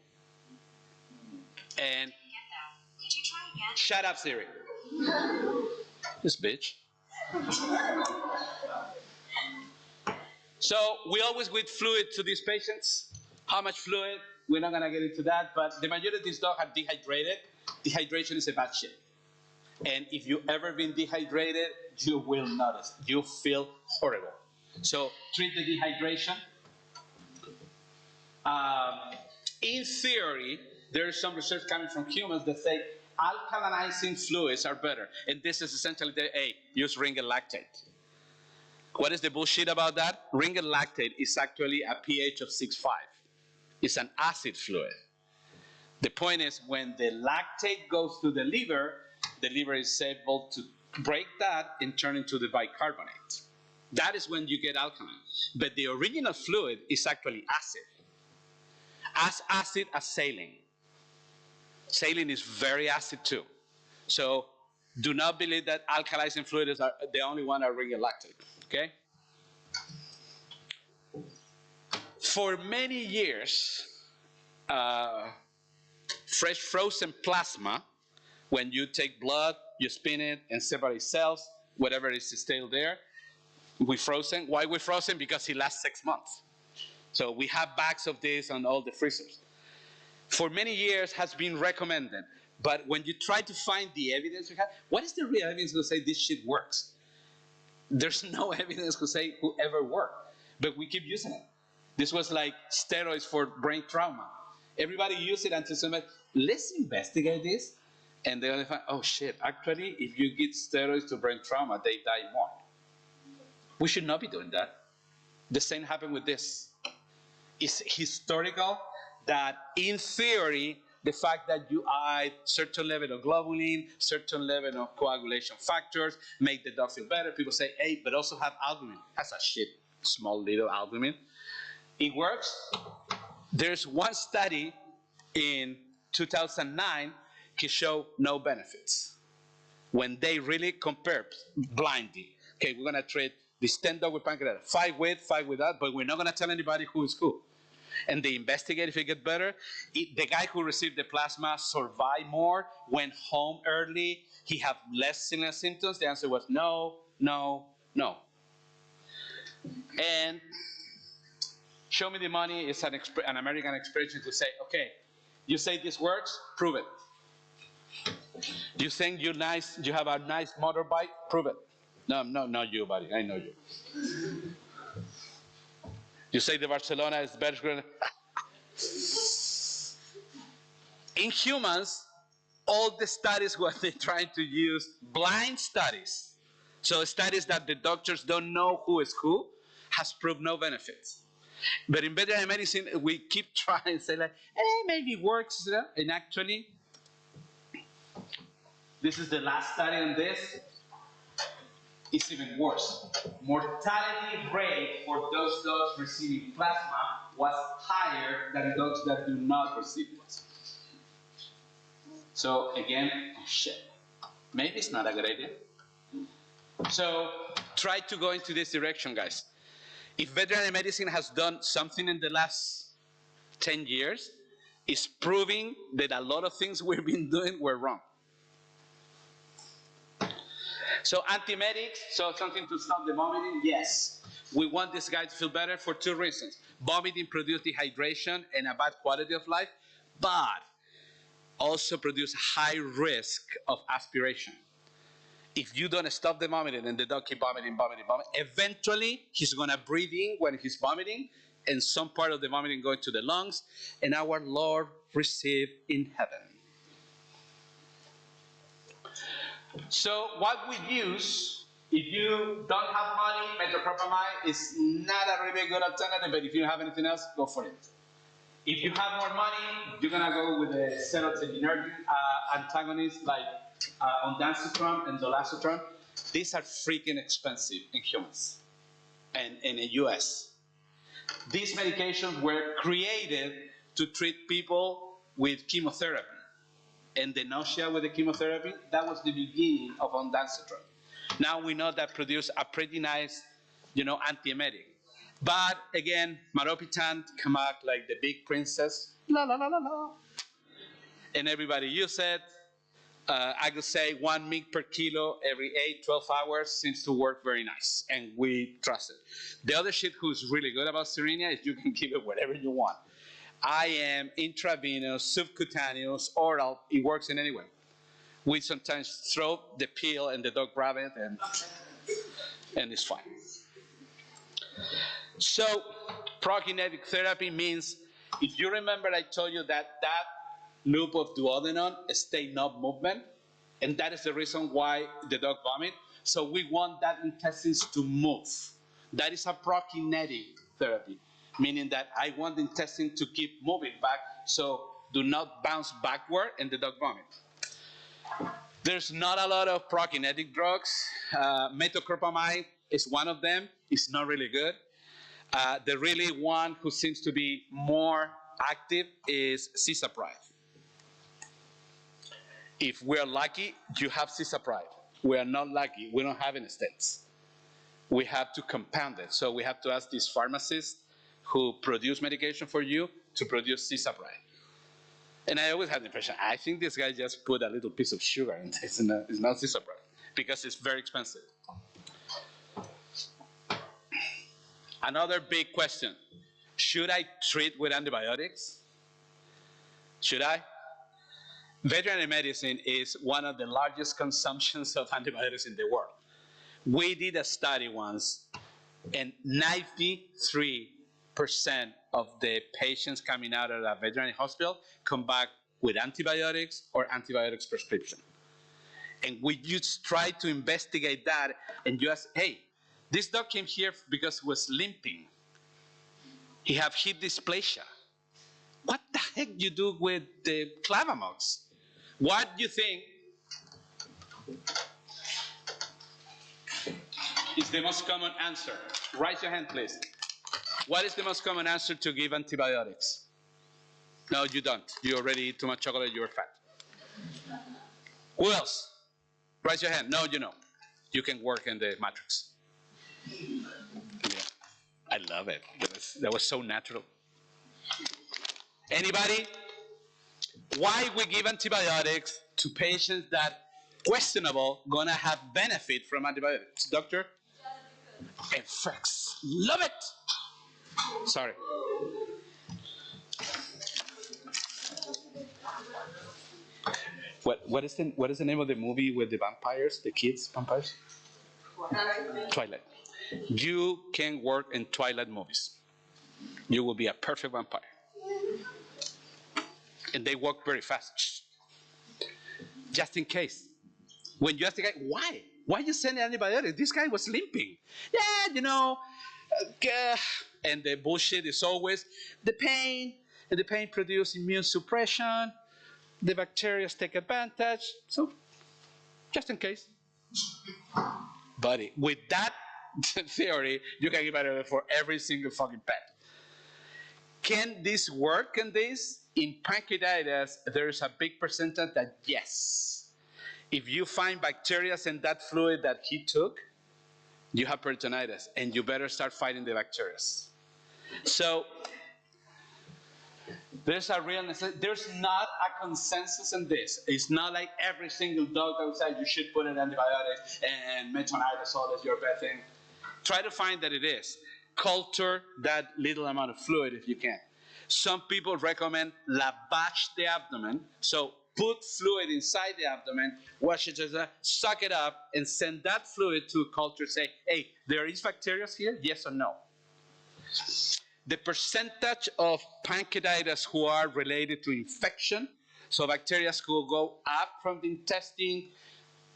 And shut up, Siri. This bitch. So we always give fluid to these patients. How much fluid? We're not gonna get into that, but the majority of these dogs are dehydrated. Dehydration is a bad shit. And if you've ever been dehydrated, you will notice. You feel horrible. So treat the dehydration. In theory, there's some research coming from humans that say alkalinizing fluids are better. And this is essentially use ringed lactate. What is the bullshit about that? Ringed lactate is actually a pH of 6.5. It's an acid fluid. The point is when the lactate goes to the liver is able to break that and turn into the bicarbonate. That is when you get alkaline. But the original fluid is actually acid. As acid as saline. Saline is very acid too. So do not believe that alkalizing fluids are the only one that ringed lactate. Okay? For many years, fresh frozen plasma, when you take blood, you spin it and separate cells, whatever is still there, we frozen. Why we frozen? Because it lasts 6 months. So we have bags of this on all the freezers. For many years has been recommended, but when you try to find the evidence we have, what is the real evidence to say this shit works? There's no evidence to say who ever worked, but we keep using it. This was like steroids for brain trauma. Everybody used it until somebody, let's investigate this. And they only find, oh shit, actually, if you give steroids to brain trauma, they die more. We should not be doing that. The same happened with this. It's historical that in theory, the fact that you add certain level of globulin, certain level of coagulation factors, make the dog feel better. People say, hey, but also have albumin. That's a shit, small little albumin. It works. There's one study in 2009 that showed no benefits. When they really compared blindly, okay, we're gonna treat this 10 dog with pancreatitis, 5 with, 5 without, but we're not gonna tell anybody who is who. And they investigate if it gets better. The guy who received the plasma survived more, went home early, he had less similar symptoms. The answer was no, no, no. And show me the money is an American expression to say, okay, you say this works, prove it. You think you have a nice motorbike, prove it. No, not you, buddy, I know you. You say the Barcelona is better. In humans, all the studies what they're trying to use, blind studies. So studies that the doctors don't know who is who, has proved no benefits. But in veterinary medicine, we keep trying to say like, maybe it works. And actually, this is the last study on this. is even worse. Mortality rate for those dogs receiving plasma was higher than dogs that do not receive plasma. So again, shit, maybe it's not a good idea. So try to go into this direction, guys. If veterinary medicine has done something in the last 10 years, it's proving that a lot of things we've been doing were wrong. So antibiotics, so something to stop the vomiting, yes. We want this guy to feel better for 2 reasons. Vomiting produces dehydration and a bad quality of life, but also produce high risk of aspiration. If you don't stop the vomiting and the dog keep vomiting, eventually he's gonna breathe in when he's vomiting and some part of the vomiting going to the lungs, and our Lord receive in heaven. So what we use, if you don't have money, metoclopramide is not a really good alternative, but if you don't have anything else, go for it. If you have more money, you're gonna go with the serotonergic antagonists like ondansetron and dolasetron. These are freaking expensive in humans and in the US. These medications were created to treat people with chemotherapy. And the nausea with the chemotherapy, that was the beginning of ondansetron. Now we know that produce a pretty nice, antiemetic. But again, maropitant come out like the big princess, la la la la la. And everybody use it. I could say 1 mg per kilo every 8-12 hours seems to work very nice, and we trust it. The other shit who's really good about Serenia is you can give it whatever you want. IM, intravenous, subcutaneous, oral, it works in any way. We sometimes throw the pill and the dog grab it, and it's fine. So, prokinetic therapy means, if you remember I told you that loop of duodenum stay not movement, and that is the reason why the dog vomit. So we want that intestines to move. That is a prokinetic therapy, meaning that I want the intestine to keep moving back, so do not bounce backward and the dog vomit. There's not a lot of prokinetic drugs. Metoclopramide is one of them. It's not really good. The really one who seems to be more active is cisapride. If we're lucky, you have cisapride. We are not lucky. We don't have any states. We have to compound it. So we have to ask these pharmacists who produce medication for you to produce cisapride. And I always had the impression, I think this guy just put a little piece of sugar in this. It's not cisapride because it's very expensive. Another big question, should I treat with antibiotics? Should I? Veterinary medicine is one of the largest consumptions of antibiotics in the world. We did a study once, and 93% of the patients coming out of a veterinary hospital come back with antibiotics or antibiotics prescription. And we just try to investigate that and just, hey, this dog came here because he was limping. He had hip dysplasia. What the heck you do with the Clavamox? What do you think is the most common answer? Raise your hand, please. What is the most common answer to give antibiotics? No, you don't. You already eat too much chocolate, you're fat. Who else? Raise your hand. No, you know. You can work in the matrix. Yeah. I love it. That was so natural. Anybody? Why we give antibiotics to patients that questionable gonna have benefit from antibiotics? Doctor? Effects. Love it. Sorry. What is the name of the movie with the vampires, the kids vampires? Twilight. You can work in Twilight movies. You will be a perfect vampire. And they walk very fast. Just in case. When you ask the guy, why? Why you send antibiotics? This guy was limping. Yeah, you know. And the bullshit is always the pain. And the pain produces immune suppression. The bacteria take advantage. So, just in case. buddy, with that theory, you can give antibiotics for every single fucking pet. Can this work in this? In pancreatitis, there's a big percentage that yes. If you find bacteria in that fluid that he took, you have peritonitis, and you better start fighting the bacteria. So there's a real necessity. There's not a consensus in this. It's not like every single dog outside you should put an antibiotic and metronidazole is your best thing. Try to find that it is. Culture that little amount of fluid if you can. Some people recommend lavage the abdomen. So put fluid inside the abdomen, wash it, suck it up, and send that fluid to a culture. Say, hey, there is bacteria here, yes or no? The percentage of pancreatitis who are related to infection, so bacteria will go up from the intestine,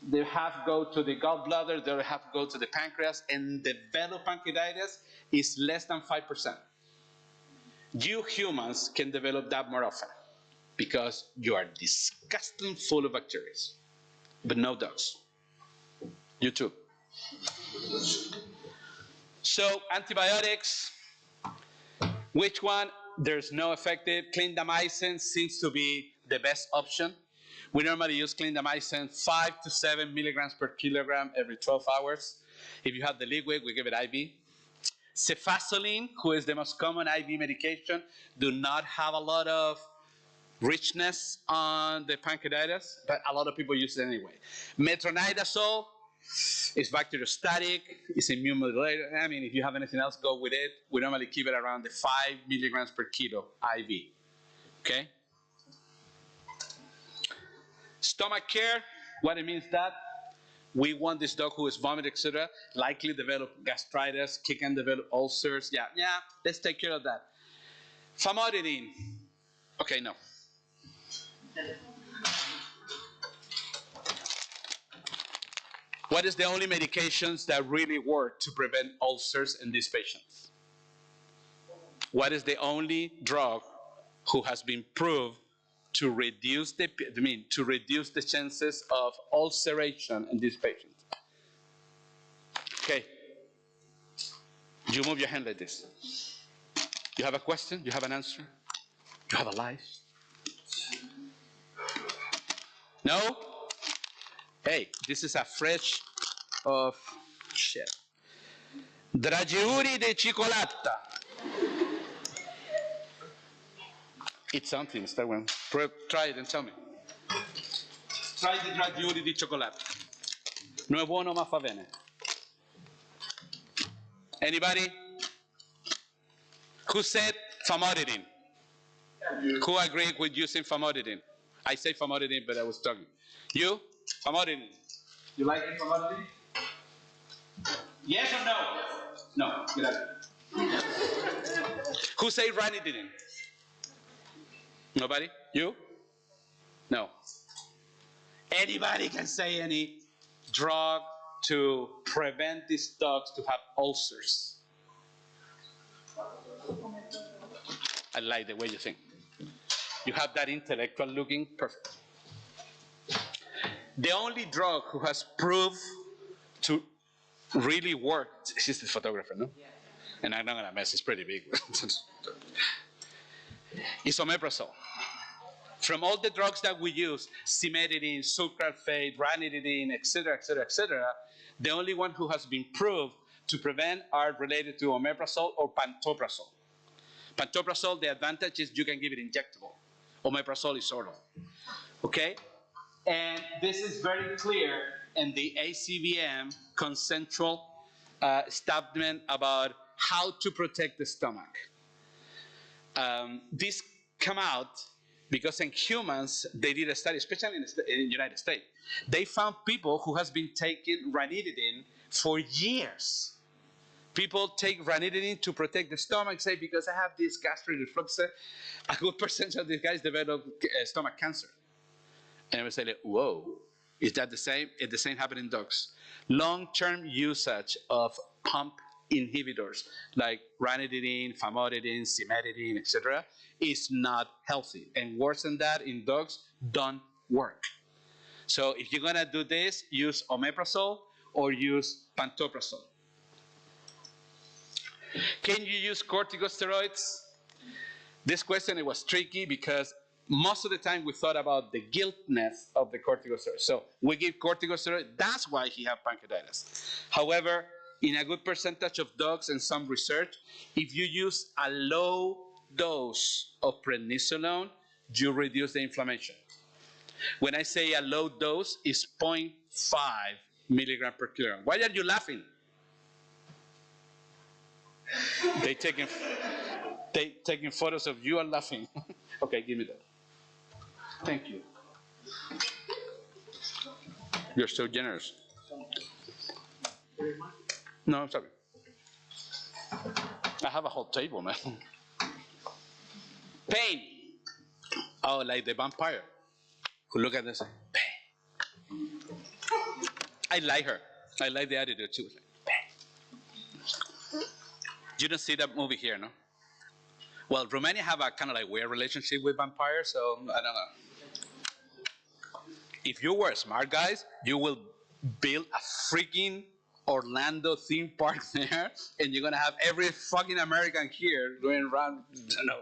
they have to go to the gallbladder, they have to go to the pancreas, and develop pancreatitis is less than 5%. You humans can develop that more often because you are disgusting full of bacteria, but no dogs. You too. So antibiotics, which one? There's no effective. Clindamycin seems to be the best option. We normally use clindamycin 5 to 7 milligrams per kilogram every 12 hours. If you have the liquid, we give it IV. Cefazolin, who is the most common IV medication, do not have a lot of richness on the pancreatitis, but a lot of people use it anyway. Metronidazole is bacteriostatic, it's immune modulator. I mean, if you have anything else, go with it. We normally keep it around the 5 milligrams per kilo IV, okay? Stomach care, what it means that we want this dog who is vomiting, etc., likely develop gastritis, can develop ulcers. Yeah, let's take care of that. Famotidine. Okay, no. What is the only medications that really work to prevent ulcers in these patients? What is the only drug who has been proved to reduce the chances of ulceration in these patients? Okay. You move your hand like this. You have a question? You have an answer? You have a life? No? Hey, this is a fresh of shit. Dragiuri de cioccolata. Eat something, start one. Try it and tell me. Try the dragiuri di cioccolato. Non è buono ma fa bene. Anybody? Who said famotidine? Who agreed with using famotidine? I say famotidine, but I was talking. You? Famotidine. You like it, famotidine? Yes or no? No. Get out. Who say ranitidine? Nobody? You? No. Anybody can say any drug to prevent these dogs to have ulcers. I like the way you think. You have that intellectual looking, perfect. The only drug who has proved to really work, she's the photographer, no? Yeah. And I'm not gonna mess, it's pretty big. Is omeprazole. From all the drugs that we use, cimetidine, sucralfate, ranitidine, etc., the only one who has been proved to prevent are related to omeprazole or pantoprazole. Pantoprazole, the advantage is you can give it injectable. Omeprazole is oral. Okay? And this is very clear in the ACVM consensual statement about how to protect the stomach. This come out because in humans, they did a study, especially in the United States. They found people who has been taking ranitidine for years. People take ranitidine to protect the stomach, say, because I have this gastric reflux, a good percentage of these guys develop stomach cancer. And we say, like, whoa, is that the same? It's the same happening in dogs. Long-term usage of pump inhibitors like ranitidine, famotidine, cimetidine, etc., is not healthy. And worse than that, in dogs, don't work. So if you're gonna do this, use omeprazole or use pantoprazole. Can you use corticosteroids? This question, it was tricky because most of the time we thought about the guiltness of the corticosteroid. So we give corticosteroid, that's why he had pancreatitis. However, in a good percentage of dogs and some research, if you use a low dose of prednisolone, you reduce the inflammation. When I say a low dose, it's 0.5 milligram per kilogram. Why are you laughing? They taking photos of you and laughing. Okay, give me that. Thank you. You're so generous. No, I'm sorry. I have a whole table, man. Pain. Oh, like the vampire who look at this. Pain. I like her. I like the attitude. She was like, pain. You don't see that movie here, no? Well, Romania have a kind of like weird relationship with vampires, so I don't know. If you were smart guys, you will build a freaking Orlando theme park there, and you're gonna have every fucking American here going around, I don't know,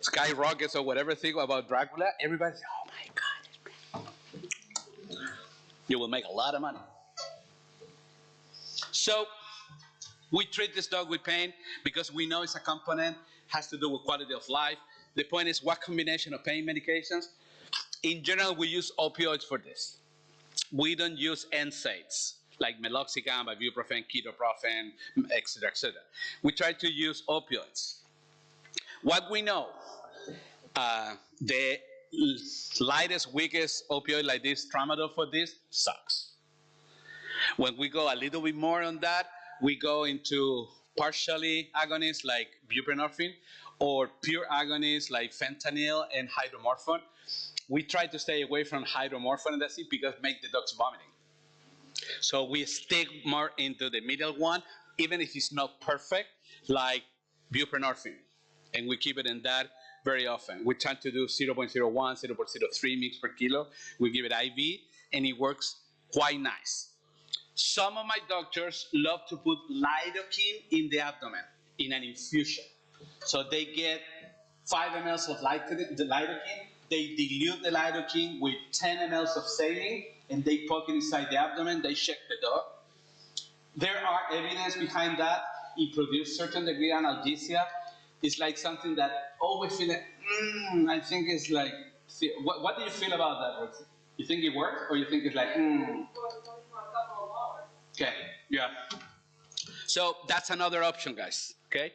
skyrockets or whatever thing about Dracula. Everybody's, oh my God. You will make a lot of money. So we treat this dog with pain because we know it's a component, has to do with quality of life. The point is, what combination of pain medications? In general, we use opioids for this. We don't use NSAIDs, like meloxicam, ibuprofen, ketoprofen, etc., etc. We try to use opioids. What we know, the lightest, weakest opioid like this, tramadol for this, sucks. When we go a little bit more on that, we go into partially agonists like buprenorphine, or pure agonists like fentanyl and hydromorphone. We try to stay away from hydromorphone and that's it because make the dogs vomiting. So we stick more into the middle one, even if it's not perfect, like buprenorphine. And we keep it in that very often. We try to do 0.01, 0.03 mg per kilo. We give it IV, and it works quite nice. Some of my doctors love to put lidocaine in the abdomen in an infusion. So they get 5 mL of lidocaine, they dilute the lidocaine with 10 mL of saline, and they poke it inside the abdomen, they shake the dog. There are evidence behind that. It produces certain degree of analgesia. It's like something that always feel like, I think it's like, what do you feel about that, Roxy? You think it works, or you think it's like, Okay, yeah. So that's another option, guys, okay?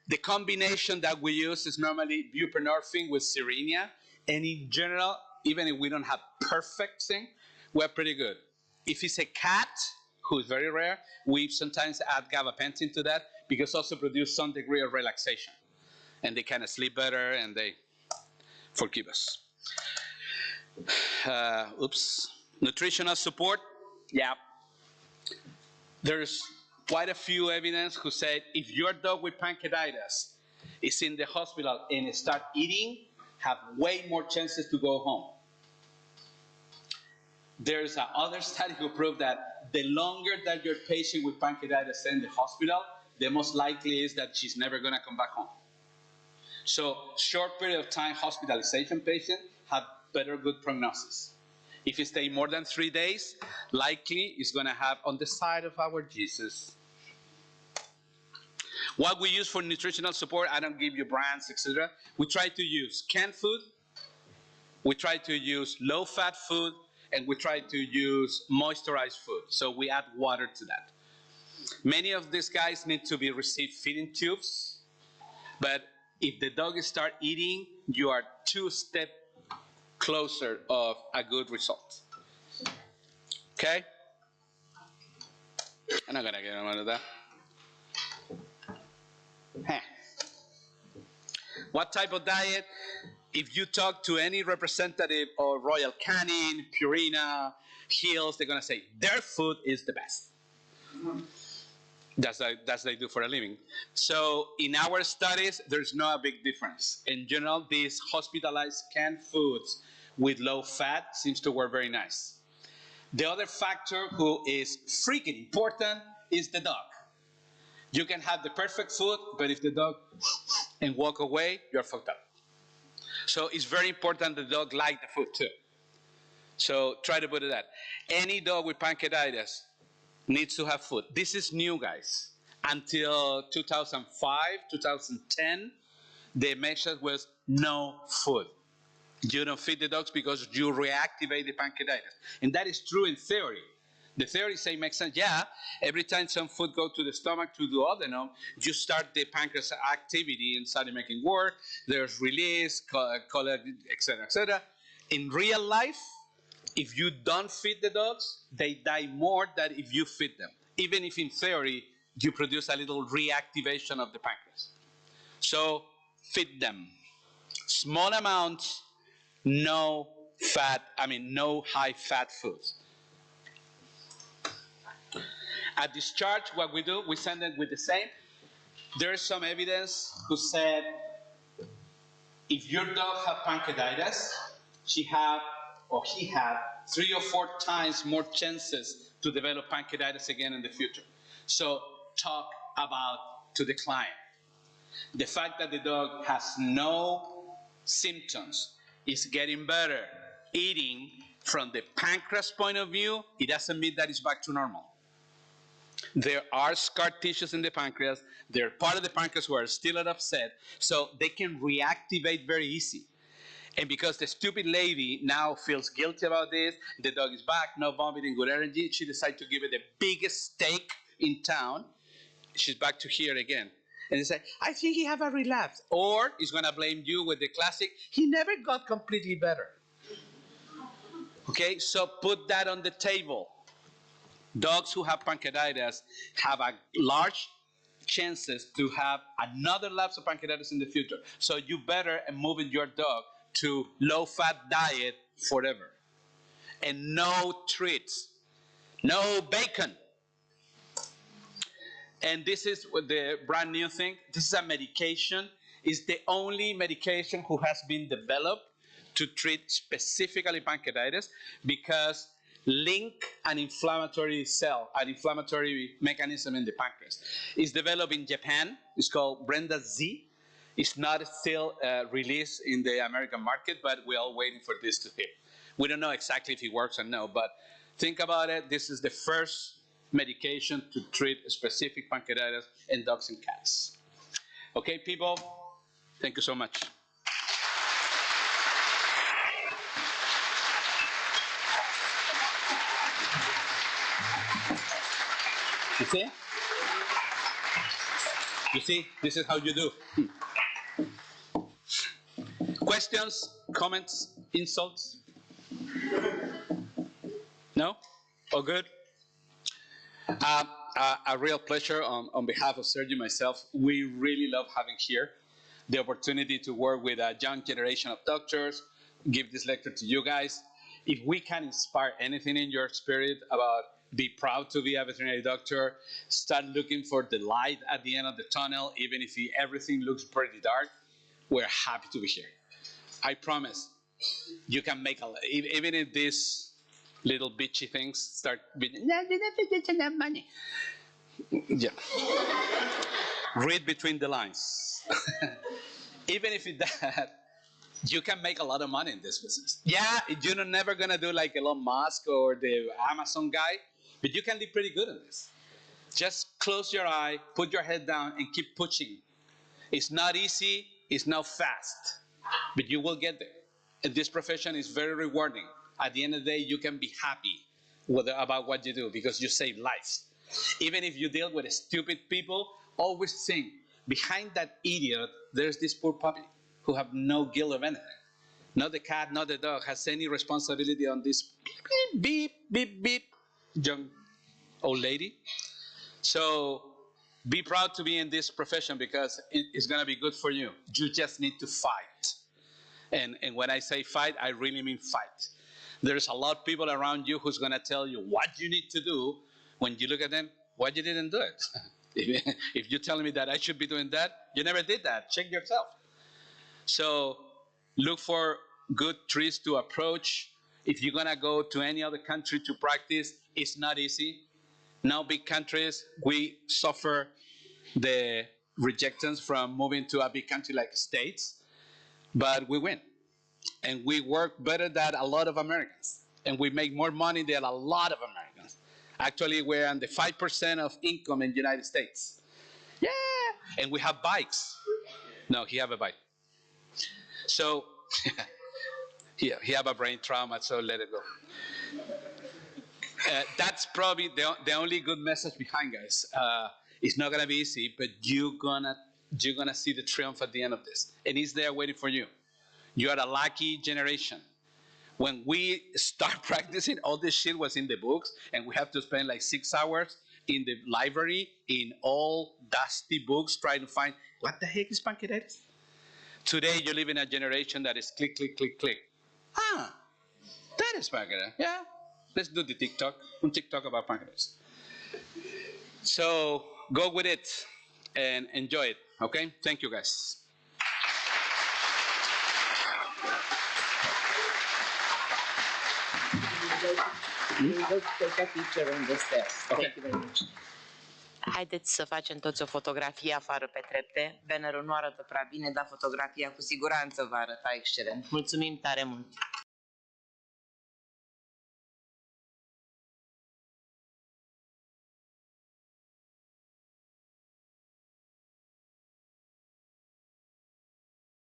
The combination that we use is normally buprenorphine with Serenia, and in general, even if we don't have perfect thing, we're pretty good. If it's a cat, who is very rare, we sometimes add gabapentin to that because also produce some degree of relaxation. And they kind of sleep better and they forgive us. Nutritional support, yeah. There's quite a few evidence who said if your dog with pancreatitis is in the hospital and start eating, have way more chances to go home. There's another study who proved that the longer that your patient with pancreatitis is in the hospital, the most likely is that she's never going to come back home. So short period of time hospitalization patients have better good prognosis. If you stay more than 3 days, likely it's going to have on the side of our Jesus. What we use for nutritional support, I don't give you brands, etc. We try to use canned food, we try to use low-fat food, and we try to use moisturized food. So we add water to that. Many of these guys need to be received feeding tubes, but if the dog start eating, you are 2 steps closer of a good result. Okay? I'm not gonna get out of that. What type of diet? If you talk to any representative of Royal Canin, Purina, Hills, they're gonna say their food is the best. That's what they do for a living. So in our studies, there's no big difference. In general, these hospitalized canned foods with low fat seems to work very nice. The other factor who is freaking important is the dog. You can have the perfect food, but if the dog and walk away, you're fucked up. So it's very important the dog like the food too. So try to put it that. Any dog with pancreatitis needs to have food. This is new, guys. Until 2005, 2010, the message was no food. You don't feed the dogs because you reactivate the pancreatitis. And that is true in theory. The theory say makes sense. Yeah, every time some food goes to the stomach to the duodenum, you start the pancreas activity and start making work. There's release, etc., etc. In real life, if you don't feed the dogs, they die more than if you feed them. Even if in theory, you produce a little reactivation of the pancreas. So feed them. Small amounts, no high fat foods. At discharge, what we do, we send them with the same. There is some evidence who said if your dog had pancreatitis, he had 3 or 4 times more chances to develop pancreatitis again in the future. So talk about to the client. The fact that the dog has no symptoms, is getting better, eating from the pancreas point of view, it doesn't mean that it's back to normal. There are scar tissues in the pancreas. They're part of the pancreas who are still upset, so they can reactivate very easy. And because the stupid lady now feels guilty about this, the dog is back, no vomiting, good energy, she decided to give it the biggest steak in town. She's back to here again. And they say, I think he have a relapse. Or he's going to blame you with the classic, he never got completely better. Okay, so put that on the table. Dogs who have pancreatitis have a large chances to have another lapse of pancreatitis in the future. So you better move your dog to low-fat diet forever. And no treats, no bacon. And this is the brand new thing. This is a medication. It's the only medication who has been developed to treat specifically pancreatitis because link an inflammatory cell, an inflammatory mechanism in the pancreas. It's developed in Japan. It's called Brenda Z. It's not still released in the American market, but we're all waiting for this to hit. We don't know exactly if it works or no, but think about it. This is the first medication to treat specific pancreatitis in dogs and cats. Okay, people, thank you so much. You see? You see? This is how you do. Questions, comments, insults? No? All good? A real pleasure on behalf of Sergi and myself. We really love having here the opportunity to work with a young generation of doctors, give this lecture to you guys. If we can inspire anything in your spirit about be proud to be a veterinary doctor, start looking for the light at the end of the tunnel, even if everything looks pretty dark, we're happy to be here. I promise you can make even if these little bitchy things start being, no, you don't get enough money. Yeah. Read between the lines. Even if it does, you can make a lot of money in this business. Yeah, you're never going to do like Elon Musk or the Amazon guy, but you can live pretty good in this. Just close your eye, put your head down, and keep pushing. It's not easy, it's not fast, but you will get there. And this profession is very rewarding. At the end of the day, you can be happy about what you do because you save lives. Even if you deal with stupid people, always think, behind that idiot, there's this poor puppy who have no guilt of anything. Not the cat, not the dog has any responsibility on this beep, beep, beep, beep, young old lady. So be proud to be in this profession because it's going to be good for you. You just need to fight. And when I say fight, I really mean fight. There's a lot of people around you who's going to tell you what you need to do. When you look at them, why you didn't do it? If you're telling me that I should be doing that, you never did that. Check yourself. So look for good trees to approach. If you're gonna go to any other country to practice, it's not easy. Now big countries, we suffer the rejections from moving to a big country like States, but we win. And we work better than a lot of Americans. And we make more money than a lot of Americans. Actually, we're on the 5% of income in the United States. Yeah! And we have bikes. No, he have a bike. So, he have a brain trauma, so let it go. That's probably the only good message behind, guys. It's not gonna be easy, but you're gonna see the triumph at the end of this. And it's there waiting for you. You are a lucky generation. When we start practicing, all this shit was in the books, and we have to spend like 6 hours in the library in all dusty books trying to find what the heck is pancreatitis. Today, you live in a generation that is click, click, click, click. Ah, that is pancreatitis. Yeah, let's do the TikTok, un TikTok about pancreatitis. So go with it and enjoy it. Okay, thank you, guys. We will take a picture on the stairs. Okay. Thank you very much. Haideți să facem toți o fotografie afară pe trepte. Bannerul nu arată prea bine, dar fotografia cu siguranță va arăta excelent. Mulțumim tare mult!